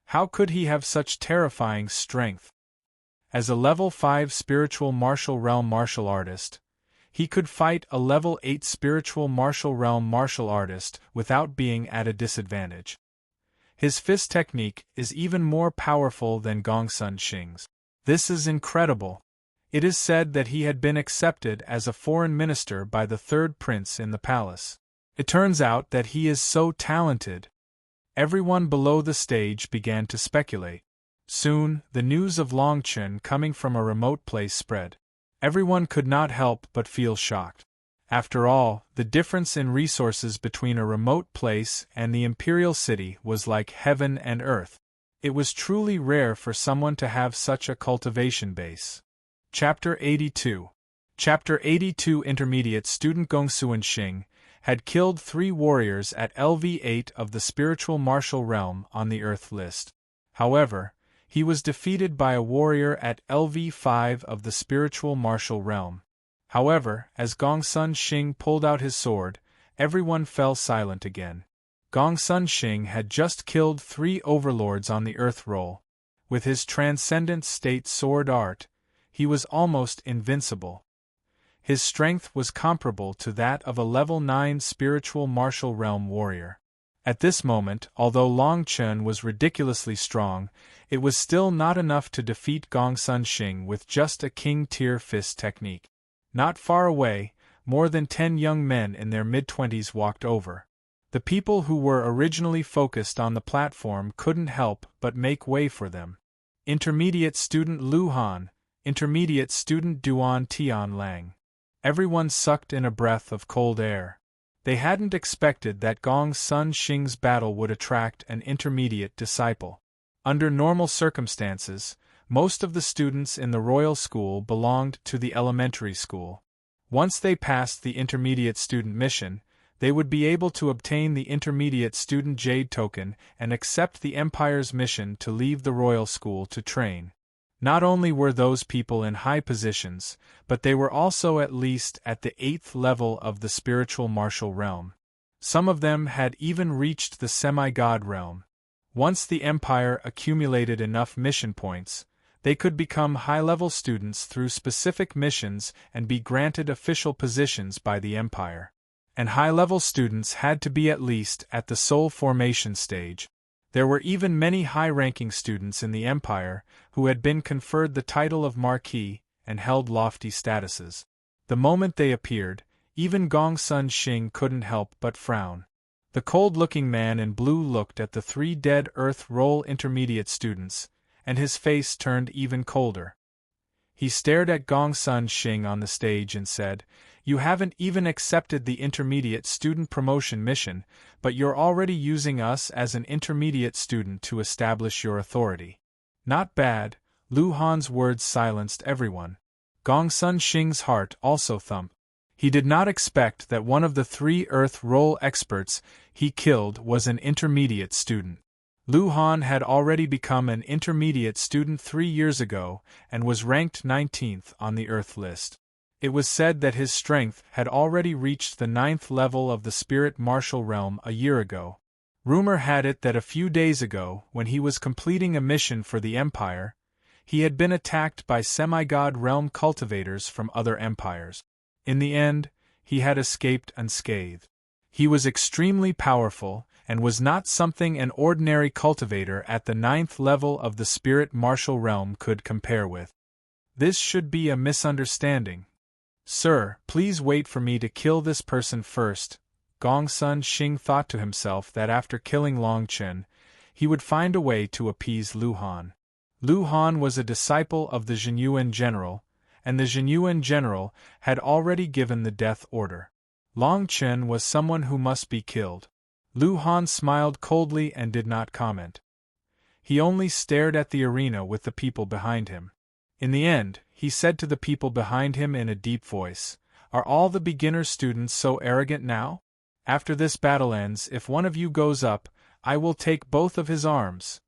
How could he have such terrifying strength? As a level 5 spiritual martial realm martial artist, he could fight a level 8 spiritual martial realm martial artist without being at a disadvantage. His fist technique is even more powerful than Gong Sun Xing's. This is incredible. It is said that he had been accepted as a foreign minister by the 3rd prince in the palace. It turns out that he is so talented. Everyone below the stage began to speculate. Soon, the news of Long Chen coming from a remote place spread. Everyone could not help but feel shocked. After all, the difference in resources between a remote place and the imperial city was like heaven and earth. It was truly rare for someone to have such a cultivation base. Chapter 82. Chapter 82 Intermediate student Gong Sun Xing had killed 3 warriors at LV8 of the spiritual martial realm on the Earth list. However, he was defeated by a warrior at LV5 of the spiritual martial realm. However, as Gong Sun Xing pulled out his sword, everyone fell silent again. Gong Sun Xing had just killed 3 overlords on the Earth roll. With his transcendent state sword art, he was almost invincible. His strength was comparable to that of a level 9 spiritual martial realm warrior. At this moment, although Long Chen was ridiculously strong, it was still not enough to defeat Gong Sun Xing with just a king-tier fist technique. Not far away, more than 10 young men in their mid-20s walked over. The people who were originally focused on the platform couldn't help but make way for them. Intermediate student Lu Han, Intermediate student Duan Tian Lang. Everyone sucked in a breath of cold air. They hadn't expected that Gong Sun Xing's battle would attract an intermediate disciple. Under normal circumstances, most of the students in the royal school belonged to the elementary school. Once they passed the intermediate student mission, they would be able to obtain the intermediate student Jade token and accept the Empire's mission to leave the royal school to train. Not only were those people in high positions, but they were also at least at the 8th level of the spiritual martial realm. Some of them had even reached the semi-god realm. Once the Empire accumulated enough mission points, they could become high-level students through specific missions and be granted official positions by the Empire. And high-level students had to be at least at the soul formation stage. There were even many high-ranking students in the Empire who had been conferred the title of Marquis and held lofty statuses. The moment they appeared, even Gong Sun Xing couldn't help but frown. The cold-looking man in blue looked at the 3 dead Earth Roll intermediate students, and his face turned even colder. He stared at Gong Sun Xing on the stage and said, You haven't even accepted the intermediate student promotion mission, but you're already using us as an intermediate student to establish your authority. Not bad. Lu Han's words silenced everyone. Gongsun Xing's heart also thumped. He did not expect that one of the 3 Earth role experts he killed was an intermediate student. Lu Han had already become an intermediate student 3 years ago and was ranked 19th on the Earth list. It was said that his strength had already reached the 9th level of the spirit martial realm a year ago. Rumor had it that a few days ago, when he was completing a mission for the Empire, he had been attacked by semi-god realm cultivators from other empires. In the end, he had escaped unscathed. He was extremely powerful, and was not something an ordinary cultivator at the 9th level of the spirit martial realm could compare with. This should be a misunderstanding. Sir, please wait for me to kill this person first. Gongsun Xing thought to himself that after killing Long Chen, he would find a way to appease Lu Han. Lu Han was a disciple of the Zhenyuan general, and the Zhenyuan general had already given the death order. Long Chen was someone who must be killed. Lu Han smiled coldly and did not comment. He only stared at the arena with the people behind him. In the end, he said to the people behind him in a deep voice, "Are all the beginner students so arrogant now? After this battle ends, if one of you goes up, I will take both of his arms."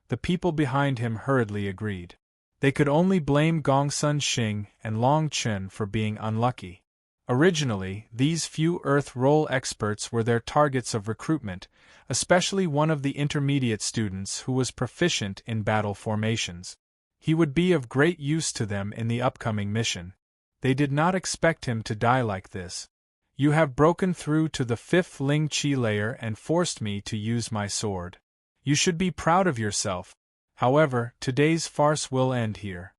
The people behind him hurriedly agreed. They could only blame Gongsun Xing and Long Chen for being unlucky. Originally, these few Earth role experts were their targets of recruitment, especially one of the intermediate students who was proficient in battle formations. He would be of great use to them in the upcoming mission. They did not expect him to die like this. You have broken through to the 5th Ling Qi layer and forced me to use my sword. You should be proud of yourself. However, today's farce will end here.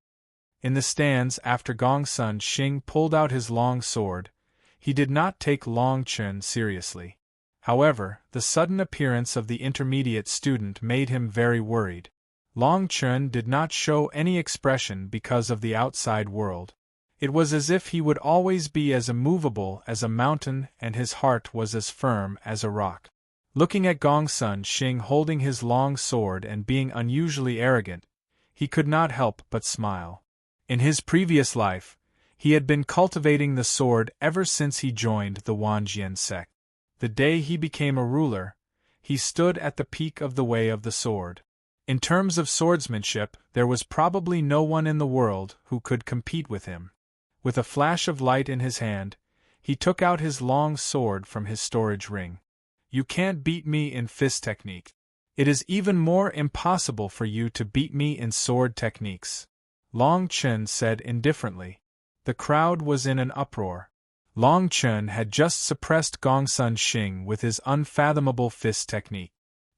In the stands after Gongsun Xing pulled out his long sword, he did not take Long Chen seriously. However, the sudden appearance of the intermediate student made him very worried. Long Chen did not show any expression because of the outside world. It was as if he would always be as immovable as a mountain and his heart was as firm as a rock. Looking at Gongsun Xing holding his long sword and being unusually arrogant, he could not help but smile. In his previous life, he had been cultivating the sword ever since he joined the Wanjian sect. The day he became a ruler, he stood at the peak of the way of the sword. In terms of swordsmanship, there was probably no one in the world who could compete with him. With a flash of light in his hand, he took out his long sword from his storage ring. You can't beat me in fist technique. It is even more impossible for you to beat me in sword techniques, Long Chen said indifferently. The crowd was in an uproar. Long Chen had just suppressed Gongsun Xing with his unfathomable fist technique.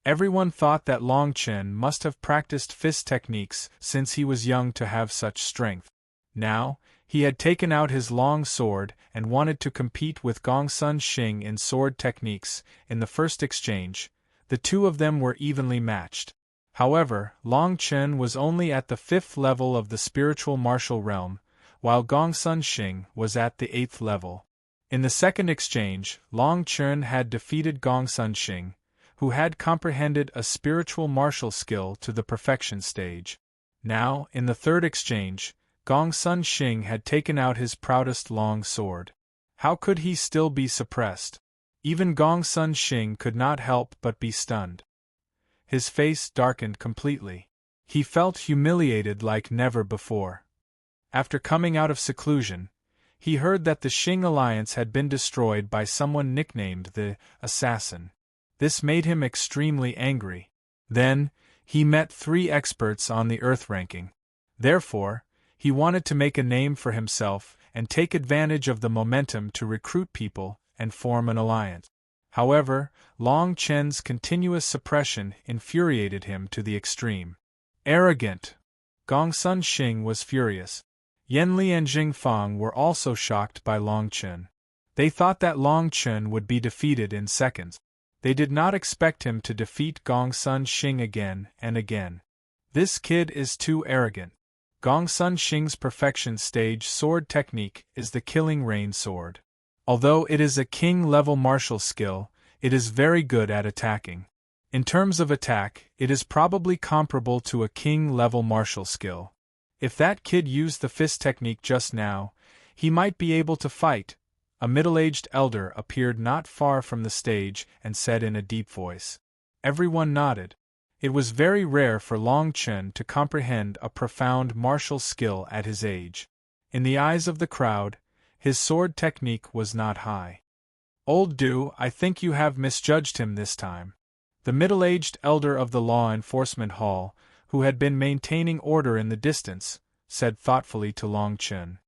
Everyone thought that Long Chen must have practiced fist techniques since he was young to have such strength. Now, he had taken out his long sword and wanted to compete with Gongsun Xing in sword techniques. In the first exchange, the two of them were evenly matched. However, Long Chen was only at the 5th level of the spiritual martial realm, while Gongsun Xing was at the 8th level. In the second exchange, Long Chen had defeated Gongsun Xing, who had comprehended a spiritual martial skill to the perfection stage. Now, in the third exchange, Gongsun Xing had taken out his proudest long sword. How could he still be suppressed? Even Gongsun Xing could not help but be stunned. His face darkened completely. He felt humiliated like never before. After coming out of seclusion, he heard that the Xing alliance had been destroyed by someone nicknamed the Assassin. This made him extremely angry. Then, he met 3 experts on the Earth ranking. Therefore, he wanted to make a name for himself and take advantage of the momentum to recruit people and form an alliance. However, Long Chen's continuous suppression infuriated him to the extreme. Arrogant! Gongsun Xing was furious. Yanli and Jingfang were also shocked by Long Chen. They thought that Long Chen would be defeated in seconds. They did not expect him to defeat Gongsun Xing again and again. This kid is too arrogant. Gongsun Xing's perfection stage sword technique is the Killing Rain sword. Although it is a king-level martial skill, it is very good at attacking. In terms of attack, it is probably comparable to a king-level martial skill. If that kid used the fist technique just now, he might be able to fight. A middle-aged elder appeared not far from the stage and said in a deep voice. Everyone nodded. It was very rare for Long Chen to comprehend a profound martial skill at his age. In the eyes of the crowd, his sword technique was not high. Old Du, I think you have misjudged him this time. The middle-aged elder of the law enforcement hall, who had been maintaining order in the distance, said thoughtfully to Long Chen.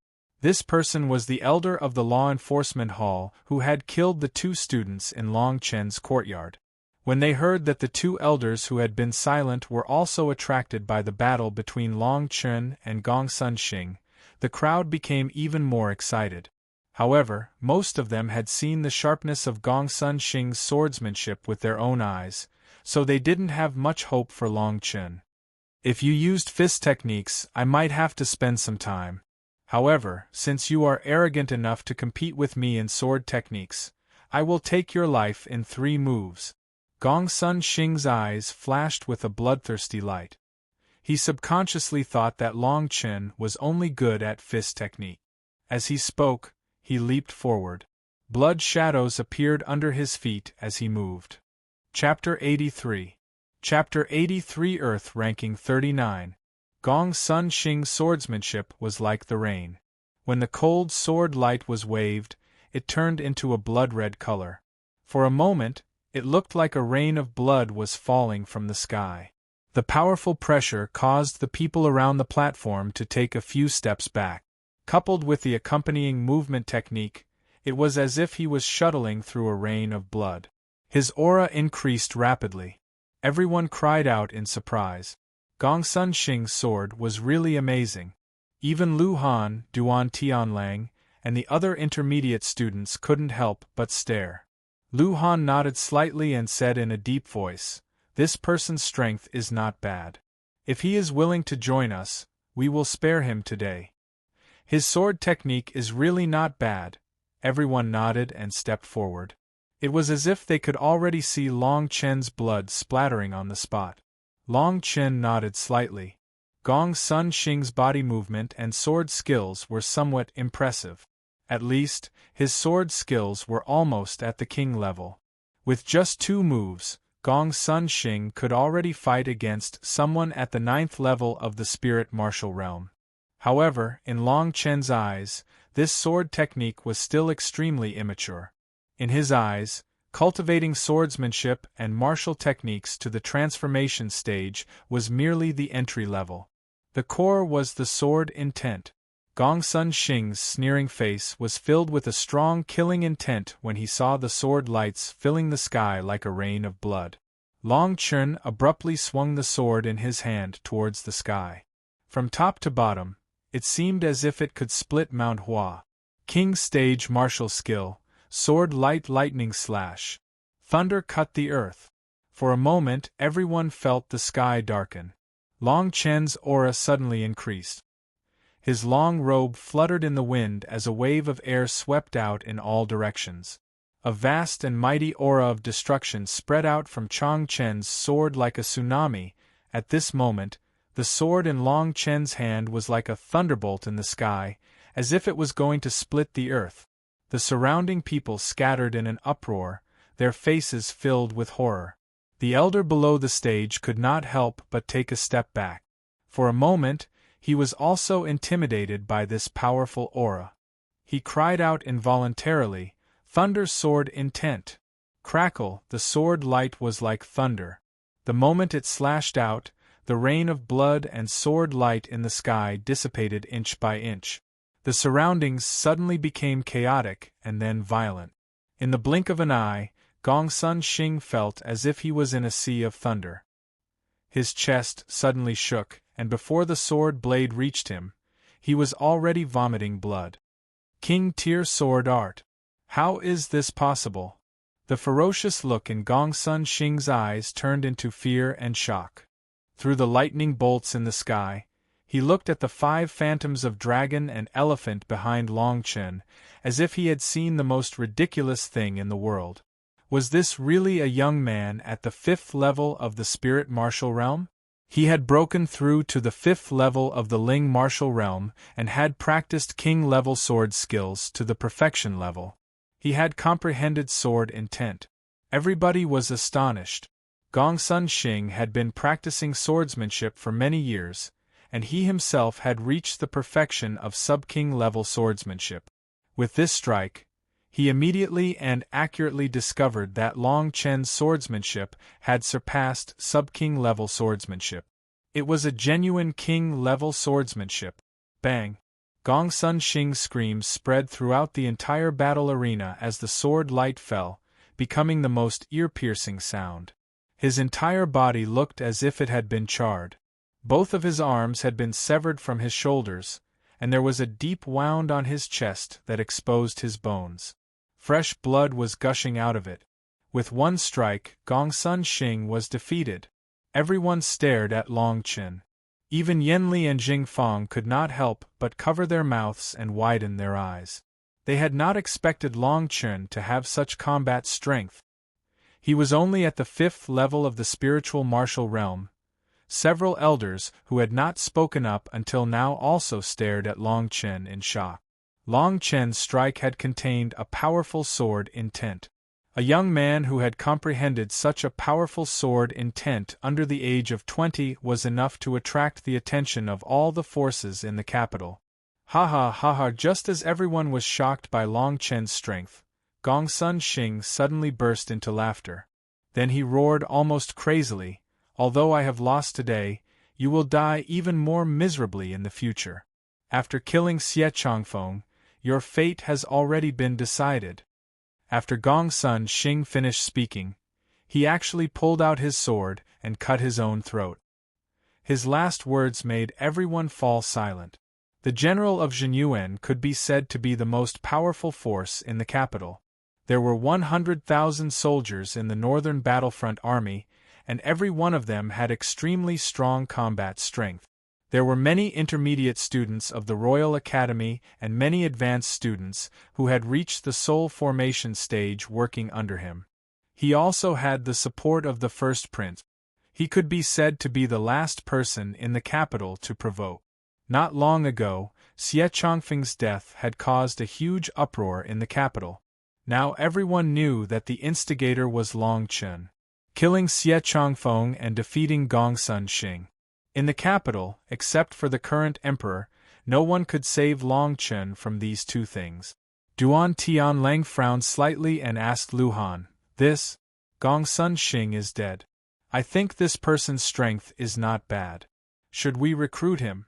This person was the elder of the law enforcement hall who had killed the 2 students in Long Chen's courtyard. When they heard that the 2 elders who had been silent were also attracted by the battle between Long Chen and Gong Sun Xing, the crowd became even more excited. However, most of them had seen the sharpness of Gong Sun Xing's swordsmanship with their own eyes, so they didn't have much hope for Long Chen. If you used fist techniques, I might have to spend some time. However, since you are arrogant enough to compete with me in sword techniques, I will take your life in 3 moves. Gong Sun Xing's eyes flashed with a bloodthirsty light. He subconsciously thought that Long Chen was only good at fist technique. As he spoke, he leaped forward. Blood shadows appeared under his feet as he moved. Chapter 83. Chapter 83 Earth Ranking 39. Gong Sun Xing's swordsmanship was like the rain. When the cold sword light was waved, it turned into a blood-red color. For a moment, it looked like a rain of blood was falling from the sky. The powerful pressure caused the people around the platform to take a few steps back. Coupled with the accompanying movement technique, it was as if he was shuttling through a rain of blood. His aura increased rapidly. Everyone cried out in surprise. Gong Sun Xing's sword was really amazing. Even Lu Han, Duan Tianlang, and the other intermediate students couldn't help but stare. Lu Han nodded slightly and said in a deep voice, "This person's strength is not bad. If he is willing to join us, we will spare him today. His sword technique is really not bad." Everyone nodded and stepped forward. It was as if they could already see Long Chen's blood splattering on the spot. Long Chen nodded slightly. Gong Sun Xing's body movement and sword skills were somewhat impressive. At least, his sword skills were almost at the king level. With just 2 moves, Gong Sun Xing could already fight against someone at the 9th level of the spirit martial realm. However, in Long Chen's eyes, this sword technique was still extremely immature. In his eyes, cultivating swordsmanship and martial techniques to the transformation stage was merely the entry level. The core was the sword intent. Gong Sun Xing's sneering face was filled with a strong killing intent when he saw the sword lights filling the sky like a rain of blood. Long Chen abruptly swung the sword in his hand towards the sky. From top to bottom, it seemed as if it could split Mount Hua. King stage martial skill, sword light lightning slash. Thunder cut the earth. For a moment everyone felt the sky darken. Long Chen's aura suddenly increased. His long robe fluttered in the wind as a wave of air swept out in all directions. A vast and mighty aura of destruction spread out from Chong Chen's sword like a tsunami. At this moment, the sword in Long Chen's hand was like a thunderbolt in the sky, as if it was going to split the earth. The surrounding people scattered in an uproar, their faces filled with horror. The elder below the stage could not help but take a step back. For a moment, he was also intimidated by this powerful aura. He cried out involuntarily, "Thunder sword intent!" Crackle, the sword light was like thunder. The moment it slashed out, the rain of blood and sword light in the sky dissipated inch by inch. The surroundings suddenly became chaotic and then violent. In the blink of an eye, Gong Sun Xing felt as if he was in a sea of thunder. His chest suddenly shook, and before the sword blade reached him, he was already vomiting blood. King Tier sword art. How is this possible? The ferocious look in Gong Sun Xing's eyes turned into fear and shock. Through the lightning bolts in the sky, He looked at the 5 phantoms of dragon and elephant behind Long Chen, as if he had seen the most ridiculous thing in the world. Was this really a young man at the 5th level of the spirit martial realm? He had broken through to the 5th level of the Ling martial realm and had practiced king-level sword skills to the perfection level. He had comprehended sword intent. Everybody was astonished. Gongsun Xing had been practicing swordsmanship for many years, and he himself had reached the perfection of sub-king level swordsmanship. With this strike, he immediately and accurately discovered that Long Chen's swordsmanship had surpassed sub-king level swordsmanship. It was a genuine king-level swordsmanship. Bang! Gongsun Xing's screams spread throughout the entire battle arena as the sword light fell, becoming the most ear-piercing sound. His entire body looked as if it had been charred. Both of his arms had been severed from his shoulders, and there was a deep wound on his chest that exposed his bones. Fresh blood was gushing out of it. With one strike, Gongsun Xing was defeated. Everyone stared at Long Chen. Even Yanli and Jingfang could not help but cover their mouths and widen their eyes. They had not expected Long Chen to have such combat strength. He was only at the 5th level of the spiritual martial realm. Several elders who had not spoken up until now also stared at Long Chen in shock. Long Chen's strike had contained a powerful sword intent. A young man who had comprehended such a powerful sword intent under the age of 20 was enough to attract the attention of all the forces in the capital. Ha ha ha ha! Just as everyone was shocked by Long Chen's strength, Gongsun Xing suddenly burst into laughter. Then he roared almost crazily, "Although I have lost today, you will die even more miserably in the future. After killing Xie Changfeng, your fate has already been decided." After Gongsun Xing finished speaking, he actually pulled out his sword and cut his own throat. His last words made everyone fall silent. The general of Zhenyuan could be said to be the most powerful force in the capital. There were 100,000 soldiers in the northern battlefront army, and every one of them had extremely strong combat strength. There were many intermediate students of the Royal Academy and many advanced students who had reached the soul formation stage working under him. He also had the support of the first prince. He could be said to be the last person in the capital to provoke. Not long ago, Xie Changfeng's death had caused a huge uproar in the capital. Now everyone knew that the instigator was Long Chen. Killing Xie Changfeng and defeating Gongsun Xing. In the capital, except for the current emperor, no one could save Long Chen from these two things. Duan Tianlang frowned slightly and asked Lu Han, "This? Gongsun Xing is dead. I think this person's strength is not bad. Should we recruit him?"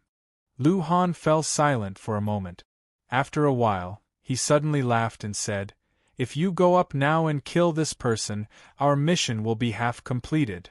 Lu Han fell silent for a moment. After a while, he suddenly laughed and said, "If you go up now and kill this person, our mission will be half completed."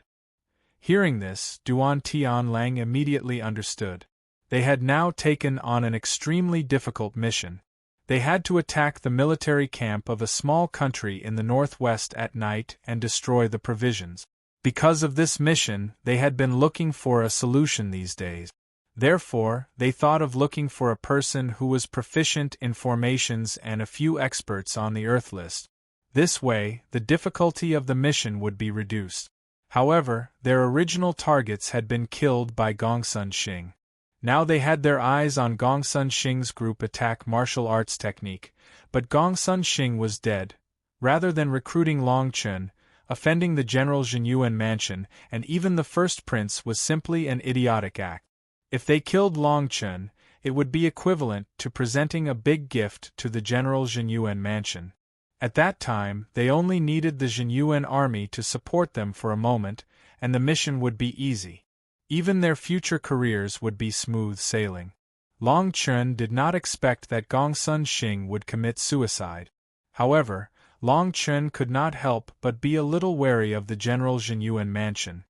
Hearing this, Duan Tianlang immediately understood. They had now taken on an extremely difficult mission. They had to attack the military camp of a small country in the northwest at night and destroy the provisions. Because of this mission, they had been looking for a solution these days. Therefore, they thought of looking for a person who was proficient in formations and a few experts on the Earth list. This way, the difficulty of the mission would be reduced. However, their original targets had been killed by Gongsun Xing. Now they had their eyes on Gongsun Xing's group attack martial arts technique, but Gongsun Xing was dead. Rather than recruiting Long Chen, offending the General Zhenyuan mansion, and even the first prince was simply an idiotic act. If they killed Long Chen, it would be equivalent to presenting a big gift to the General Zhenyuan mansion. At that time, they only needed the Zhenyuan army to support them for a moment, and the mission would be easy. Even their future careers would be smooth sailing. Long Chen did not expect that Gongsun Xing would commit suicide. However, Long Chen could not help but be a little wary of the General Zhenyuan mansion.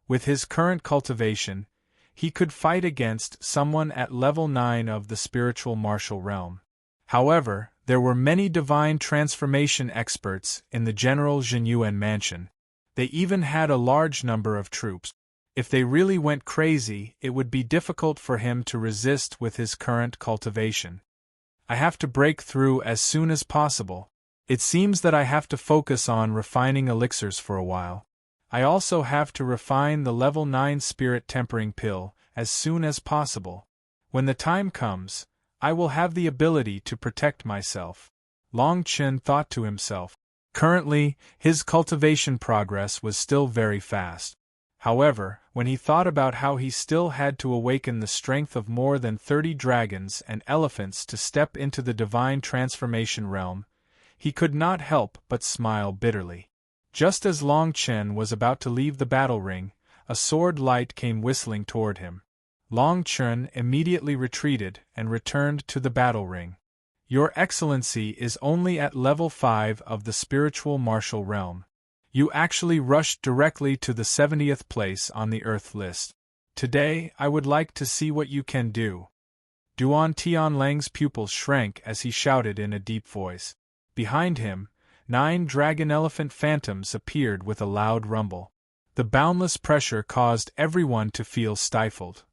With his current cultivation, he could fight against someone at level 9 of the spiritual martial realm. However, there were many divine transformation experts in the General Zhenyuan mansion. They even had a large number of troops. If they really went crazy, it would be difficult for him to resist with his current cultivation. I have to break through as soon as possible. It seems that I have to focus on refining elixirs for a while. I also have to refine the level 9 spirit tempering pill as soon as possible. When the time comes, I will have the ability to protect myself. Long Chen thought to himself. Currently, his cultivation progress was still very fast. However, when he thought about how he still had to awaken the strength of more than 30 dragons and elephants to step into the divine transformation realm, he could not help but smile bitterly. Just as Long Chen was about to leave the battle ring, a sword light came whistling toward him. Long Chen immediately retreated and returned to the battle ring. Your Excellency is only at level 5 of the spiritual martial realm. You actually rushed directly to the 70th place on the Earth list. Today, I would like to see what you can do. Duan Tianlang's pupils shrank as he shouted in a deep voice. Behind him, 9 dragon elephant phantoms appeared with a loud rumble. The boundless pressure caused everyone to feel stifled.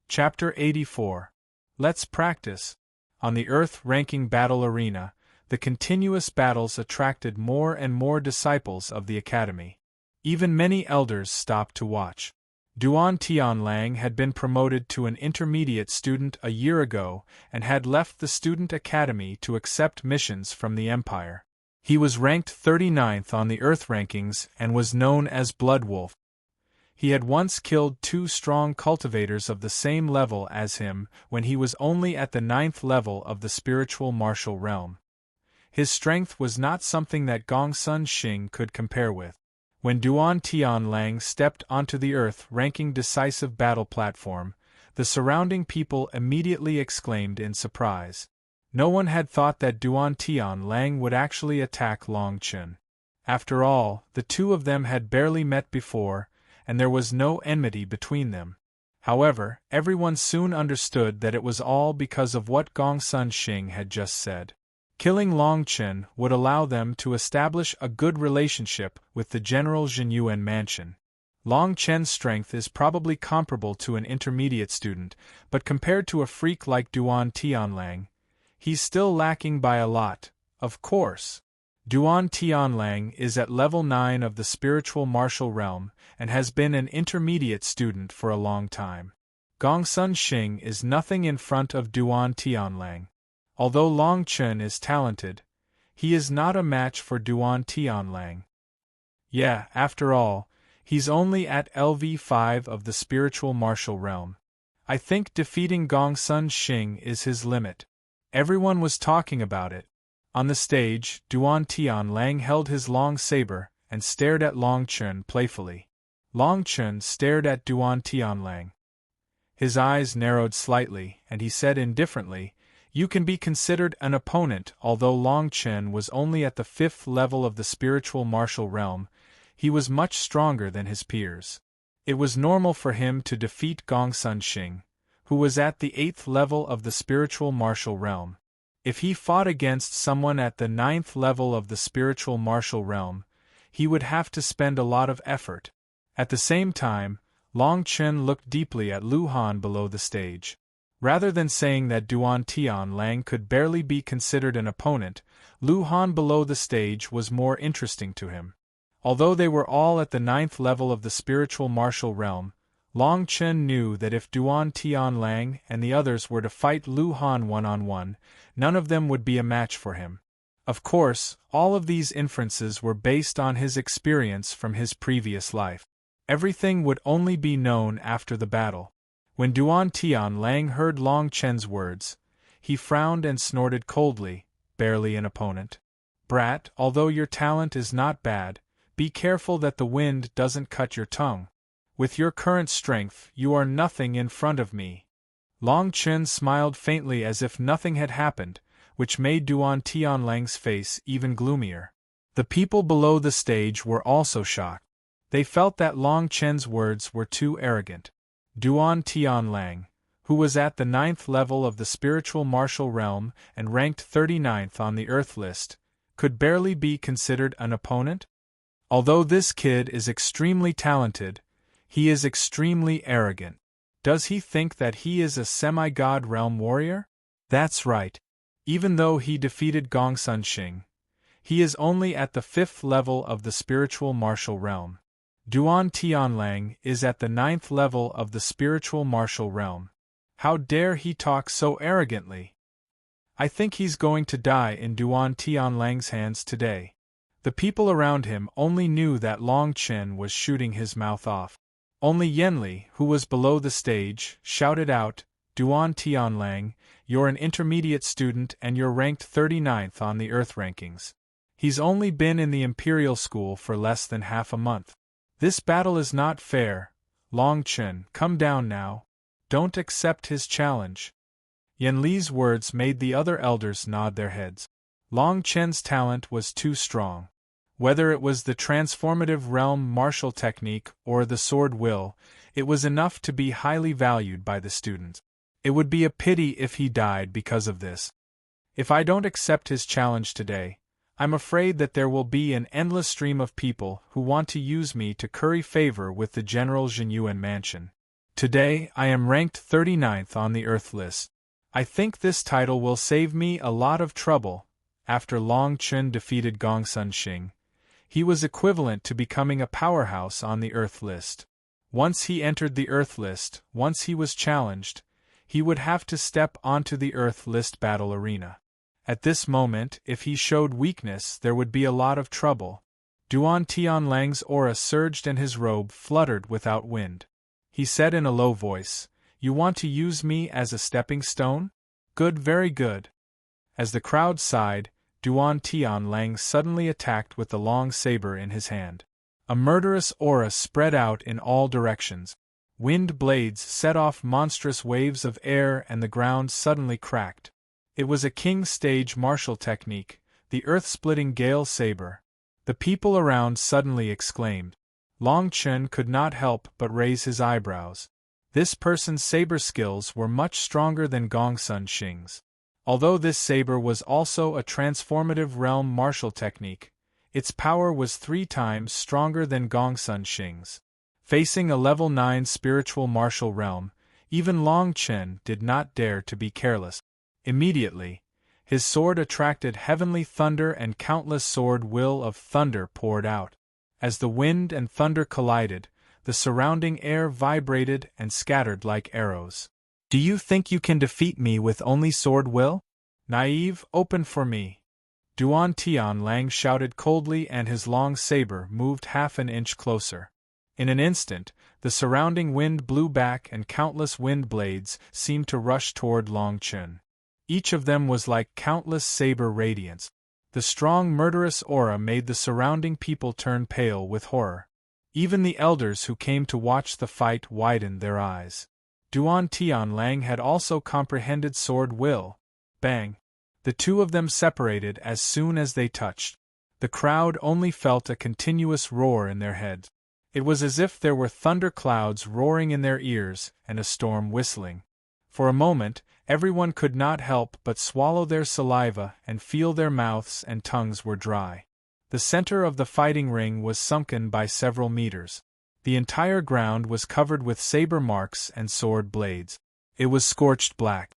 Chapter 84. Let's practice. On the Earth-ranking battle arena, the continuous battles attracted more and more disciples of the academy. Even many elders stopped to watch. Duan Tianlang had been promoted to an intermediate student a year ago and had left the student academy to accept missions from the Empire. He was ranked 39th on the Earth rankings and was known as Blood Wolf. He had once killed 2 strong cultivators of the same level as him when he was only at the 9th level of the spiritual martial realm. His strength was not something that Gongsun Xing could compare with. When Duan Tianlang stepped onto the Earth-ranking decisive battle platform, the surrounding people immediately exclaimed in surprise. No one had thought that Duan Tianlang would actually attack Long Chen. After all, the two of them had barely met before, and there was no enmity between them. However, everyone soon understood that it was all because of what Gongsun Xing had just said. Killing Long Chen would allow them to establish a good relationship with the General Zhenyuan mansion. Long Chen's strength is probably comparable to an intermediate student, but compared to a freak like Duan Tianlang, he's still lacking by a lot, of course. Duan Tianlang is at level 9 of the spiritual martial realm and has been an intermediate student for a long time. Gongsun Xing is nothing in front of Duan Tianlang. Although Long Chen is talented, he is not a match for Duan Tianlang. Yeah, after all, he's only at LV5 of the spiritual martial realm. I think defeating Gongsun Xing is his limit. Everyone was talking about it. On the stage, Duan Tianlang held his long saber and stared at Long Chen playfully. Long Chen stared at Duan Tianlang. His eyes narrowed slightly, and he said indifferently, "You can be considered an opponent." Although Long Chen was only at the 5th level of the spiritual martial realm, he was much stronger than his peers. It was normal for him to defeat Gongsun Xing, who was at the 8th level of the spiritual martial realm. If he fought against someone at the 9th level of the spiritual martial realm, he would have to spend a lot of effort. At the same time, Long Chen looked deeply at Lu Han below the stage. Rather than saying that Duan Tianlang could barely be considered an opponent, Lu Han below the stage was more interesting to him. Although they were all at the 9th level of the spiritual martial realm, Long Chen knew that if Duan Tianlang and the others were to fight Lu Han one-on-one, none of them would be a match for him. Of course, all of these inferences were based on his experience from his previous life. Everything would only be known after the battle. When Duan Tianlang heard Long Chen's words, he frowned and snorted coldly, "Barely an opponent. Brat, although your talent is not bad, be careful that the wind doesn't cut your tongue. With your current strength, you are nothing in front of me." Long Chen smiled faintly as if nothing had happened, which made Duan Tianlang's face even gloomier. The people below the stage were also shocked. They felt that Long Chen's words were too arrogant. Duan Tianlang, who was at the 9th level of the spiritual martial realm and ranked 39th on the Earth list, could barely be considered an opponent? Although this kid is extremely talented, He is extremely arrogant. Does he think that he is a semi-god realm warrior? That's right. Even though he defeated Gongsun Xing, he is only at the 5th level of the spiritual martial realm. Duan Tianlang is at the 9th level of the spiritual martial realm. How dare he talk so arrogantly? I think he's going to die in Duan Tianlang's hands today. The people around him only knew that Long Chen was shooting his mouth off. Only Yenli, who was below the stage, shouted out, "Duan Tianlang, you're an intermediate student and you're ranked 39th on the Earth rankings. He's only been in the Imperial School for less than half a month. This battle is not fair. Long Chen, come down now. Don't accept his challenge." Yenli's words made the other elders nod their heads. Long Chen's talent was too strong. Whether it was the transformative realm martial technique or the sword will, it was enough to be highly valued by the students. It would be a pity if he died because of this. If I don't accept his challenge today, I'm afraid that there will be an endless stream of people who want to use me to curry favor with the General Zhenyuan mansion. Today I am ranked 39th on the Earth list. I think this title will save me a lot of trouble. After Long Chen defeated Gongsun Xing, he was equivalent to becoming a powerhouse on the Earth list. Once he entered the Earth list, once he was challenged, he would have to step onto the Earth list battle arena. At this moment, if he showed weakness, there would be a lot of trouble. Duan Tianlang's aura surged and his robe fluttered without wind. He said in a low voice, "You want to use me as a stepping stone? Good, very good." As the crowd sighed, Duan Tianlang suddenly attacked with the long saber in his hand. A murderous aura spread out in all directions. Wind blades set off monstrous waves of air and the ground suddenly cracked. It was a king stage martial technique, the earth-splitting gale saber. The people around suddenly exclaimed. Long Chen could not help but raise his eyebrows. This person's saber skills were much stronger than Gongsun Xing's. Although this saber was also a transformative realm martial technique, its power was 3 times stronger than Gongsun Xing's. Facing a level 9 spiritual martial realm, even Long Chen did not dare to be careless. Immediately, his sword attracted heavenly thunder and countless sword will of thunder poured out. As the wind and thunder collided, the surrounding air vibrated and scattered like arrows. "Do you think you can defeat me with only sword will? Naive, open for me." Duan Tianlang shouted coldly and his long saber moved half an inch closer. In an instant, the surrounding wind blew back and countless wind blades seemed to rush toward Long Chen. Each of them was like countless saber radiance. The strong murderous aura made the surrounding people turn pale with horror. Even the elders who came to watch the fight widened their eyes. Duan Tianlang had also comprehended sword will. Bang! The two of them separated as soon as they touched. The crowd only felt a continuous roar in their heads. It was as if there were thunder clouds roaring in their ears and a storm whistling. For a moment, everyone could not help but swallow their saliva and feel their mouths and tongues were dry. The center of the fighting ring was sunken by several meters. The entire ground was covered with saber marks and sword blades. It was scorched black.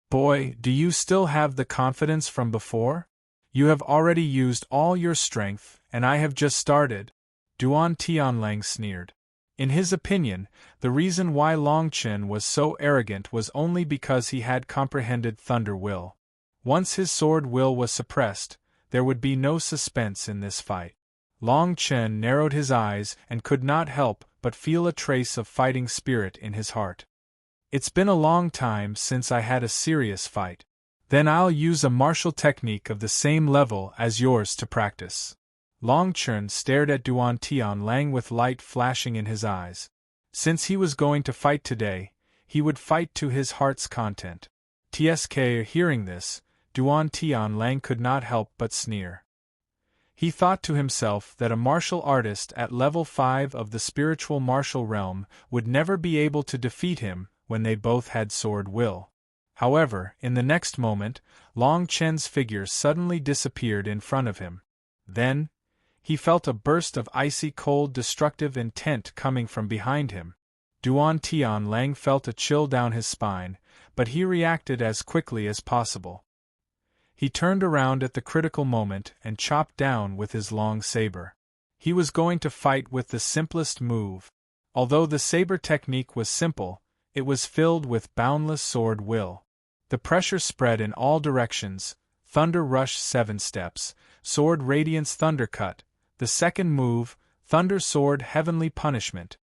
"Boy, do you still have the confidence from before? You have already used all your strength, and I have just started." Duan Tianlang sneered. In his opinion, the reason why Long Chen was so arrogant was only because he had comprehended thunder will. Once his sword will was suppressed, there would be no suspense in this fight. Long Chen narrowed his eyes and could not help but feel a trace of fighting spirit in his heart. "It's been a long time since I had a serious fight. Then I'll use a martial technique of the same level as yours to practice." Long Chen stared at Duan Tianlang with light flashing in his eyes. Since he was going to fight today, he would fight to his heart's content. Hearing this, Duan Tianlang could not help but sneer. He thought to himself that a martial artist at level 5 of the spiritual martial realm would never be able to defeat him when they both had sword will. However, in the next moment, Long Chen's figure suddenly disappeared in front of him. Then, He felt a burst of icy cold destructive intent coming from behind him. Duan Tianlang felt a chill down his spine, but he reacted as quickly as possible. He turned around at the critical moment and chopped down with his long saber. He was going to fight with the simplest move. Although the saber technique was simple, it was filled with boundless sword will. The pressure spread in all directions. Thunder Rush 7 steps, Sword Radiance Thundercut, the second move, Thunder Sword Heavenly Punishment.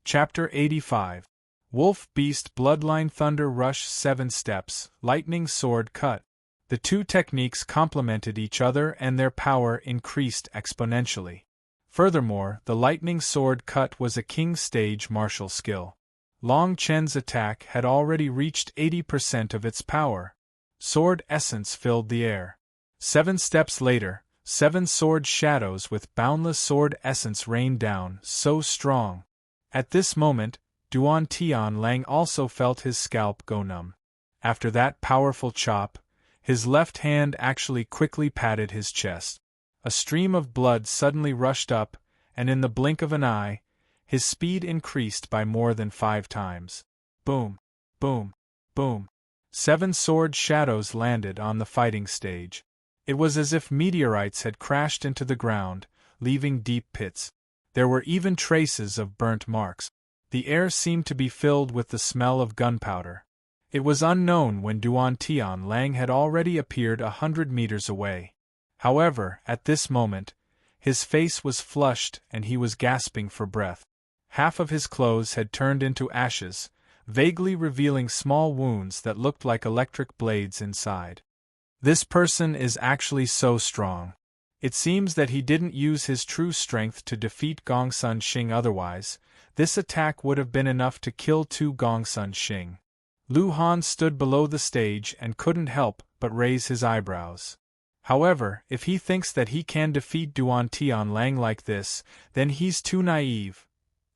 Chapter 85. Wolf Beast Bloodline Thunder Rush 7 steps, Lightning Sword Cut. The two techniques complemented each other and their power increased exponentially. Furthermore, the Lightning Sword Cut was a king stage martial skill. Long Chen's attack had already reached 80% of its power. Sword essence filled the air. 7 steps later, 7 sword shadows with boundless sword essence rained down, so strong. At this moment, Duan Tianlang also felt his scalp go numb. After that powerful chop, his left hand actually quickly patted his chest. A stream of blood suddenly rushed up, and in the blink of an eye, his speed increased by more than 5 times. Boom! Boom! Boom! 7 sword shadows landed on the fighting stage. It was as if meteorites had crashed into the ground, leaving deep pits. There were even traces of burnt marks. The air seemed to be filled with the smell of gunpowder. It was unknown when Duan Tianlang had already appeared 100 meters away. However, at this moment, his face was flushed and he was gasping for breath. Half of his clothes had turned into ashes, vaguely revealing small wounds that looked like electric blades inside. This person is actually so strong. It seems that he didn't use his true strength to defeat Gongsun Xing, otherwise, this attack would have been enough to kill 2 Gongsun Xing. Lu Han stood below the stage and couldn't help but raise his eyebrows. However, if he thinks that he can defeat Duan Tianlang like this, then he's too naive.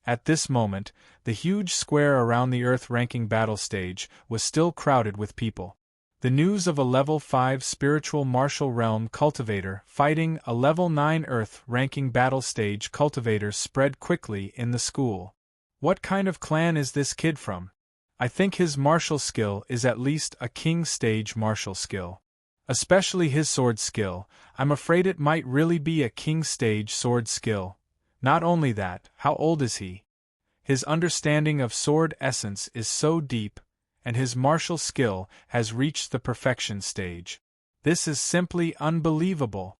At this moment, the huge square around the Earth-ranking battle stage was still crowded with people. The news of a Level 5 spiritual martial realm cultivator fighting a Level 9 Earth-ranking battle stage cultivator spread quickly in the school. What kind of clan is this kid from? I think his martial skill is at least a king stage martial skill. Especially his sword skill, I'm afraid it might really be a king stage sword skill. Not only that, how old is he? His understanding of sword essence is so deep, and his martial skill has reached the perfection stage. This is simply unbelievable.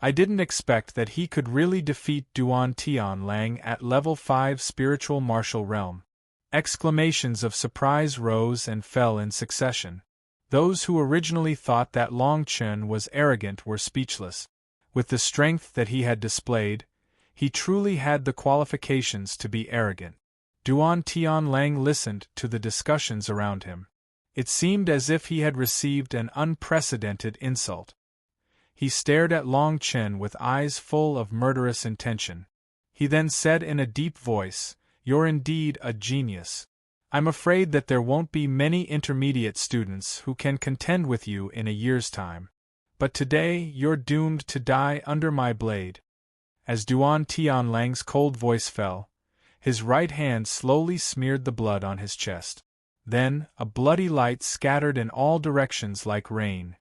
I didn't expect that he could really defeat Duan Tianlang at Level 5 spiritual martial realm. Exclamations of surprise rose and fell in succession. Those who originally thought that Long Chen was arrogant were speechless. With the strength that he had displayed, he truly had the qualifications to be arrogant. Duan Tianlang listened to the discussions around him. It seemed as if he had received an unprecedented insult. He stared at Long Chen with eyes full of murderous intention. He then said in a deep voice, "You're indeed a genius. I'm afraid that there won't be many intermediate students who can contend with you in a year's time. But today you're doomed to die under my blade." As Duan Tianlang's cold voice fell, his right hand slowly smeared the blood on his chest. Then, a bloody light scattered in all directions like rain.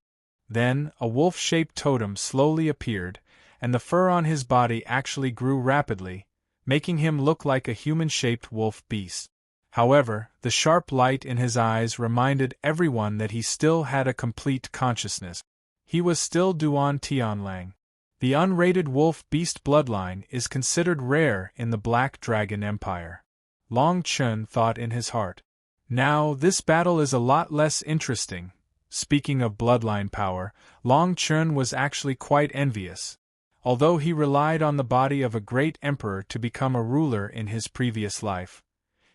Then, a wolf-shaped totem slowly appeared, and the fur on his body actually grew rapidly, making him look like a human-shaped wolf beast. However, the sharp light in his eyes reminded everyone that he still had a complete consciousness. He was still Duan Tianlang. The unrated wolf-beast bloodline is considered rare in the Black Dragon Empire. Long Chen thought in his heart. Now, this battle is a lot less interesting. Speaking of bloodline power, Long Chen was actually quite envious. Although he relied on the body of a great emperor to become a ruler in his previous life,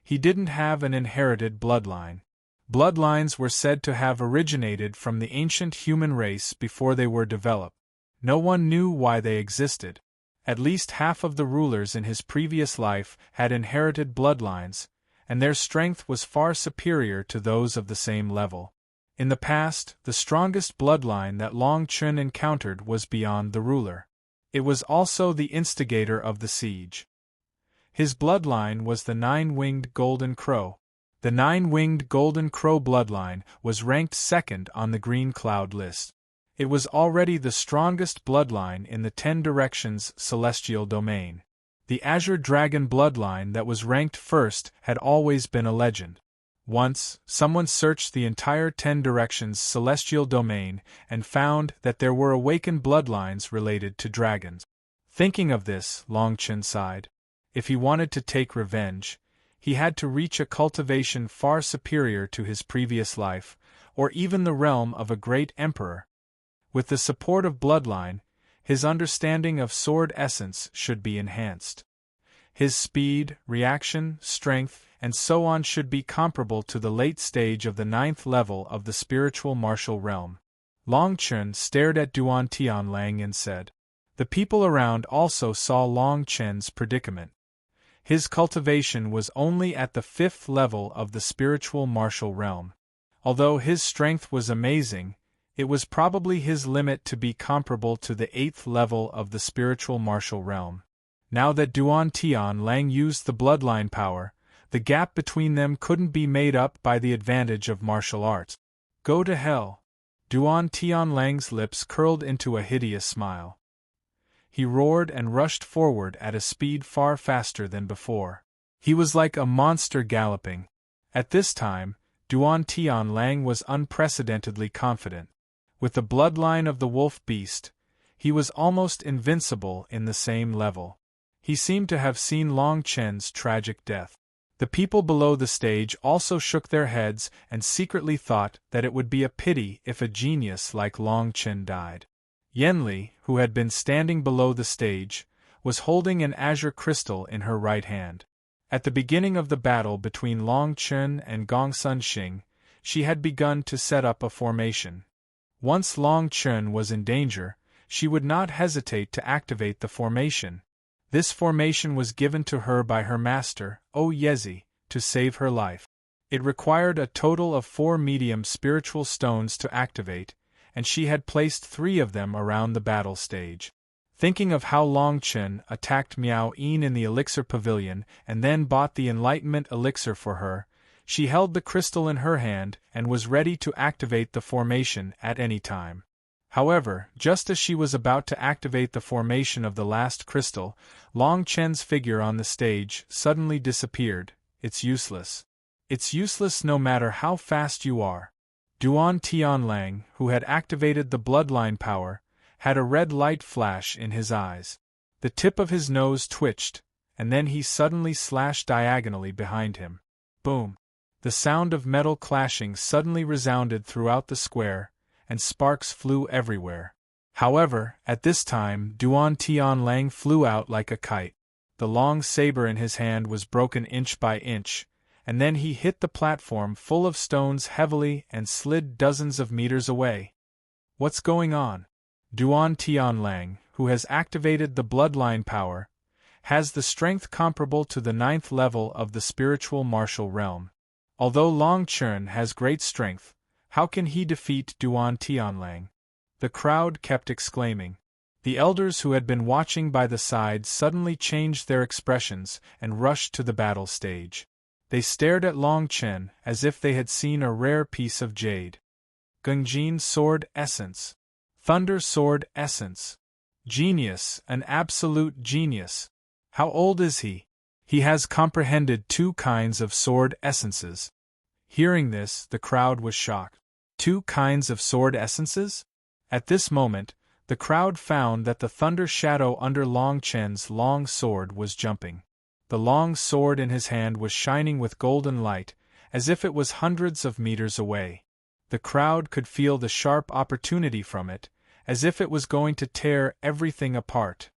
he didn't have an inherited bloodline. Bloodlines were said to have originated from the ancient human race before they were developed. No one knew why they existed. At least half of the rulers in his previous life had inherited bloodlines, and their strength was far superior to those of the same level. In the past, the strongest bloodline that Long Chen encountered was beyond the ruler. It was also the instigator of the siege. His bloodline was the nine-winged golden crow. The nine-winged golden crow bloodline was ranked second on the green cloud list. It was already the strongest bloodline in the 10 Directions celestial domain. The azure dragon bloodline that was ranked first had always been a legend. Once, someone searched the entire 10 Directions celestial domain and found that there were awakened bloodlines related to dragons. Thinking of this, Long Chen sighed. If he wanted to take revenge, he had to reach a cultivation far superior to his previous life, or even the realm of a great emperor. With the support of bloodline, his understanding of sword essence should be enhanced. His speed, reaction, strength, and so on should be comparable to the late stage of the 9th level of the spiritual martial realm. Long Chen stared at Duan Tianlang and said. The people around also saw Long Chen's predicament. His cultivation was only at the 5th level of the spiritual martial realm. Although his strength was amazing, it was probably his limit to be comparable to the 8th level of the spiritual martial realm. Now that Duan Tianlang used the bloodline power, the gap between them couldn't be made up by the advantage of martial arts. Go to hell. Duan Tianlang's lips curled into a hideous smile. He roared and rushed forward at a speed far faster than before. He was like a monster galloping. At this time, Duan Tianlang was unprecedentedly confident. With the bloodline of the wolf beast, he was almost invincible in the same level. He seemed to have seen Long Chen's tragic death. The people below the stage also shook their heads and secretly thought that it would be a pity if a genius like Long Chen died. Yenli, who had been standing below the stage, was holding an azure crystal in her right hand. At the beginning of the battle between Long Chen and Gongsun Xing, she had begun to set up a formation. Once Long Chen was in danger, she would not hesitate to activate the formation. This formation was given to her by her master, O Yezi, to save her life. It required a total of 4 medium spiritual stones to activate, and she had placed 3 of them around the battle stage. Thinking of how Long Chen attacked Miao Yin in the elixir pavilion and then bought the enlightenment elixir for her, she held the crystal in her hand and was ready to activate the formation at any time. However, just as she was about to activate the formation of the last crystal, Long Chen's figure on the stage suddenly disappeared. It's useless. It's useless no matter how fast you are. Duan Tianlang, who had activated the bloodline power, had a red light flash in his eyes. The tip of his nose twitched, and then he suddenly slashed diagonally behind him. Boom! The sound of metal clashing suddenly resounded throughout the square, and sparks flew everywhere. However, at this time Duan Tianlang flew out like a kite. The long saber in his hand was broken inch by inch, and then he hit the platform full of stones heavily and slid dozens of meters away. What's going on? Duan Tianlang, who has activated the bloodline power, has the strength comparable to the 9th level of the spiritual martial realm. Although Long Chen has great strength, how can he defeat Duan Tianlang? The crowd kept exclaiming. The elders who had been watching by the side suddenly changed their expressions and rushed to the battle stage. They stared at Long Chen as if they had seen a rare piece of jade. Gungjin Sword Essence. Thunder Sword Essence. Genius, an absolute genius. How old is he? He has comprehended 2 kinds of sword essences. Hearing this, the crowd was shocked. 2 kinds of sword essences? At this moment, the crowd found that the thunder shadow under Long Chen's long sword was jumping. The long sword in his hand was shining with golden light, as if it was hundreds of meters away. The crowd could feel the sharp opportunity from it, as if it was going to tear everything apart.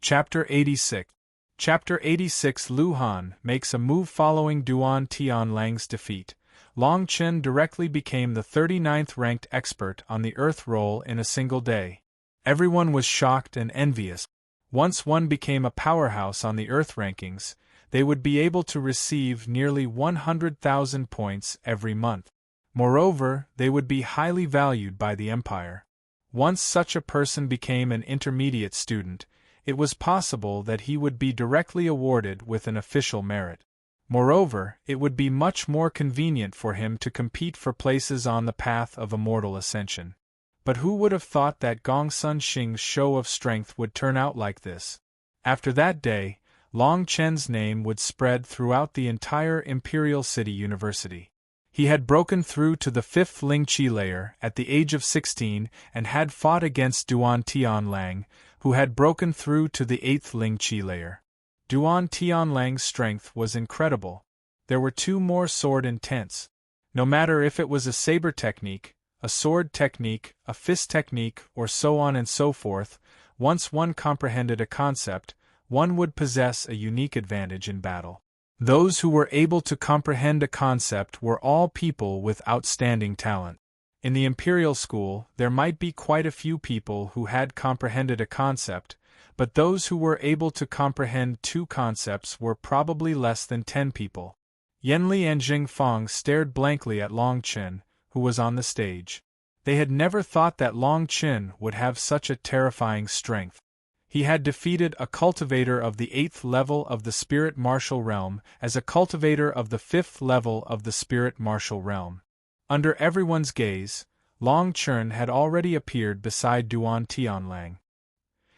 Chapter 86. Chapter 86. Lu Han makes a move. Following Duan Tianlang's defeat, Long Chen directly became the 39th ranked expert on the Earth roll in a single day. Everyone was shocked and envious. Once one became a powerhouse on the Earth rankings, they would be able to receive nearly 100,000 points every month. Moreover, they would be highly valued by the Empire. Once such a person became an intermediate student, it was possible that he would be directly awarded with an official merit. Moreover, it would be much more convenient for him to compete for places on the path of immortal ascension. But who would have thought that Gongsun Xing's show of strength would turn out like this? After that day, Long Chen's name would spread throughout the entire Imperial City University. He had broken through to the 5th Lingqi layer at the age of 16 and had fought against Duan Tianlang, who had broken through to the 8th Lingqi layer. Duan Tianlang's strength was incredible. There were 2 more sword intents. No matter if it was a saber technique, a sword technique, a fist technique, or so on and so forth, once one comprehended a concept, one would possess a unique advantage in battle. Those who were able to comprehend a concept were all people with outstanding talent. In the Imperial School, there might be quite a few people who had comprehended a concept, but those who were able to comprehend 2 concepts were probably less than 10 people. Yanli and Jingfang stared blankly at Long Chen, who was on the stage. They had never thought that Long Chen would have such a terrifying strength. He had defeated a cultivator of the 8th level of the Spirit Martial Realm as a cultivator of the 5th level of the Spirit Martial Realm. Under everyone's gaze, Long Chen had already appeared beside Duan Tianlang.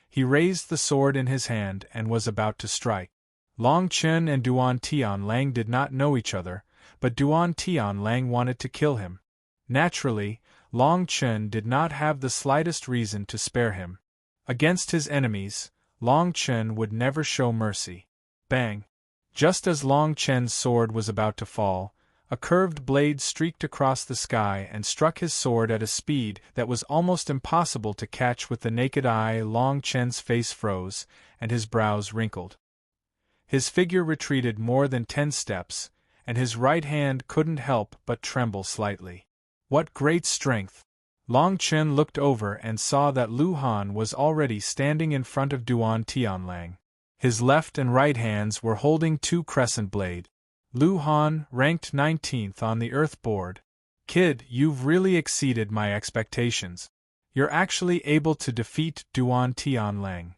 He raised the sword in his hand and was about to strike. Long Chen and Duan Tianlang did not know each other, but Duan Tianlang wanted to kill him. Naturally, Long Chen did not have the slightest reason to spare him. Against his enemies, Long Chen would never show mercy. Bang! Just as Long Chen's sword was about to fall, a curved blade streaked across the sky and struck his sword at a speed that was almost impossible to catch with the naked eye. Long Chen's face froze, and his brows wrinkled. His figure retreated more than 10 steps, and his right hand couldn't help but tremble slightly. What great strength! Long Chen looked over and saw that Lu Han was already standing in front of Duan Tianlang. His left and right hands were holding 2 crescent blades. Lu Han, ranked 19th on the Earth board. Kid, you've really exceeded my expectations. You're actually able to defeat Duan Tianlang.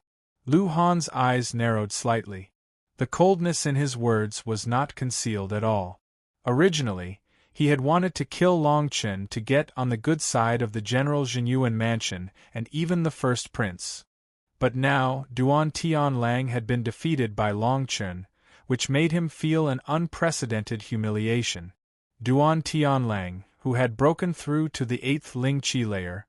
Lu Han's eyes narrowed slightly. The coldness in his words was not concealed at all. Originally, he had wanted to kill Long Chen to get on the good side of the General Zhenyuan mansion and even the first prince. But now, Duan Tianlang had been defeated by Long Chen, which made him feel an unprecedented humiliation. Duan Tianlang, who had broken through to the 8th Lingqi layer,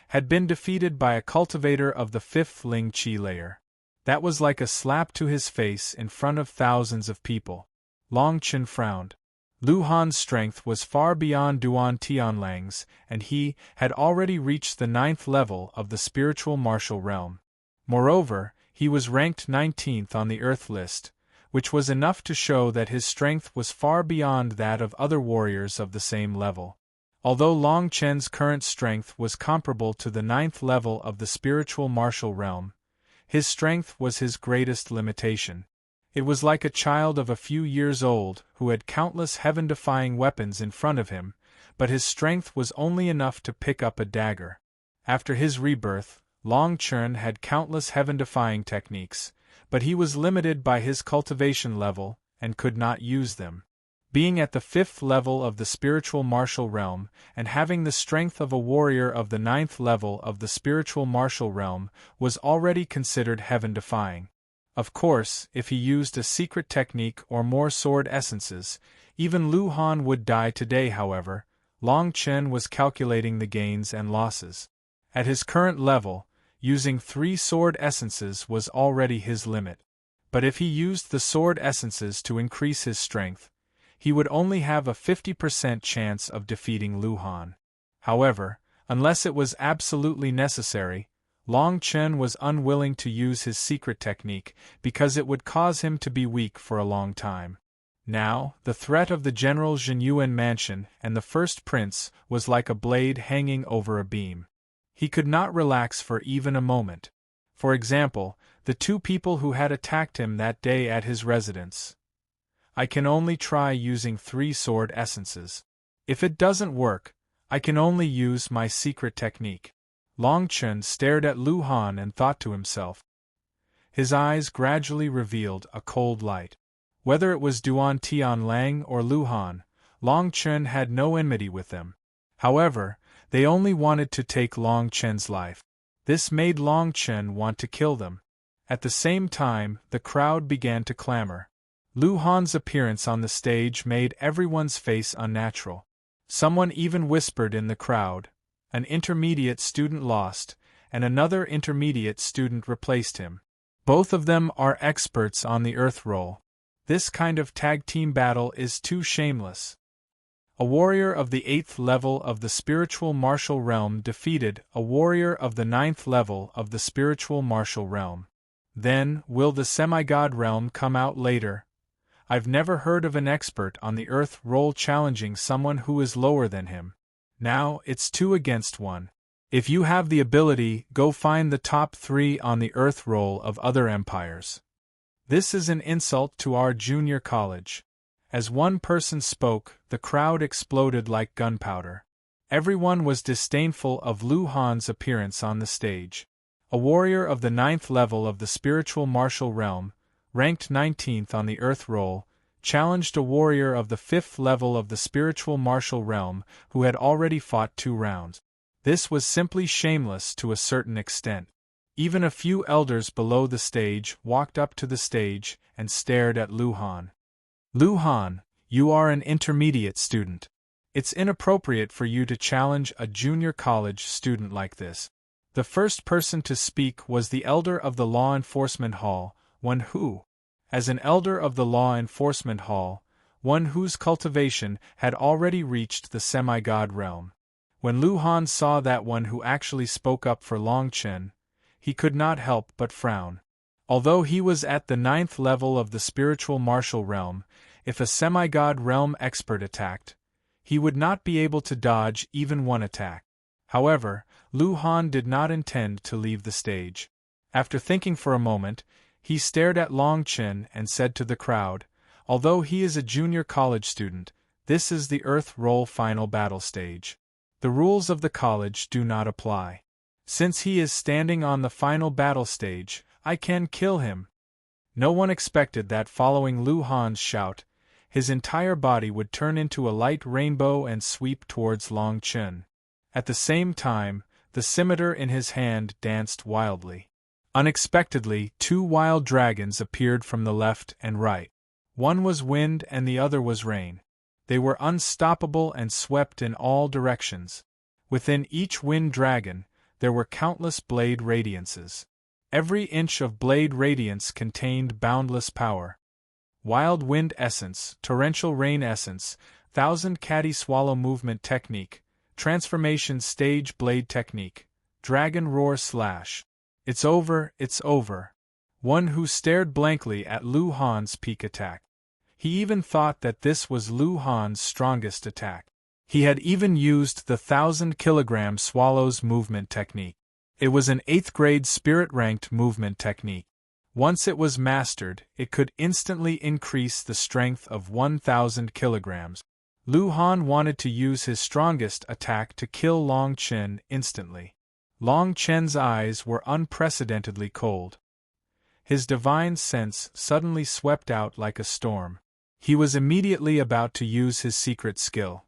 had been defeated by a cultivator of the 5th Lingqi layer. That was like a slap to his face in front of thousands of people. Long Chen frowned. Lu Han's strength was far beyond Duan Tianlang's, and he had already reached the 9th level of the spiritual martial realm. Moreover, he was ranked 19th on the Earth list, which was enough to show that his strength was far beyond that of other warriors of the same level. Although Long Chen's current strength was comparable to the 9th level of the spiritual martial realm, his strength was his greatest limitation. It was like a child of a few years old who had countless heaven-defying weapons in front of him, but his strength was only enough to pick up a dagger. After his rebirth, Long Chen had countless heaven-defying techniques, but he was limited by his cultivation level and could not use them. Being at the 5th level of the spiritual martial realm and having the strength of a warrior of the 9th level of the spiritual martial realm was already considered heaven-defying. Of course, if he used a secret technique or more sword essences, even Lu Han would die today. However, Long Chen was calculating the gains and losses. At his current level, using 3 sword essences was already his limit. But if he used the sword essences to increase his strength, he would only have a 50% chance of defeating Lu Han. However, unless it was absolutely necessary, Long Chen was unwilling to use his secret technique because it would cause him to be weak for a long time. Now, the threat of the General Zhenyuan mansion and the first prince was like a blade hanging over a beam. He could not relax for even a moment. For example, the 2 people who had attacked him that day at his residence. I can only try using 3 sword essences. If it doesn't work, I can only use my secret technique. Long Chen stared at Lu Han and thought to himself. His eyes gradually revealed a cold light. Whether it was Duan Tianlang or Lu Han, Long Chen had no enmity with them. However, they only wanted to take Long Chen's life. This made Long Chen want to kill them. At the same time, the crowd began to clamor. Lu Han's appearance on the stage made everyone's face unnatural. Someone even whispered in the crowd, "An intermediate student lost, and another intermediate student replaced him. Both of them are experts on the earth roll. This kind of tag team battle is too shameless." A warrior of the 8th level of the spiritual martial realm defeated a warrior of the 9th level of the spiritual martial realm. Then, will the semi-god realm come out later? I've never heard of an expert on the earth roll challenging someone who is lower than him. Now, it's 2 against 1. If you have the ability, go find the top 3 on the earth roll of other empires. This is an insult to our junior college. As one person spoke, the crowd exploded like gunpowder. Everyone was disdainful of Lu Han's appearance on the stage. A warrior of the 9th level of the spiritual martial realm, ranked 19th on the earth roll, challenged a warrior of the 5th level of the spiritual martial realm who had already fought 2 rounds. This was simply shameless to a certain extent. Even a few elders below the stage walked up to the stage and stared at Lu Han. "Lu Han, you are an intermediate student. It's inappropriate for you to challenge a junior college student like this." The first person to speak was the elder of the Law Enforcement Hall, one who, as an elder of the Law Enforcement Hall, one whose cultivation had already reached the semi-god realm. When Lu Han saw that one who actually spoke up for Long Chen, he could not help but frown. Although he was at the 9th level of the spiritual martial realm, if a semi-god realm expert attacked, he would not be able to dodge even one attack. However, Lu Han did not intend to leave the stage. After thinking for a moment, he stared at Long Chen and said to the crowd, "Although he is a junior college student, this is the Earth Roll final battle stage. The rules of the college do not apply. Since he is standing on the final battle stage, I can kill him." No one expected that following Lu Han's shout, his entire body would turn into a light rainbow and sweep towards Long Chen. At the same time, the scimitar in his hand danced wildly. Unexpectedly, 2 wild dragons appeared from the left and right. One was wind and the other was rain. They were unstoppable and swept in all directions. Within each wind dragon, there were countless blade radiances. Every inch of blade radiance contained boundless power. Wild wind essence, torrential rain essence, 1000 caddy swallow movement technique, transformation stage blade technique, dragon roar slash. It's over, it's over. One who stared blankly at Lu Han's peak attack. He even thought that this was Lu Han's strongest attack. He had even used the 1000 kilogram swallows movement technique. It was an 8th grade spirit-ranked movement technique. Once it was mastered, it could instantly increase the strength of 1000 kilograms. Lu Han wanted to use his strongest attack to kill Long Chen instantly. Long Chen's eyes were unprecedentedly cold. His divine sense suddenly swept out like a storm. He was immediately about to use his secret skill.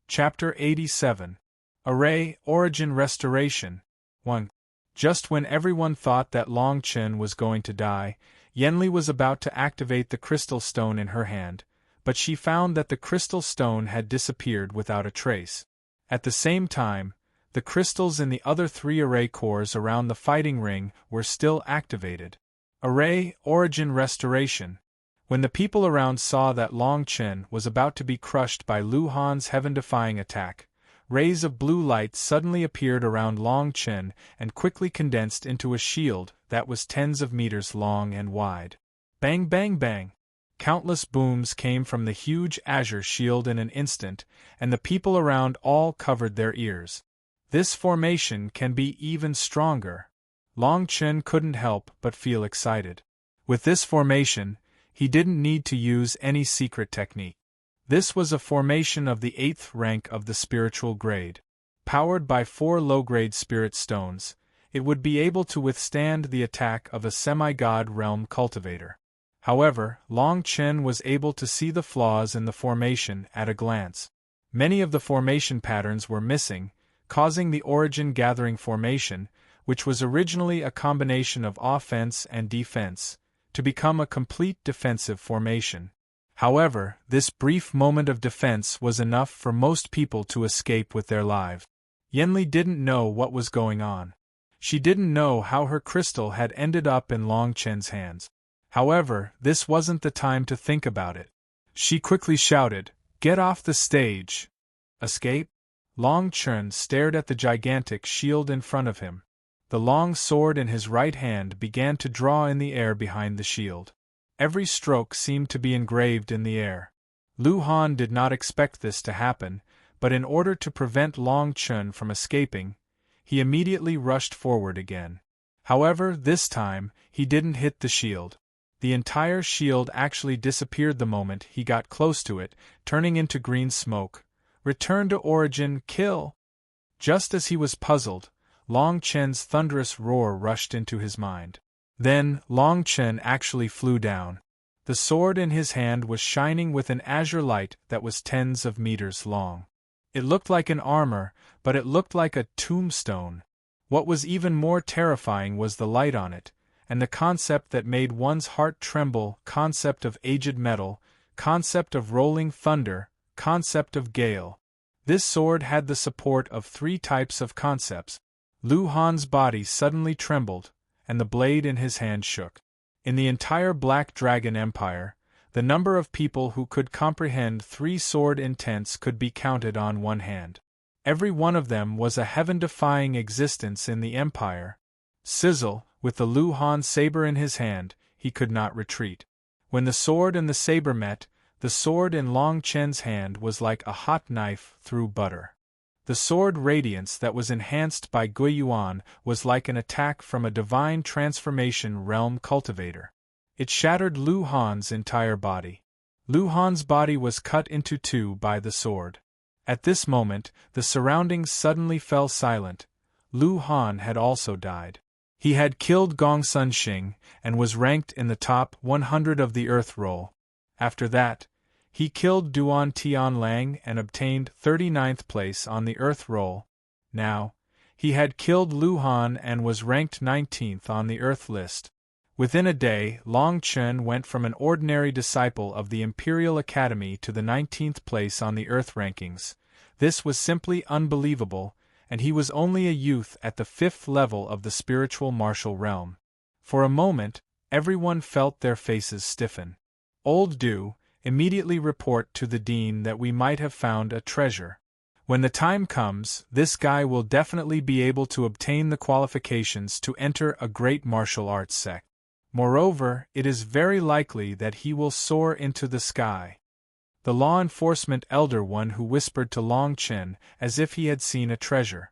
Chapter 87. Array, Origin Restoration. 1. Just when everyone thought that Long Chen was going to die, Yanli was about to activate the crystal stone in her hand, but she found that the crystal stone had disappeared without a trace. At the same time, the crystals in the other 3 array cores around the fighting ring were still activated. Array, Origin Restoration. When the people around saw that Long Chen was about to be crushed by Lu Han's heaven-defying attack, rays of blue light suddenly appeared around Long Chen and quickly condensed into a shield that was tens of meters long and wide. Bang bang bang! Countless booms came from the huge azure shield in an instant, and the people around all covered their ears. This formation can be even stronger. Long Chen couldn't help but feel excited. With this formation, he didn't need to use any secret technique. This was a formation of the 8th rank of the spiritual grade. Powered by 4 low-grade spirit stones, it would be able to withstand the attack of a semi-god realm cultivator. However, Long Chen was able to see the flaws in the formation at a glance. Many of the formation patterns were missing, causing the origin gathering formation, which was originally a combination of offense and defense, to become a complete defensive formation. However, this brief moment of defense was enough for most people to escape with their lives. Yenli didn't know what was going on. She didn't know how her crystal had ended up in Long Chen's hands. However, this wasn't the time to think about it. She quickly shouted, "Get off the stage!" Escape? Long Chen stared at the gigantic shield in front of him. The long sword in his right hand began to draw in the air behind the shield. Every stroke seemed to be engraved in the air. Lu Han did not expect this to happen, but in order to prevent Long Chen from escaping, he immediately rushed forward again. However, this time, he didn't hit the shield. The entire shield actually disappeared the moment he got close to it, turning into green smoke. Return to origin, kill! Just as he was puzzled, Long Chen's thunderous roar rushed into his mind. Then, Long Chen actually flew down. The sword in his hand was shining with an azure light that was tens of meters long. It looked like an armor, but it looked like a tombstone. What was even more terrifying was the light on it, and the concept that made one's heart tremble, concept of aged metal, concept of rolling thunder, concept of gale. This sword had the support of 3 types of concepts. Lu Han's body suddenly trembled, and the blade in his hand shook. In the entire Black Dragon Empire, the number of people who could comprehend 3 sword intents could be counted on one hand. Every one of them was a heaven-defying existence in the Empire. Sizzle, with the Lu Han saber in his hand, he could not retreat. When the sword and the saber met, the sword in Long Chen's hand was like a hot knife through butter. The sword radiance that was enhanced by Gui Yuan was like an attack from a divine transformation realm cultivator. It shattered Lu Han's entire body. Lu Han's body was cut into 2 by the sword. At this moment, the surroundings suddenly fell silent. Lu Han had also died. He had killed Gongsun Xing and was ranked in the top 100 of the Earth Roll. After that, he killed Duan Tianlang and obtained 39th place on the Earth Roll. Now, he had killed Lu Han and was ranked 19th on the Earth list. Within a day, Long Chen went from an ordinary disciple of the Imperial Academy to the 19th place on the Earth rankings. This was simply unbelievable, and he was only a youth at the 5th level of the spiritual martial realm. For a moment, everyone felt their faces stiffen. Old Du, immediately report to the dean that we might have found a treasure. When the time comes, this guy will definitely be able to obtain the qualifications to enter a great martial arts sect. Moreover, it is very likely that he will soar into the sky. The law enforcement elder one who whispered to Long Chen as if he had seen a treasure.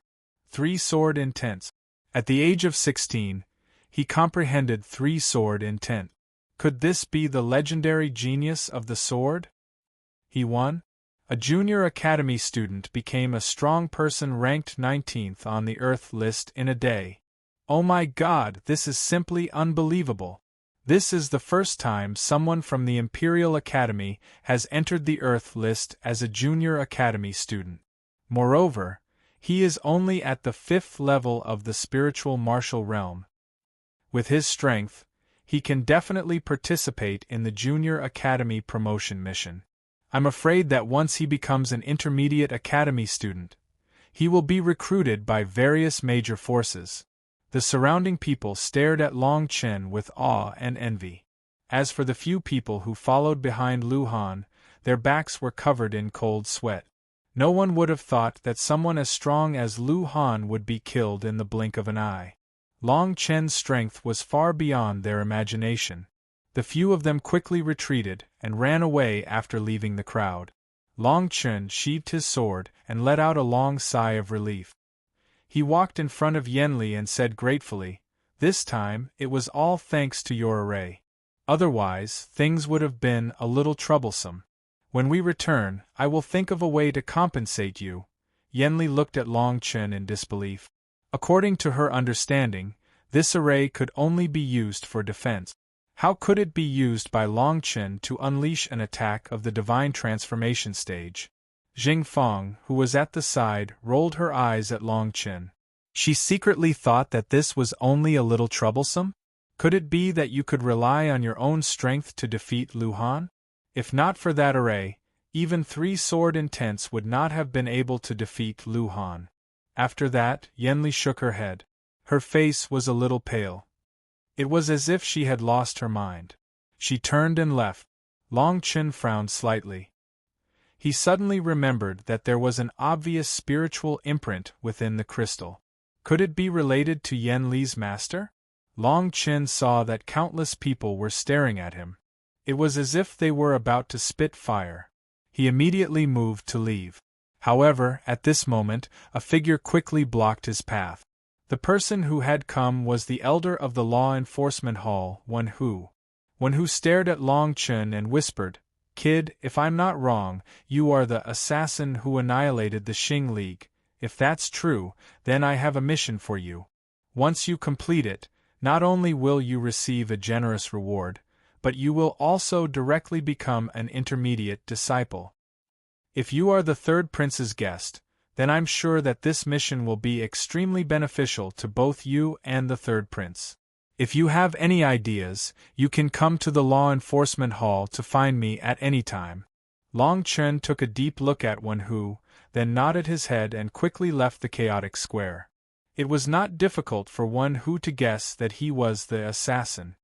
3 sword intents. At the age of 16, he comprehended 3 sword intent. Could this be the legendary genius of the sword? He won. A junior academy student became a strong person ranked 19th on the Earth list in a day. Oh my God, this is simply unbelievable. This is the first time someone from the Imperial Academy has entered the Earth list as a junior academy student. Moreover, he is only at the 5th level of the spiritual martial realm. With his strength, he can definitely participate in the Junior Academy promotion mission. I'm afraid that once he becomes an intermediate academy student, he will be recruited by various major forces. The surrounding people stared at Long Chen with awe and envy. As for the few people who followed behind Lu Han, their backs were covered in cold sweat. No one would have thought that someone as strong as Lu Han would be killed in the blink of an eye. Long Chen's strength was far beyond their imagination. The few of them quickly retreated and ran away after leaving the crowd. Long Chen sheathed his sword and let out a long sigh of relief. He walked in front of Yenli and said gratefully, "This time, it was all thanks to your array. Otherwise, things would have been a little troublesome. When we return, I will think of a way to compensate you." Yenli looked at Long Chen in disbelief. According to her understanding, this array could only be used for defense. How could it be used by Long Chen to unleash an attack of the divine transformation stage? Jing Fong, who was at the side, rolled her eyes at Long Chen. She secretly thought that this was only a little troublesome? Could it be that you could rely on your own strength to defeat Lu Han? If not for that array, even 3 sword intents would not have been able to defeat Lu Han. After that, Yanli shook her head. Her face was a little pale. It was as if she had lost her mind. She turned and left. Long Chen frowned slightly. He suddenly remembered that there was an obvious spiritual imprint within the crystal. Could it be related to Yen Li's master? Long Chen saw that countless people were staring at him. It was as if they were about to spit fire. He immediately moved to leave. However, at this moment, a figure quickly blocked his path. The person who had come was the elder of the law enforcement hall, Wen Hu. Wen Hu stared at Long Chen and whispered, "Kid, if I'm not wrong, you are the assassin who annihilated the Xing League. If that's true, then I have a mission for you. Once you complete it, not only will you receive a generous reward, but you will also directly become an intermediate disciple. If you are the third prince's guest, then I'm sure that this mission will be extremely beneficial to both you and the third prince. If you have any ideas, you can come to the law enforcement hall to find me at any time." Long Chen took a deep look at Wen Hu, then nodded his head and quickly left the chaotic square. It was not difficult for Wen Hu to guess that he was the assassin.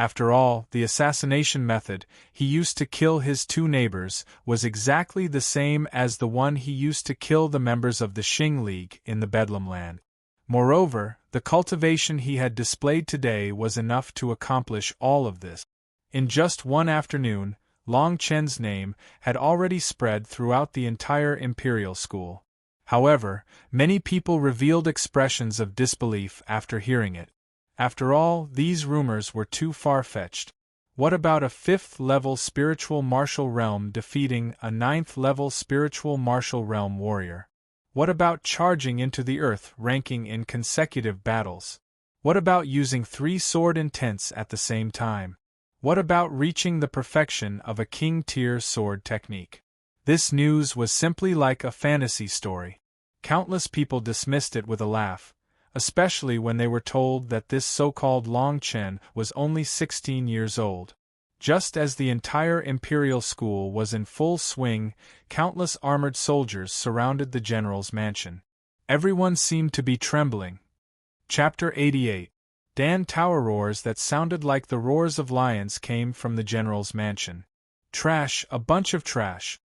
After all, the assassination method he used to kill his 2 neighbors was exactly the same as the one he used to kill the members of the Xing League in the Bedlam Land. Moreover, the cultivation he had displayed today was enough to accomplish all of this. In just one afternoon, Long Chen's name had already spread throughout the entire imperial school. However, many people revealed expressions of disbelief after hearing it. After all, these rumors were too far-fetched. What about a 5th-level spiritual martial realm defeating a 9th-level spiritual martial realm warrior? What about charging into the earth, ranking in consecutive battles? What about using 3 sword intents at the same time? What about reaching the perfection of a king-tier sword technique? This news was simply like a fantasy story. Countless people dismissed it with a laugh, especially when they were told that this so-called Long Chen was only 16 years old. Just as the entire imperial school was in full swing, countless armored soldiers surrounded the general's mansion. Everyone seemed to be trembling. Chapter 88. Dan Tower roars that sounded like the roars of lions came from the general's mansion. Trash, a bunch of trash.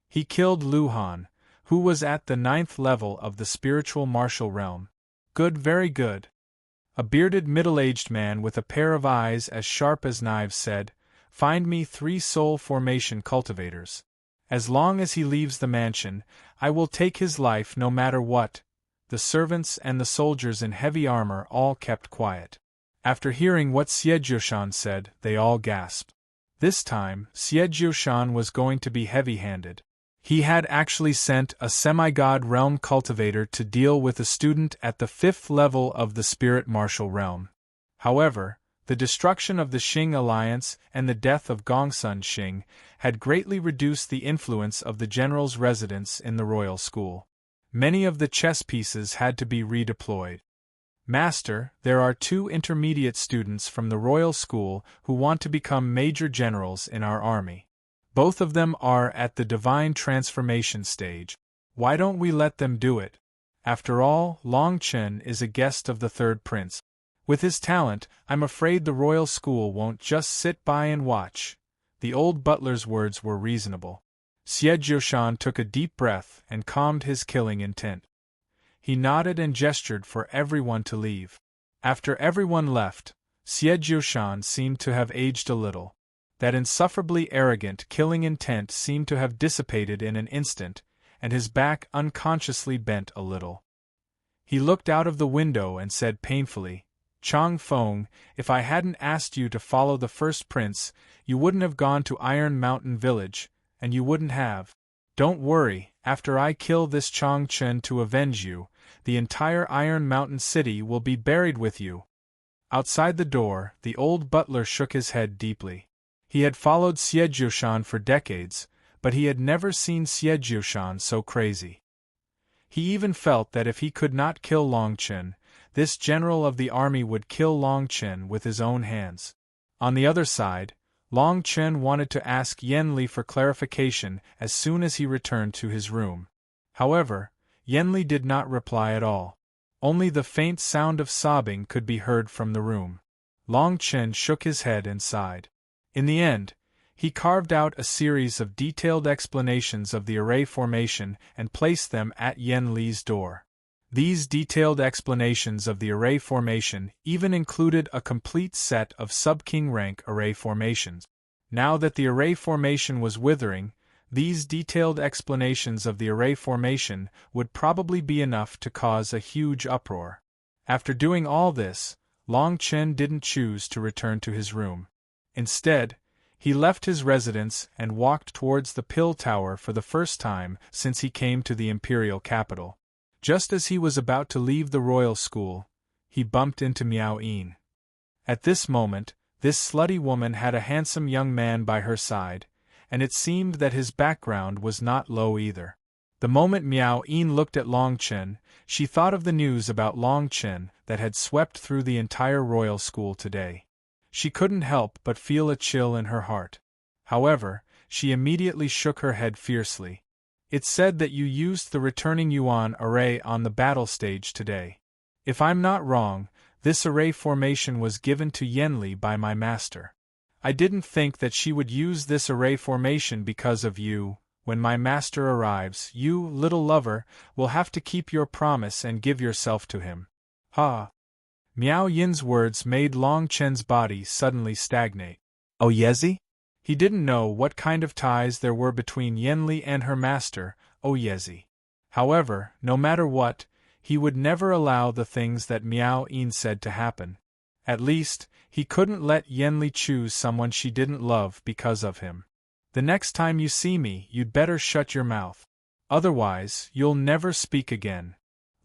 He killed Lu Han, who was at the 9th level of the spiritual martial realm. Good, very good. A bearded middle-aged man with a pair of eyes as sharp as knives said, "Find me 3 soul formation cultivators. As long as he leaves the mansion, I will take his life no matter what." The servants and the soldiers in heavy armor all kept quiet. After hearing what Xie Jiushan said, they all gasped. This time, Xie Jiushan was going to be heavy-handed. He had actually sent a semi-god realm cultivator to deal with a student at the 5th level of the spirit martial realm. However, the destruction of the Xing alliance and the death of Gongsun Xing had greatly reduced the influence of the general's residence in the royal school. Many of the chess pieces had to be redeployed. "Master, there are 2 intermediate students from the royal school who want to become major generals in our army. Both of them are at the divine transformation stage. Why don't we let them do it? After all, Long Chen is a guest of the third prince. With his talent, I'm afraid the royal school won't just sit by and watch." The old butler's words were reasonable. Xie Jiushan took a deep breath and calmed his killing intent. He nodded and gestured for everyone to leave. After everyone left, Xie Jiushan seemed to have aged a little. That insufferably arrogant killing intent seemed to have dissipated in an instant, and his back unconsciously bent a little. He looked out of the window and said painfully, "Chang Feng, if I hadn't asked you to follow the first prince, you wouldn't have gone to Iron Mountain Village, and you wouldn't have. Don't worry, after I kill this Chang Chen to avenge you, the entire Iron Mountain City will be buried with you." Outside the door, the old butler shook his head deeply. He had followed Xie for decades, but he had never seen Xie so crazy. He even felt that if he could not kill Long Chen, this general of the army would kill Long Chen with his own hands. On the other side, Long Chen wanted to ask Yen Li for clarification as soon as he returned to his room. However, Yen Li did not reply at all. Only the faint sound of sobbing could be heard from the room. Long Chen shook his head and sighed. In the end, he carved out a series of detailed explanations of the array formation and placed them at Yen Li's door. These detailed explanations of the array formation even included a complete set of sub-king rank array formations. Now that the array formation was withering, these detailed explanations of the array formation would probably be enough to cause a huge uproar. After doing all this, Long Chen didn't choose to return to his room. Instead, he left his residence and walked towards the Pill Tower for the first time since he came to the imperial capital. Just as he was about to leave the royal school, he bumped into Miao Yin. At this moment, this slutty woman had a handsome young man by her side, and it seemed that his background was not low either. The moment Miao Yin looked at Long Chen, she thought of the news about Long Chen that had swept through the entire royal school today. She couldn't help but feel a chill in her heart. However, she immediately shook her head fiercely. "It's said that you used the returning Yuan array on the battle stage today. If I'm not wrong, this array formation was given to Yen Li by my master. I didn't think that she would use this array formation because of you. When my master arrives, you, little lover, will have to keep your promise and give yourself to him." Ha! Miao Yin's words made Long Chen's body suddenly stagnate. Oh Yezi? He didn't know what kind of ties there were between Yen Li and her master, Oh Yezi. However, no matter what, he would never allow the things that Miao Yin said to happen. At least, he couldn't let Yen Li choose someone she didn't love because of him. "The next time you see me, you'd better shut your mouth. Otherwise, you'll never speak again."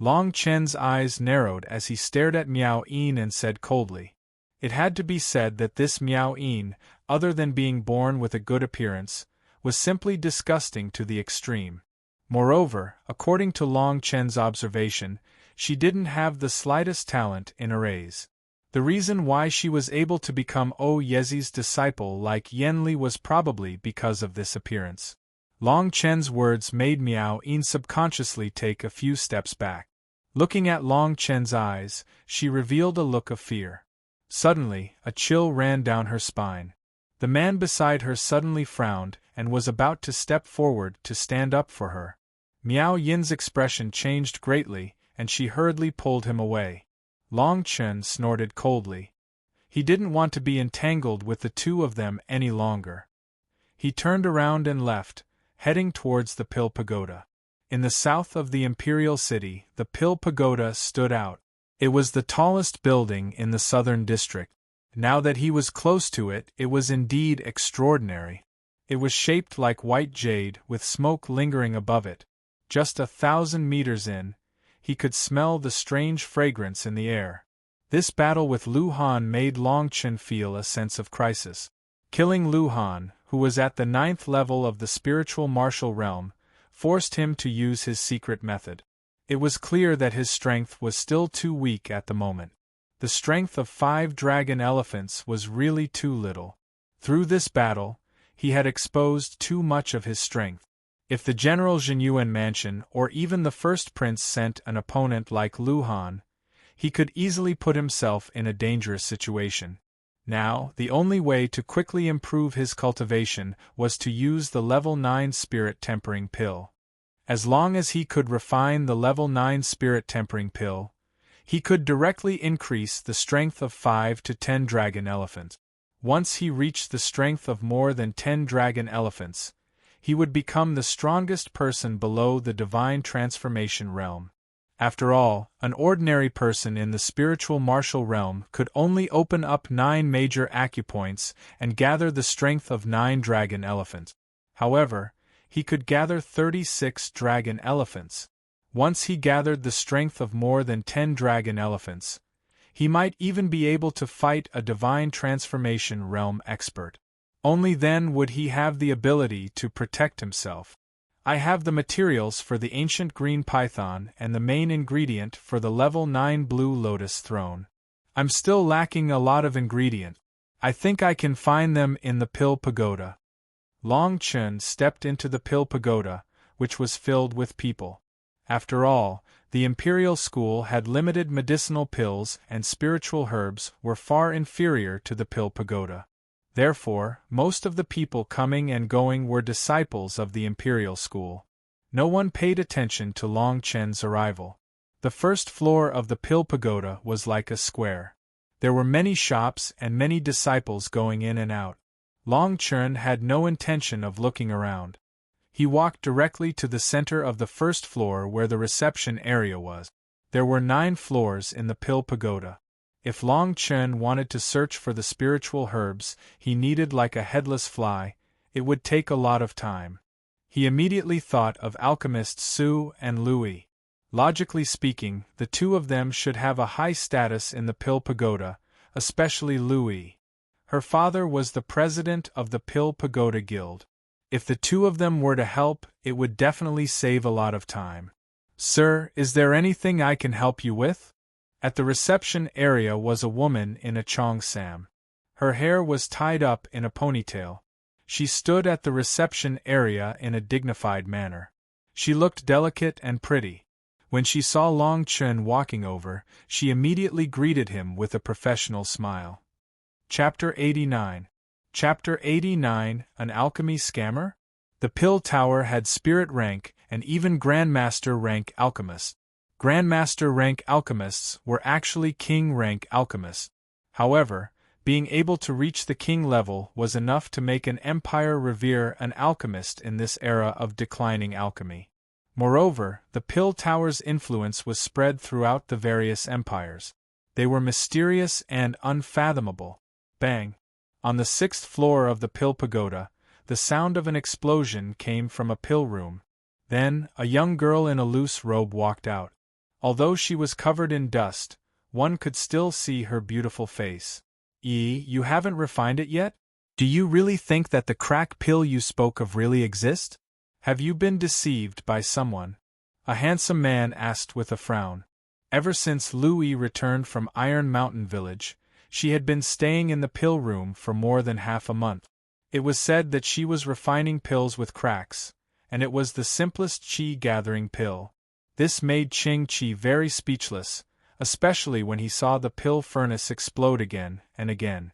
Long Chen's eyes narrowed as he stared at Miao Yin and said coldly. It had to be said that this Miao Yin, other than being born with a good appearance, was simply disgusting to the extreme. Moreover, according to Long Chen's observation, she didn't have the slightest talent in arrays. The reason why she was able to become Oh Yezi's disciple like Yen Li was probably because of this appearance. Long Chen's words made Miao Yin subconsciously take a few steps back. Looking at Long Chen's eyes, she revealed a look of fear. Suddenly, a chill ran down her spine. The man beside her suddenly frowned and was about to step forward to stand up for her. Miao Yin's expression changed greatly, and she hurriedly pulled him away. Long Chen snorted coldly. He didn't want to be entangled with the two of them any longer. He turned around and left, heading towards the Pill Pagoda. In the south of the imperial city, the Pill Pagoda stood out. It was the tallest building in the southern district. Now that he was close to it, it was indeed extraordinary. It was shaped like white jade, with smoke lingering above it. Just 1,000 meters in, he could smell the strange fragrance in the air. This battle with Lu Han made Long Chen feel a sense of crisis. Killing Lu Han, who was at the 9th level of the spiritual martial realm, forced him to use his secret method. It was clear that his strength was still too weak at the moment. The strength of 5 dragon elephants was really too little. Through this battle, he had exposed too much of his strength. If the General Zhenyuan Mansion or even the First Prince sent an opponent like Lu Han, he could easily put himself in a dangerous situation. Now, the only way to quickly improve his cultivation was to use the level 9 spirit tempering pill. As long as he could refine the level 9 spirit tempering pill, he could directly increase the strength of 5 to 10 dragon elephants. Once he reached the strength of more than 10 dragon elephants, he would become the strongest person below the divine transformation realm. After all, an ordinary person in the spiritual martial realm could only open up 9 major acupoints and gather the strength of 9 dragon elephants. However, he could gather 36 dragon elephants. Once he gathered the strength of more than 10 dragon elephants, he might even be able to fight a divine transformation realm expert. Only then would he have the ability to protect himself. I have the materials for the ancient green python and the main ingredient for the level 9 blue lotus throne. I'm still lacking a lot of ingredient. I think I can find them in the pill pagoda. Long Chen stepped into the pill pagoda, which was filled with people. After all, the imperial school had limited medicinal pills and spiritual herbs were far inferior to the pill pagoda. Therefore, most of the people coming and going were disciples of the imperial school. No one paid attention to Long Chen's arrival. The first floor of the pill pagoda was like a square. There were many shops and many disciples going in and out. Long Chen had no intention of looking around. He walked directly to the center of the first floor where the reception area was. There were 9 floors in the pill pagoda. If Long Chen wanted to search for the spiritual herbs he needed like a headless fly, it would take a lot of time. He immediately thought of alchemists Su and Louis. Logically speaking, the two of them should have a high status in the pill pagoda, especially Louis. Her father was the president of the Pill Pagoda Guild. If the two of them were to help, it would definitely save a lot of time. "Sir, is there anything I can help you with?" At the reception area was a woman in a cheongsam. Her hair was tied up in a ponytail. She stood at the reception area in a dignified manner. She looked delicate and pretty. When she saw Long Chen walking over, she immediately greeted him with a professional smile. Chapter 89. Chapter 89, An Alchemy Scammer? The Pill Tower had spirit rank and even Grandmaster rank alchemists. Grandmaster rank alchemists were actually king rank alchemists. However, being able to reach the king level was enough to make an empire revere an alchemist in this era of declining alchemy. Moreover, the Pill Tower's influence was spread throughout the various empires. They were mysterious and unfathomable. Bang! On the 6th floor of the Pill Pagoda, the sound of an explosion came from a pill room. Then, a young girl in a loose robe walked out. Although she was covered in dust, one could still see her beautiful face. You haven't refined it yet? Do you really think that the crack pill you spoke of really exists? Have you been deceived by someone? A handsome man asked with a frown. Ever since Louis returned from Iron Mountain Village, she had been staying in the pill room for more than half a month. It was said that she was refining pills with cracks, and it was the simplest qi-gathering pill. This made Qing Qi very speechless, especially when he saw the pill furnace explode again and again.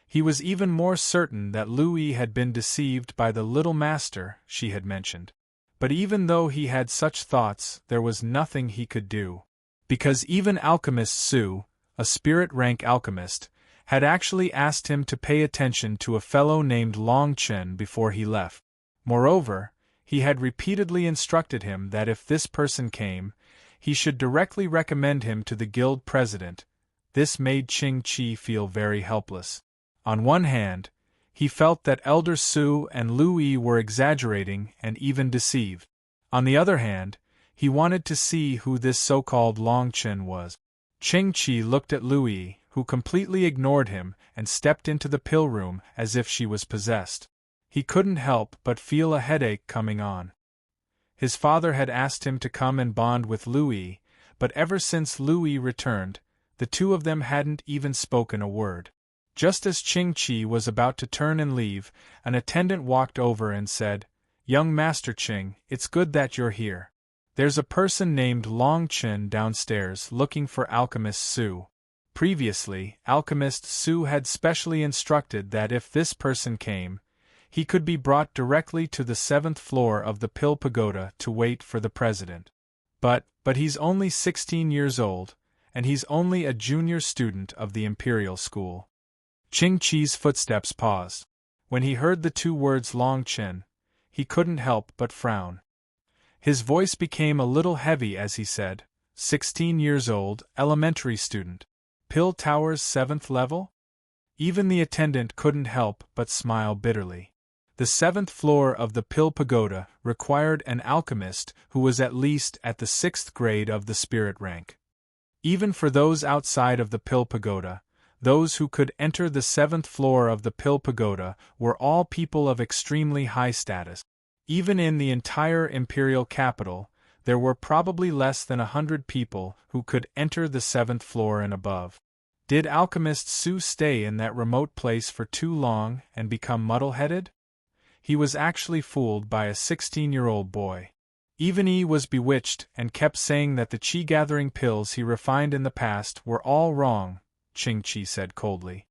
He was even more certain that Louis had been deceived by the little master she had mentioned. But even though he had such thoughts, there was nothing he could do. Because even Alchemist Su, a spirit rank alchemist, had actually asked him to pay attention to a fellow named Long Chen before he left. Moreover, he had repeatedly instructed him that if this person came, he should directly recommend him to the guild president. This made Qing Qi feel very helpless. On one hand, he felt that Elder Su and Louis were exaggerating and even deceived. On the other hand, he wanted to see who this so-called Long Chen was. Qing Qi looked at Louis, who completely ignored him and stepped into the pill room as if she was possessed. He couldn't help but feel a headache coming on. His father had asked him to come and bond with Louis, but ever since Louis returned, the two of them hadn't even spoken a word. Just as Qing Qi was about to turn and leave, an attendant walked over and said, "Young Master Qing, it's good that you're here. There's a person named Long Chen downstairs looking for Alchemist Su." Previously, Alchemist Su had specially instructed that if this person came, he could be brought directly to the 7th floor of the Pill Pagoda to wait for the president. But he's only 16 years old, and he's only a junior student of the Imperial School. Qing Qi's footsteps paused. When he heard the two words Long Chen, he couldn't help but frown. His voice became a little heavy as he said, 16 years old, elementary student. Pill Tower's 7th level? Even the attendant couldn't help but smile bitterly. The 7th floor of the Pill Pagoda required an alchemist who was at least at the 6th grade of the spirit rank. Even for those outside of the Pill Pagoda, those who could enter the 7th floor of the Pill Pagoda were all people of extremely high status. Even in the entire imperial capital, there were probably less than 100 people who could enter the 7th floor and above. Did alchemist Su stay in that remote place for too long and become muddle-headed? He was actually fooled by a 16-year-old boy. Even he was bewitched and kept saying that the chi-gathering pills he refined in the past were all wrong, Qing-Chi said coldly.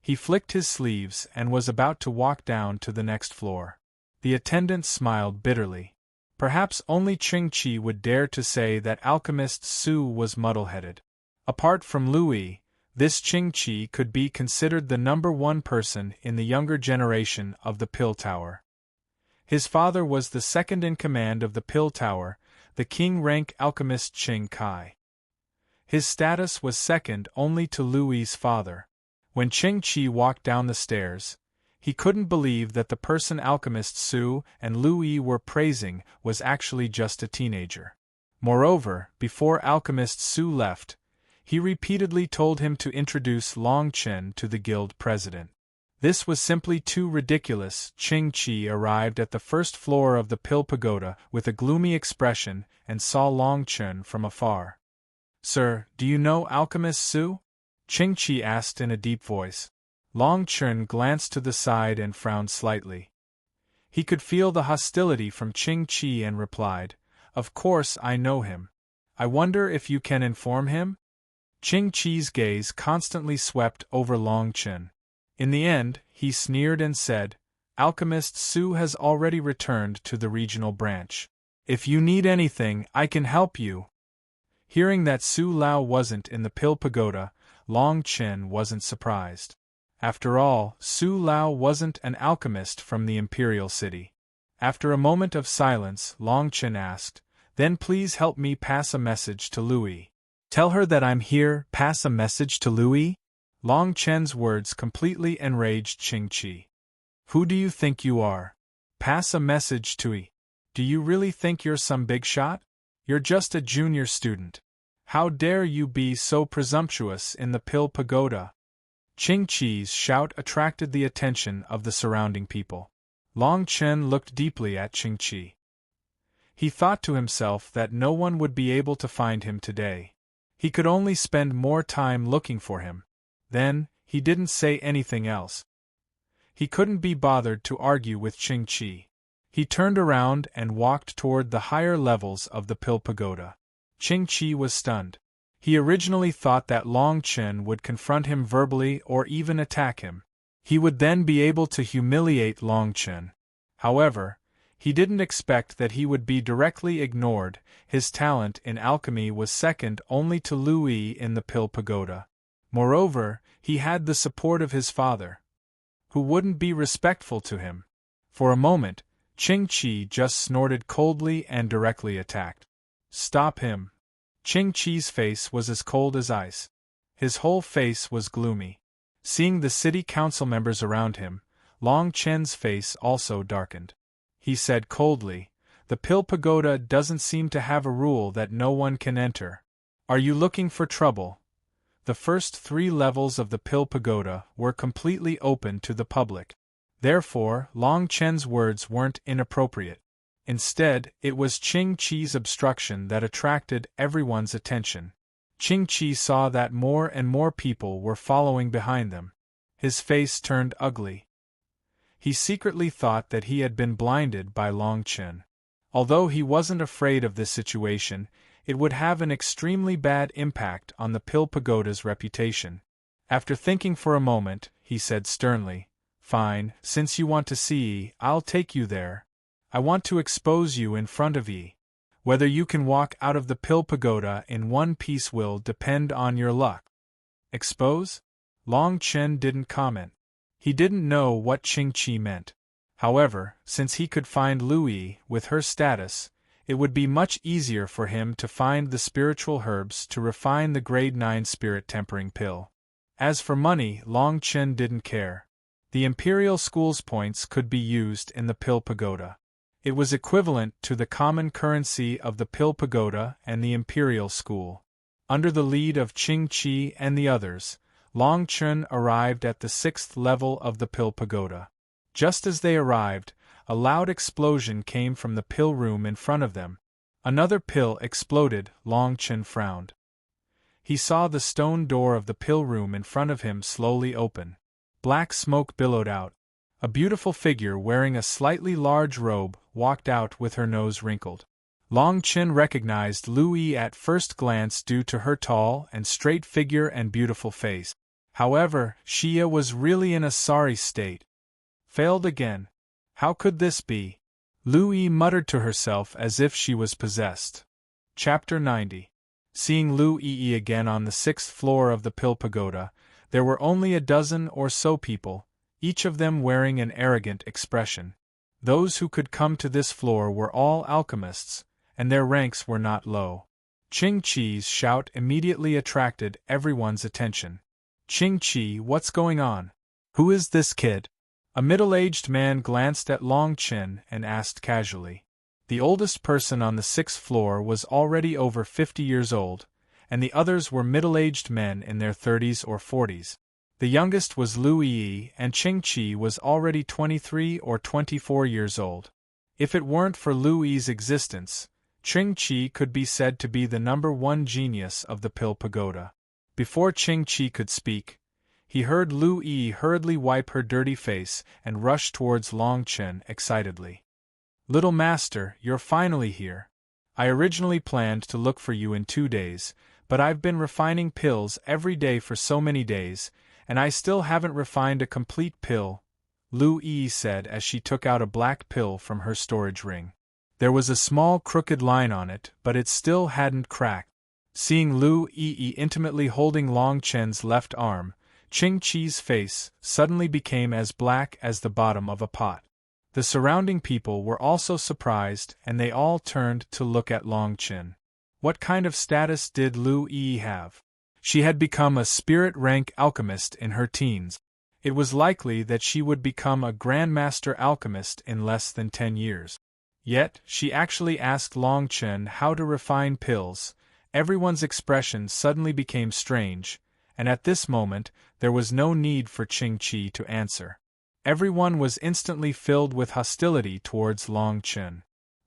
He flicked his sleeves and was about to walk down to the next floor. The attendant smiled bitterly. Perhaps only Qing-Chi would dare to say that alchemist Su was muddle-headed. Apart from Louis, this Qing-Chi could be considered the number one person in the younger generation of the Pill Tower. His father was the second in command of the Pill Tower, the king-rank alchemist Qing Kai. His status was second only to Louis's father. When Qing-Chi walked down the stairs, he couldn't believe that the person alchemist Su and Louis were praising was actually just a teenager. Moreover, before alchemist Su left, he repeatedly told him to introduce Long Chen to the guild president. This was simply too ridiculous. Qing-Chi arrived at the 1st floor of the Pill Pagoda with a gloomy expression and saw Long Chen from afar. "Sir, do you know alchemist Su?" Qing-Chi asked in a deep voice. Long Chen glanced to the side and frowned slightly. He could feel the hostility from Qing-Chi and replied, "Of course I know him. I wonder if you can inform him?" Qing-Chi's gaze constantly swept over Long Chen. In the end, he sneered and said, "Alchemist Su has already returned to the regional branch. If you need anything, I can help you." Hearing that Su Lao wasn't in the Pill Pagoda, Long Chen wasn't surprised. After all, Su Lao wasn't an alchemist from the imperial city. After a moment of silence, Long Chen asked, "Then please help me pass a message to Louis." "Tell her that I'm here, pass a message to Louis?" Long Chen's words completely enraged Qing-Chi. "Who do you think you are? Pass a message to E. Do you really think you're some big shot? You're just a junior student. How dare you be so presumptuous in the Pill Pagoda?" Qing-Chi's shout attracted the attention of the surrounding people. Long Chen looked deeply at Qing-Chi. He thought to himself that no one would be able to find him today. He could only spend more time looking for him. Then, he didn't say anything else. He couldn't be bothered to argue with Qing-Chi. He turned around and walked toward the higher levels of the Pill Pagoda. Qing-Chi was stunned. He originally thought that Long Chen would confront him verbally or even attack him. He would then be able to humiliate Long Chen. However, he didn't expect that he would be directly ignored. His talent in alchemy was second only to Louis in the Pill Pagoda. Moreover, he had the support of his father, who wouldn't be respectful to him. For a moment, Qing-Chi just snorted coldly and directly attacked. "Stop him." Qing-Chi's face was as cold as ice. His whole face was gloomy. Seeing the city council members around him, Long Chen's face also darkened. He said coldly, "The Pill Pagoda doesn't seem to have a rule that no one can enter. Are you looking for trouble?" The first 3 levels of the Pill Pagoda were completely open to the public. Therefore, Long Chen's words weren't inappropriate. Instead, it was Qing-Chi's obstruction that attracted everyone's attention. Qing-Chi saw that more and more people were following behind them. His face turned ugly. He secretly thought that he had been blinded by Long Chen. Although he wasn't afraid of this situation, it would have an extremely bad impact on the Pill Pagoda's reputation. After thinking for a moment, he said sternly, "Fine, since you want to see, I'll take you there. I want to expose you in front of ye. Whether you can walk out of the Pill Pagoda in one piece will depend on your luck." Expose? Long Chen didn't comment. He didn't know what Qing-Chi meant. However, since he could find Louis with her status, it would be much easier for him to find the spiritual herbs to refine the grade 9 spirit tempering pill. As for money, Long Chen didn't care. The Imperial School's points could be used in the Pill Pagoda. It was equivalent to the common currency of the Pill Pagoda and the Imperial School. Under the lead of Qing Qi and the others, Long Chun arrived at the 6th level of the Pill Pagoda. Just as they arrived, a loud explosion came from the pill room in front of them. Another pill exploded. Long Chun frowned. He saw the stone door of the pill room in front of him slowly open. Black smoke billowed out. A beautiful figure wearing a slightly large robe walked out with her nose wrinkled. Long Chun recognized Lu Yi at first glance due to her tall and straight figure and beautiful face. However, Xia was really in a sorry state. Failed again. How could this be? Lu Yi muttered to herself as if she was possessed. Chapter 90. Seeing Lu Yi again on the 6th floor of the Pill Pagoda, there were only a dozen or so people, each of them wearing an arrogant expression. Those who could come to this floor were all alchemists, and their ranks were not low. Qing Qi's shout immediately attracted everyone's attention. Qing Qi, what's going on? Who is this kid? A middle-aged man glanced at Long Chun and asked casually. The oldest person on the 6th floor was already over 50 years old, and the others were middle-aged men in their 30s or 40s. The youngest was Lu Yi, and Qing Qi was already 23 or 24 years old. If it weren't for Lu Yi's existence, Qing Qi could be said to be the #1 genius of the Pill Pagoda. Before Qing Qi could speak, he heard Lu Yi hurriedly wipe her dirty face and rush towards Long Chun excitedly. Little master, you're finally here. I originally planned to look for you in 2 days, but I've been refining pills every day for so many days, and I still haven't refined a complete pill, Lu Yi said as she took out a black pill from her storage ring. There was a small crooked line on it, but it still hadn't cracked. Seeing Lu Yi intimately holding Long Chun's left arm, Qing Qi's face suddenly became as black as the bottom of a pot. The surrounding people were also surprised, and they all turned to look at Long Chun. What kind of status did Lu Yi have? She had become a spirit-rank alchemist in her teens. It was likely that she would become a Grandmaster alchemist in less than 10 years. Yet, she actually asked Long Chun how to refine pills. Everyone's expression suddenly became strange, and at this moment, there was no need for Qing Qi to answer. Everyone was instantly filled with hostility towards Long Chun.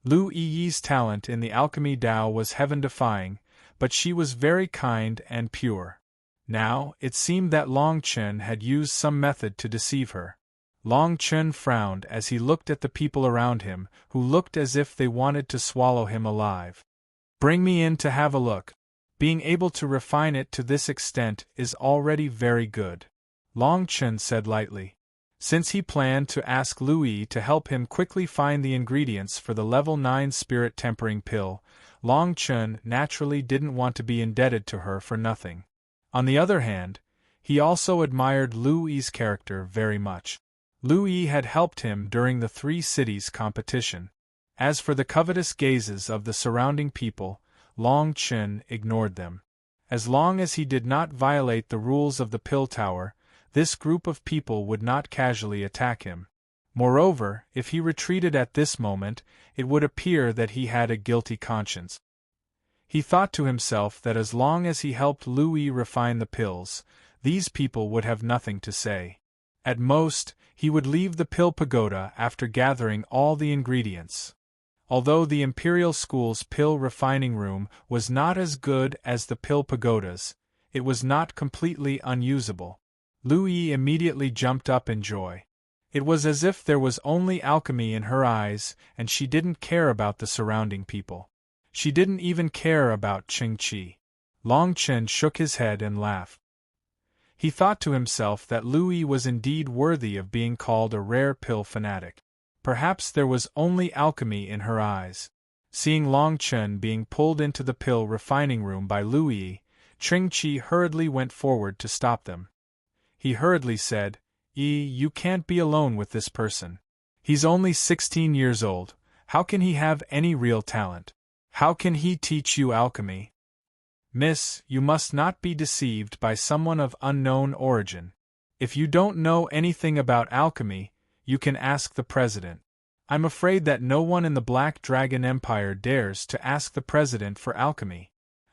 Lu Yi's talent in the alchemy Dao was heaven-defying, but she was very kind and pure. Now, it seemed that Long Chun had used some method to deceive her. Long Chun frowned as he looked at the people around him, who looked as if they wanted to swallow him alive. Bring me in to have a look. Being able to refine it to this extent is already very good, Long Chun said lightly. Since he planned to ask Lu Yi to help him quickly find the ingredients for the level 9 spirit tempering pill, Long Chun naturally didn't want to be indebted to her for nothing. On the other hand, he also admired Lu Yi's character very much. Lu Yi had helped him during the 3 cities competition. As for the covetous gazes of the surrounding people, Long Chun ignored them. As long as he did not violate the rules of the Pill Tower, this group of people would not casually attack him. Moreover, if he retreated at this moment, it would appear that he had a guilty conscience. He thought to himself that as long as he helped Lu Yi refine the pills, these people would have nothing to say. At most, he would leave the Pill Pagoda after gathering all the ingredients. Although the Imperial School's pill refining room was not as good as the Pill Pagoda's, it was not completely unusable. Lu Yi immediately jumped up in joy. It was as if there was only alchemy in her eyes, and she didn't care about the surrounding people. She didn't even care about Qing Qi. Long Chun shook his head and laughed. He thought to himself that Lu Yi was indeed worthy of being called a rare pill fanatic. Perhaps there was only alchemy in her eyes. Seeing Long Chun being pulled into the pill refining room by Lu Yi, Qing Qi hurriedly went forward to stop them. He hurriedly said, You can't be alone with this person. He's only 16 years old. How can he have any real talent? How can he teach you alchemy? Miss, you must not be deceived by someone of unknown origin. If you don't know anything about alchemy, you can ask the president. I'm afraid that no one in the Black Dragon Empire dares to ask the president for alchemy.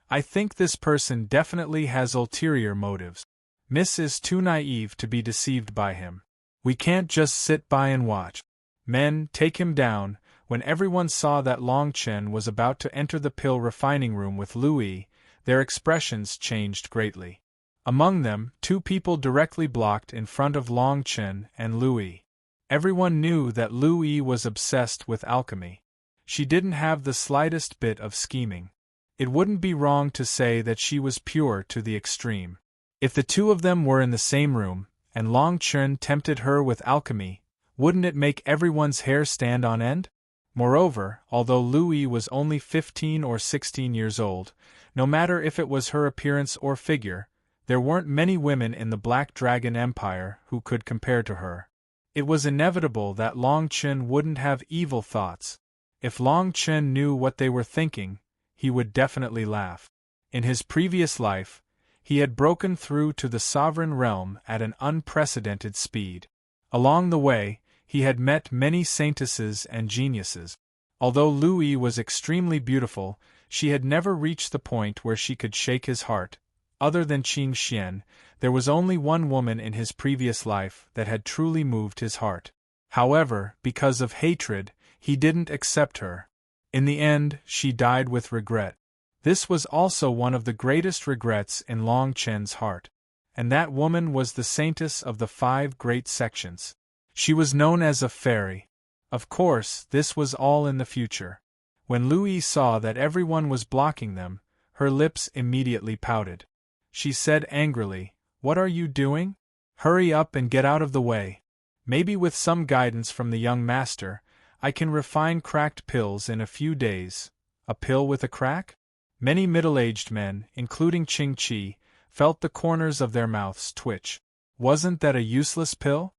I think this person definitely has ulterior motives. Miss is too naive to be deceived by him. We can't just sit by and watch. Men, take him down. When everyone saw that Long Chen was about to enter the pill refining room with Louis, their expressions changed greatly. Among them, two people directly blocked in front of Long Chen and Louis. Everyone knew that Louis was obsessed with alchemy. She didn't have the slightest bit of scheming. It wouldn't be wrong to say that she was pure to the extreme. If the two of them were in the same room, and Long Chen tempted her with alchemy, wouldn't it make everyone's hair stand on end? Moreover, although Louis was only 15 or 16 years old, no matter if it was her appearance or figure, there weren't many women in the Black Dragon Empire who could compare to her. It was inevitable that Long Chen wouldn't have evil thoughts. If Long Chen knew what they were thinking, he would definitely laugh. In his previous life, he had broken through to the sovereign realm at an unprecedented speed. Along the way, he had met many saintesses and geniuses. Although Louis was extremely beautiful, she had never reached the point where she could shake his heart. Other than Qing Xian, there was only one woman in his previous life that had truly moved his heart. However, because of hatred, he didn't accept her. In the end, she died with regret. This was also one of the greatest regrets in Long Chen's heart. And that woman was the saintess of the 5 great sections. She was known as a fairy. Of course, this was all in the future. When Louis saw that everyone was blocking them, her lips immediately pouted. She said angrily, "What are you doing? Hurry up and get out of the way. Maybe with some guidance from the young master, I can refine cracked pills in a few days." A pill with a crack? Many middle-aged men, including Qing Qi, felt the corners of their mouths twitch. Wasn't that a useless pill?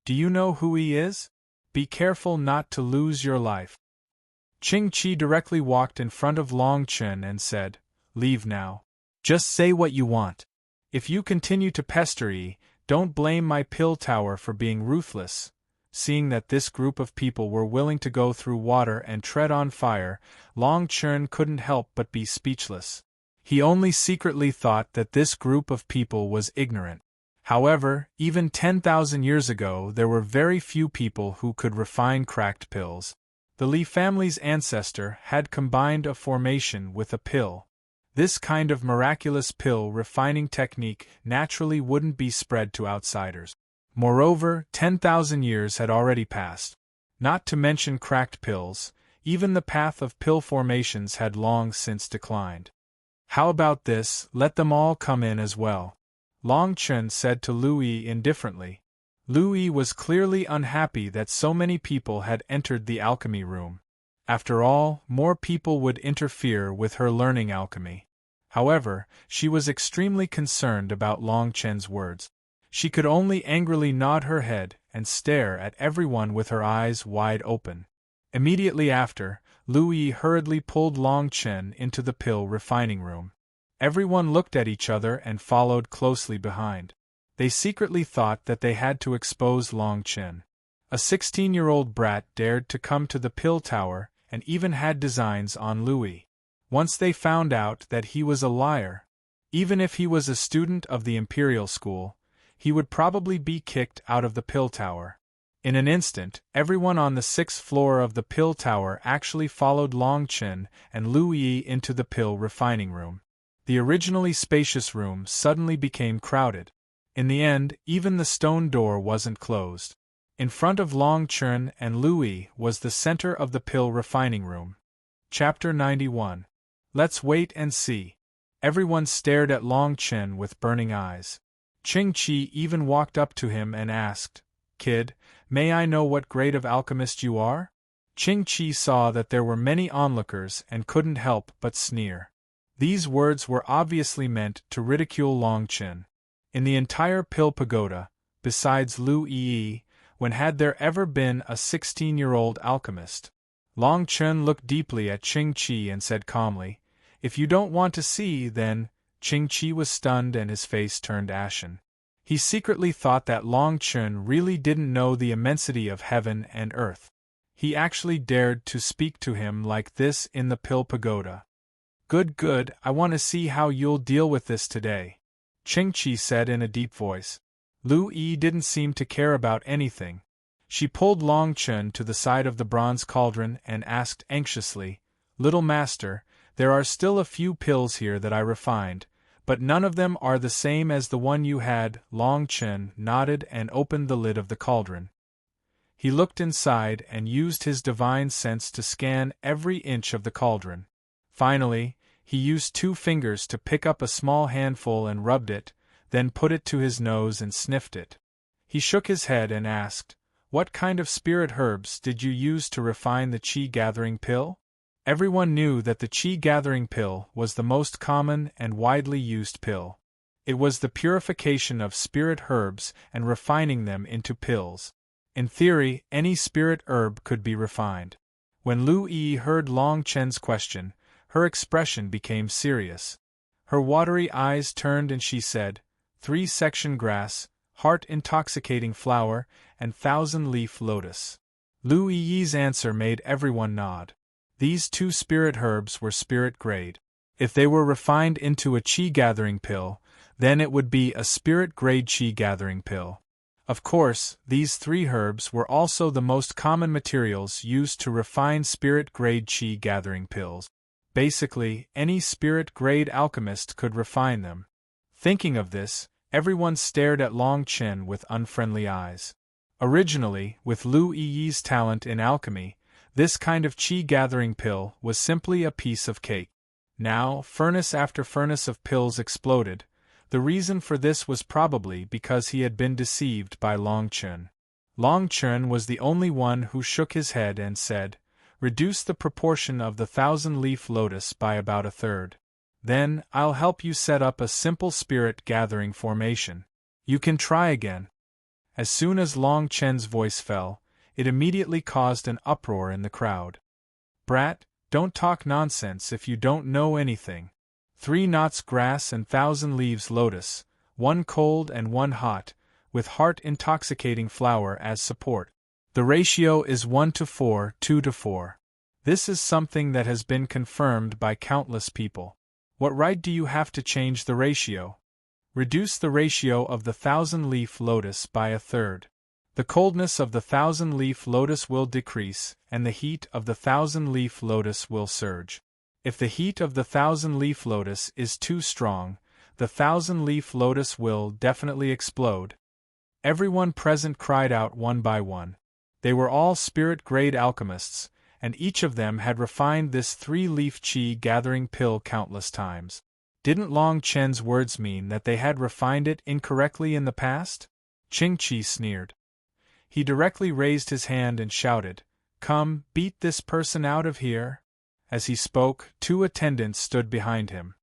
Do you know who he is? Be careful not to lose your life. Qing Qi directly walked in front of Long Chen and said, "Leave now. Just say what you want. If you continue to pester me, don't blame my pill tower for being ruthless." Seeing that this group of people were willing to go through water and tread on fire, Long Chen couldn't help but be speechless. He only secretly thought that this group of people was ignorant. However, even 10,000 years ago there were very few people who could refine cracked pills. The Li family's ancestor had combined a formation with a pill. This kind of miraculous pill refining technique naturally wouldn't be spread to outsiders. Moreover, 10,000 years had already passed. Not to mention cracked pills, even the path of pill formations had long since declined. "How about this, let them all come in as well," Long Chen said to Louis indifferently. Louis was clearly unhappy that so many people had entered the alchemy room. After all, more people would interfere with her learning alchemy. However, she was extremely concerned about Long Chen's words. She could only angrily nod her head and stare at everyone with her eyes wide open. Immediately after, Louis hurriedly pulled Long Chen into the pill refining room. Everyone looked at each other and followed closely behind. They secretly thought that they had to expose Long Chen. A 16-year-old brat dared to come to the pill tower and even had designs on Louis. Once they found out that he was a liar, even if he was a student of the Imperial School, he would probably be kicked out of the pill tower. In an instant, everyone on the 6th floor of the pill tower actually followed Long Chen and Louis into the pill refining room. The originally spacious room suddenly became crowded. In the end, even the stone door wasn't closed. In front of Long Chen and Louis was the center of the pill refining room. Chapter 91. Let's wait and see. Everyone stared at Long Chen with burning eyes. Qing Qi even walked up to him and asked, "Kid, may I know what grade of alchemist you are?" Qing Qi saw that there were many onlookers and couldn't help but sneer. These words were obviously meant to ridicule Long Chen. In the entire pill pagoda, besides Lu Yi, when had there ever been a 16-year-old alchemist? Long Chen looked deeply at Qing Qi and said calmly, "If you don't want to see, then..." Qing Qi was stunned and his face turned ashen. He secretly thought that Long Chun really didn't know the immensity of heaven and earth. He actually dared to speak to him like this in the Pill Pagoda. Good, I want to see how you'll deal with this today, Ching-Chi said in a deep voice. Lu Yi didn't seem to care about anything. She pulled Long Chun to the side of the bronze cauldron and asked anxiously, Little Master, there are still a few pills here that I refined, but none of them are the same as the one you had. Long Chun nodded and opened the lid of the cauldron. He looked inside and used his divine sense to scan every inch of the cauldron. Finally, he used 2 fingers to pick up a small handful and rubbed it, then put it to his nose and sniffed it. He shook his head and asked, What kind of spirit herbs did you use to refine the Qi-gathering pill? Everyone knew that the Qi-gathering pill was the most common and widely used pill. It was the purification of spirit herbs and refining them into pills. In theory, any spirit herb could be refined. When Lu Yi heard Long Chen's question, her expression became serious. Her watery eyes turned and she said, 3-section grass, heart-intoxicating flower, and 1,000-leaf lotus. Lu Yi's answer made everyone nod. These 2 spirit herbs were spirit grade. If they were refined into a Qi-gathering pill, then it would be a spirit grade Qi-gathering pill. Of course, these 3 herbs were also the most common materials used to refine spirit grade Qi-gathering pills. Basically, any spirit grade alchemist could refine them. Thinking of this, everyone stared at Long Chen with unfriendly eyes. Originally, with Lu Yi's talent in alchemy, this kind of Qi-gathering pill was simply a piece of cake. Now, furnace after furnace of pills exploded. The reason for this was probably because he had been deceived by Long Chen. Long Chen was the only one who shook his head and said, Reduce the proportion of the 1,000-leaf lotus by about 1/3. Then, I'll help you set up a simple spirit-gathering formation. You can try again. As soon as Long Chen's voice fell, it immediately caused an uproar in the crowd. Brat, don't talk nonsense if you don't know anything. 3 knots grass and 1,000 leaves lotus, 1 cold and 1 hot, with heart-intoxicating flower as support. The ratio is 1:4, 2:4. This is something that has been confirmed by countless people. What right do you have to change the ratio? Reduce the ratio of the 1,000-leaf lotus by 1/3. The coldness of the 1,000-leaf lotus will decrease, and the heat of the 1,000-leaf lotus will surge. If the heat of the 1,000-leaf lotus is too strong, the 1,000-leaf lotus will definitely explode. Everyone present cried out one by one. They were all spirit-grade alchemists, and each of them had refined this 3-leaf Qi-gathering pill countless times. Didn't Long Chen's words mean that they had refined it incorrectly in the past? Ching-Chi sneered. He directly raised his hand and shouted, Come, beat this person out of here. As he spoke, 2 attendants stood behind him.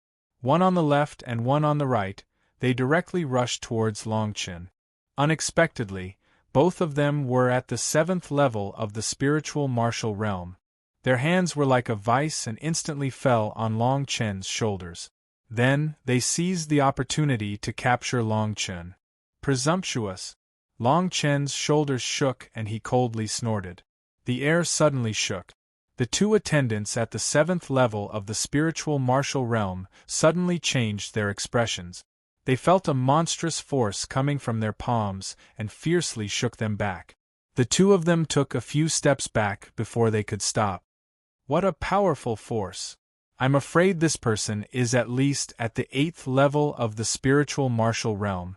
One on the left and one on the right. They directly rushed towards Long Chen. Unexpectedly, both of them were at the 7th level of the spiritual martial realm. Their hands were like a vice and instantly fell on Long Chen's shoulders. Then, they seized the opportunity to capture Long Chen. Presumptuous! Long Chen's shoulders shook and he coldly snorted. The air suddenly shook. The 2 attendants at the 7th level of the spiritual martial realm suddenly changed their expressions. They felt a monstrous force coming from their palms and fiercely shook them back. The 2 of them took a few steps back before they could stop. What a powerful force! I'm afraid this person is at least at the 8th level of the spiritual martial realm.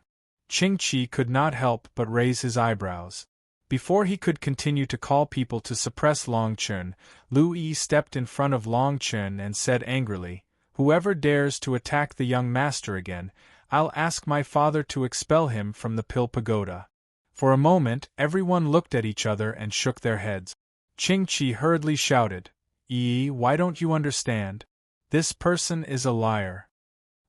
Ching-Chi could not help but raise his eyebrows. Before he could continue to call people to suppress Long Chen, Lu Yi stepped in front of Long Chen and said angrily, Whoever dares to attack the young master again, I'll ask my father to expel him from the Pill Pagoda. For a moment, everyone looked at each other and shook their heads. Ching-Chi hurriedly shouted, Yi, why don't you understand? This person is a liar.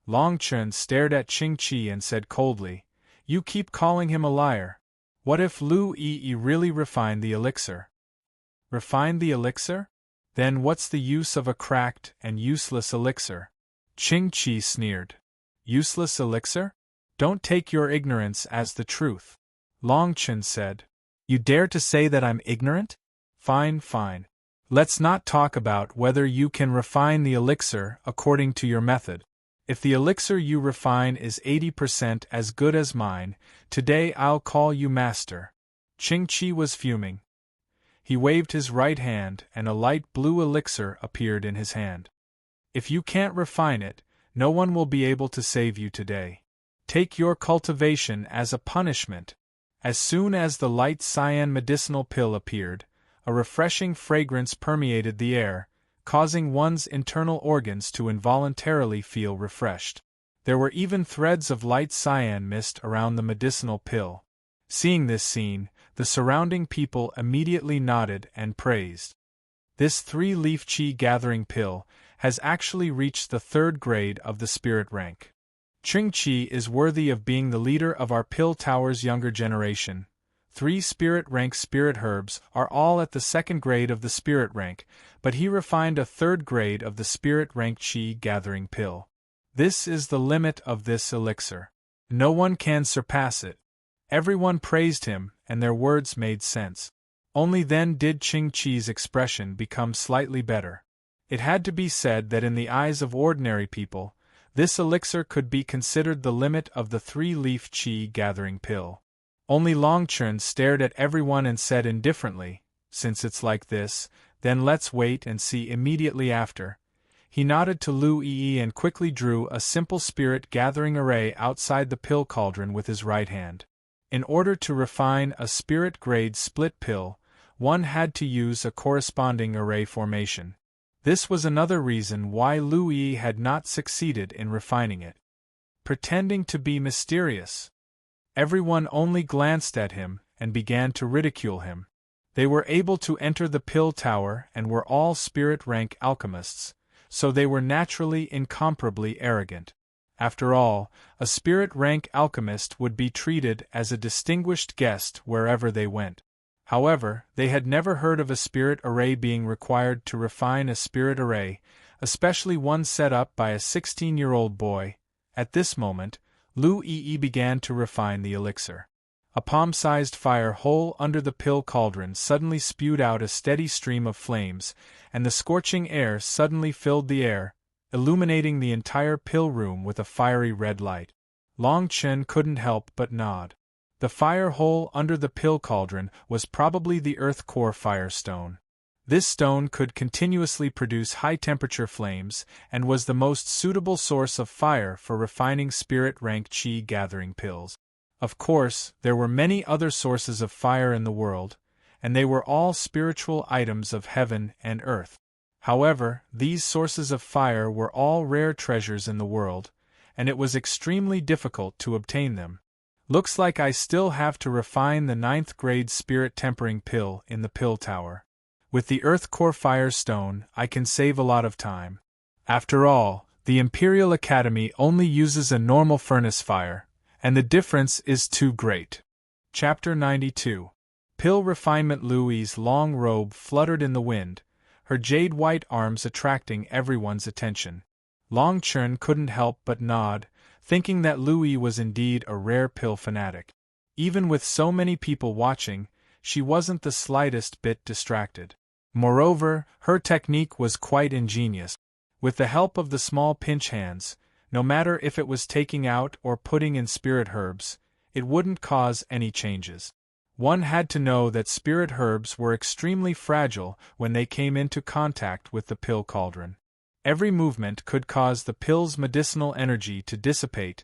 Long Chen stared at Ching-Chi and said coldly, You keep calling him a liar. What if Lu Yi really refined the elixir? Refined the elixir? Then what's the use of a cracked and useless elixir? Ching-Chi sneered. Useless elixir? Don't take your ignorance as the truth. Long Chen said. You dare to say that I'm ignorant? Fine, fine. Let's not talk about whether you can refine the elixir according to your method. If the elixir you refine is 80% as good as mine, today I'll call you master. Qing Qi was fuming. He waved his right hand and a light blue elixir appeared in his hand. If you can't refine it, no one will be able to save you today. Take your cultivation as a punishment. As soon as the light cyan medicinal pill appeared, a refreshing fragrance permeated the air, causing one's internal organs to involuntarily feel refreshed. There were even threads of light cyan mist around the medicinal pill. Seeing this scene, the surrounding people immediately nodded and praised. This 3-leaf qi gathering pill has actually reached the 3rd grade of the spirit rank. Qing Qi is worthy of being the leader of our pill tower's younger generation. 3 spirit rank spirit herbs are all at the 2nd grade of the spirit rank, but he refined a 3rd grade of the spirit rank qi gathering pill. This is the limit of this elixir. No one can surpass it. Everyone praised him, and their words made sense. Only then did Qing Qi's expression become slightly better. It had to be said that in the eyes of ordinary people, this elixir could be considered the limit of the 3-leaf qi gathering pill. Only Long Chen stared at everyone and said indifferently, since it's like this, then let's wait and see immediately after. He nodded to Lu Yi and quickly drew a simple spirit gathering array outside the pill cauldron with his right hand. In order to refine a spirit grade split pill, one had to use a corresponding array formation. This was another reason why Lu Yi had not succeeded in refining it. Pretending to be mysterious. Everyone only glanced at him and began to ridicule him. They were able to enter the pill tower and were all spirit rank alchemists, so they were naturally incomparably arrogant. After all, a spirit rank alchemist would be treated as a distinguished guest wherever they went. However, they had never heard of a spirit array being required to refine a spirit array, especially one set up by a 16-year-old boy. At this moment, Lu Yi began to refine the elixir. A palm-sized fire hole under the pill cauldron suddenly spewed out a steady stream of flames, and the scorching air suddenly filled the air, illuminating the entire pill room with a fiery red light. Long Chen couldn't help but nod. The fire hole under the pill cauldron was probably the earth core firestone. This stone could continuously produce high-temperature flames and was the most suitable source of fire for refining spirit-rank qi gathering pills. Of course, there were many other sources of fire in the world, and they were all spiritual items of heaven and earth. However, these sources of fire were all rare treasures in the world, and it was extremely difficult to obtain them. Looks like I still have to refine the 9th grade spirit tempering pill in the pill tower. With the earth core firestone, I can save a lot of time. After all, the Imperial Academy only uses a normal furnace fire, and the difference is too great. Chapter 92. Pill Refinement. Louie's long robe fluttered in the wind, her jade-white arms attracting everyone's attention. Long Chen couldn't help but nod, thinking that Louie was indeed a rare pill fanatic. Even with so many people watching, she wasn't the slightest bit distracted. Moreover, her technique was quite ingenious. With the help of the small pinch hands, no matter if it was taking out or putting in spirit herbs, it wouldn't cause any changes. One had to know that spirit herbs were extremely fragile when they came into contact with the pill cauldron. Every movement could cause the pill's medicinal energy to dissipate.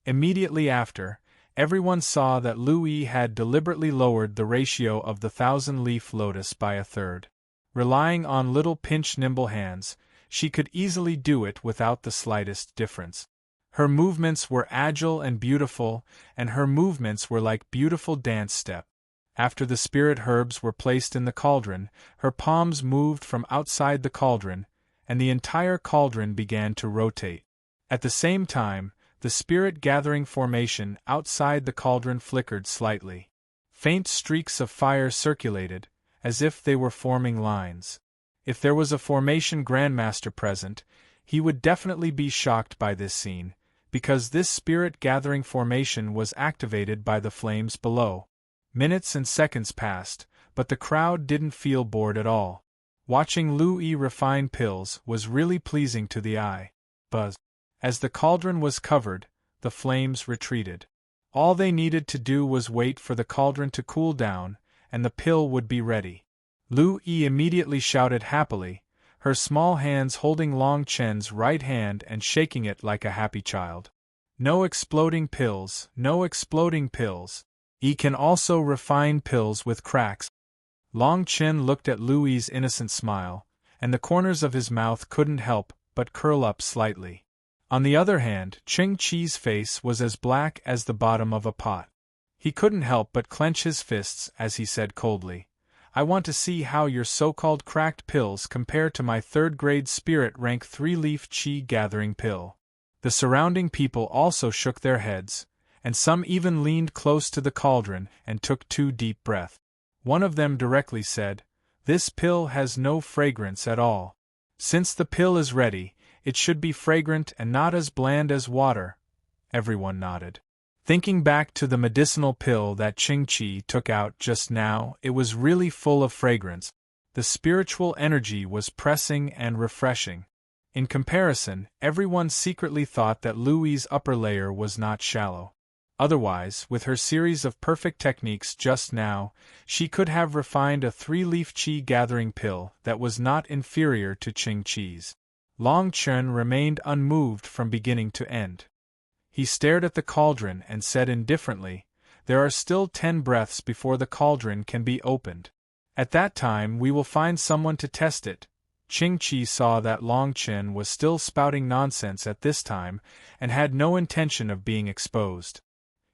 Immediately after, everyone saw that Louie had deliberately lowered the ratio of the 1,000-leaf lotus by a third. Relying on little pinch nimble hands, she could easily do it without the slightest difference. Her movements were agile and beautiful, and her movements were like beautiful dance steps. After the spirit herbs were placed in the cauldron, her palms moved from outside the cauldron, and the entire cauldron began to rotate. At the same time, the spirit-gathering formation outside the cauldron flickered slightly. Faint streaks of fire circulated, as if they were forming lines. If there was a formation grandmaster present, he would definitely be shocked by this scene, because this spirit-gathering formation was activated by the flames below. Minutes and seconds passed, but the crowd didn't feel bored at all. Watching Lu Yi refine pills was really pleasing to the eye. Buzz. As the cauldron was covered, the flames retreated. All they needed to do was wait for the cauldron to cool down, and the pill would be ready. Lu Yi immediately shouted happily, her small hands holding Long Chen's right hand and shaking it like a happy child. No exploding pills, no exploding pills. He can also refine pills with cracks. Long Chen looked at Lu Yi's innocent smile, and the corners of his mouth couldn't help but curl up slightly. On the other hand, Ching Chi's face was as black as the bottom of a pot. He couldn't help but clench his fists as he said coldly, "I want to see how your so-called cracked pills compare to my third-grade spirit rank 3-leaf Qi gathering pill." The surrounding people also shook their heads, and some even leaned close to the cauldron and took 2 deep breaths. One of them directly said, "This pill has no fragrance at all. Since the pill is ready, it should be fragrant and not as bland as water." Everyone nodded. Thinking back to the medicinal pill that Ching Chi took out just now, it was really full of fragrance. The spiritual energy was pressing and refreshing. In comparison, everyone secretly thought that Lu Yi's upper layer was not shallow. Otherwise, with her series of perfect techniques just now, she could have refined a 3-leaf Qi gathering pill that was not inferior to Ching Chi's. Long Chen remained unmoved from beginning to end. He stared at the cauldron and said indifferently, "There are still 10 breaths before the cauldron can be opened. At that time we will find someone to test it." Ching Chi saw that Long Chen was still spouting nonsense at this time and had no intention of being exposed.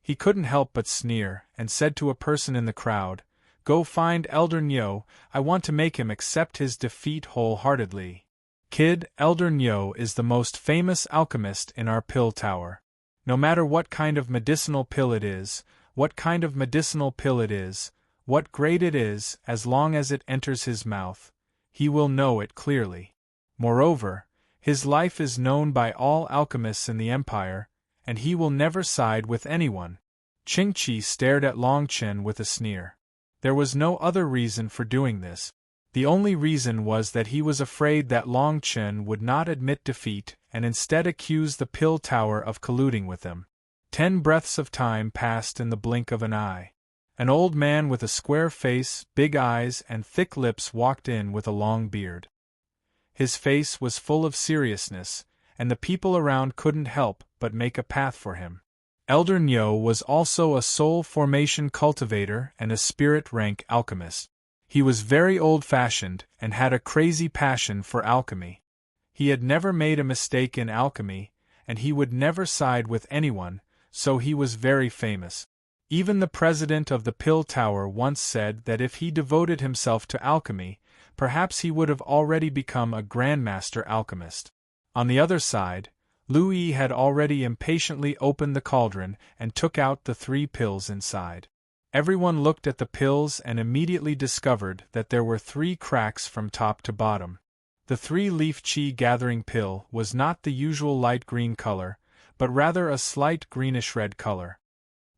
He couldn't help but sneer, and said to a person in the crowd, "Go find Elder Nyo, I want to make him accept his defeat wholeheartedly. Kid, Elder Nyo is the most famous alchemist in our pill tower. No matter what kind of medicinal pill it is, what kind of medicinal pill it is, what grade it is, as long as it enters his mouth, he will know it clearly. Moreover, his life is known by all alchemists in the empire, and he will never side with anyone." Ching Chi stared at Long Chen with a sneer. There was no other reason for doing this. The only reason was that he was afraid that Long Chen would not admit defeat and instead accuse the pill tower of colluding with them. 10 breaths of time passed in the blink of an eye. An old man with a square face, big eyes, and thick lips walked in with a long beard. His face was full of seriousness, and the people around couldn't help but make a path for him. Elder Nyo was also a soul formation cultivator and a spirit rank alchemist. He was very old-fashioned and had a crazy passion for alchemy. He had never made a mistake in alchemy, and he would never side with anyone, so he was very famous. Even the president of the Pill Tower once said that if he devoted himself to alchemy, perhaps he would have already become a grandmaster alchemist. On the other side, Lu Yi had already impatiently opened the cauldron and took out the 3 pills inside. Everyone looked at the pills and immediately discovered that there were 3 cracks from top to bottom. The 3-leaf Qi gathering pill was not the usual light green color, but rather a slight greenish-red color.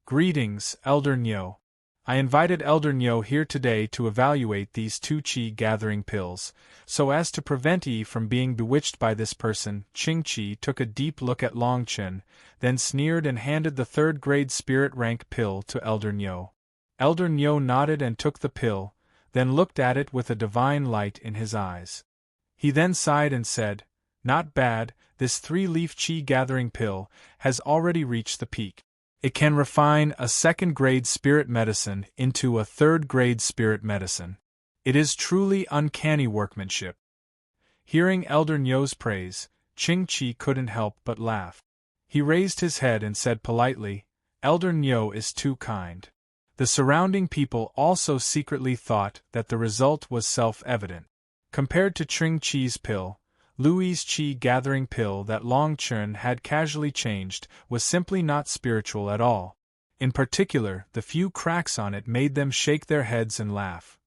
"Greetings, Elder Nyo. I invited Elder Nyo here today to evaluate these 2 Qi gathering pills, so as to prevent Yi from being bewitched by this person." Ching Chi took a deep look at Long Chen, then sneered and handed the 3rd-grade spirit rank pill to Elder Nyo. Elder Nyo nodded and took the pill, then looked at it with a divine light in his eyes. He then sighed and said, "Not bad, this 3-leaf Qi gathering pill has already reached the peak. It can refine a 2nd-grade spirit medicine into a 3rd-grade spirit medicine. It is truly uncanny workmanship." Hearing Elder Nyo's praise, Ching Chi couldn't help but laugh. He raised his head and said politely, "Elder Nyo is too kind." The surrounding people also secretly thought that the result was self-evident. Compared to Ching Chi's pill, Lu Yi's Qi gathering pill that Long Chen had casually changed was simply not spiritual at all. In particular, the few cracks on it made them shake their heads and laugh.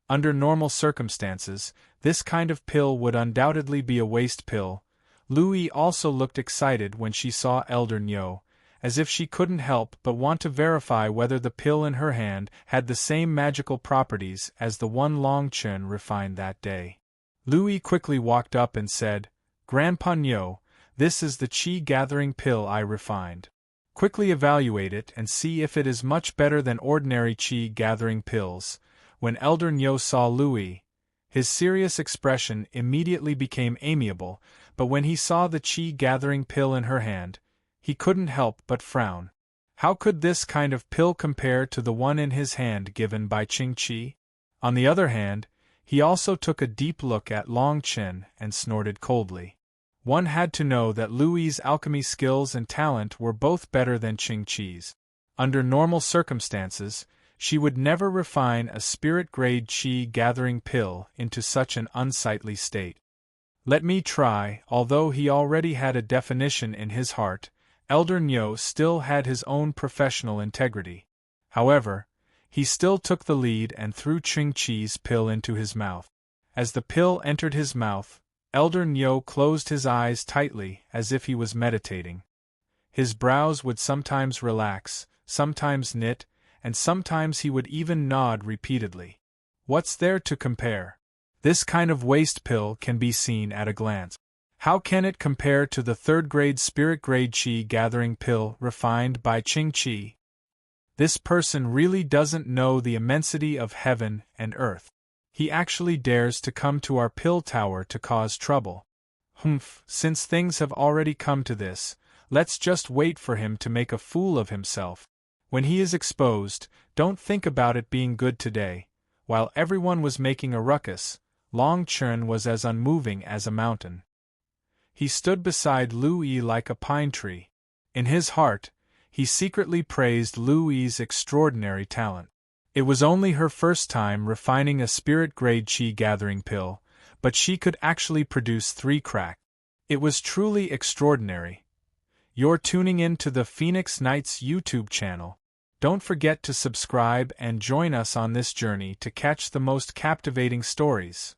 Under normal circumstances, this kind of pill would undoubtedly be a waste pill, Louis also looked excited when she saw Elder Nyo, as if she couldn't help but want to verify whether the pill in her hand had the same magical properties as the one Long Chen refined that day. Louis quickly walked up and said, "Grandpa Nyo, this is the qi-gathering pill I refined. Quickly evaluate it and see if it is much better than ordinary qi-gathering pills." When Elder Nyo saw Louis, his serious expression immediately became amiable, but when he saw the qi-gathering pill in her hand, he couldn't help but frown. How could this kind of pill compare to the one in his hand given by Qing Qi? On the other hand, he also took a deep look at Long Chen and snorted coldly. One had to know that Louis's alchemy skills and talent were both better than Qing Qi's. Under normal circumstances, she would never refine a spirit-grade qi-gathering pill into such an unsightly state. Let me try. Although he already had a definition in his heart, Elder Nyo still had his own professional integrity. However, he still took the lead and threw Qing Qi's pill into his mouth. As the pill entered his mouth, Elder Nyo closed his eyes tightly as if he was meditating. His brows would sometimes relax, sometimes knit, and sometimes he would even nod repeatedly. What's there to compare? This kind of waste pill can be seen at a glance. How can it compare to the third-grade spirit-grade qi-gathering pill refined by Qing Qi? This person really doesn't know the immensity of heaven and earth. He actually dares to come to our pill tower to cause trouble. Since things have already come to this, let's just wait for him to make a fool of himself. When he is exposed, don't think about it being good today. While everyone was making a ruckus, Long Chen was as unmoving as a mountain. He stood beside Louis like a pine tree. In his heart, he secretly praised Louis's extraordinary talent. It was only her first time refining a spirit-grade qi-gathering pill, but she could actually produce 3 cracks. It was truly extraordinary. You're tuning in to the Phoenix Knights YouTube channel. Don't forget to subscribe and join us on this journey to catch the most captivating stories.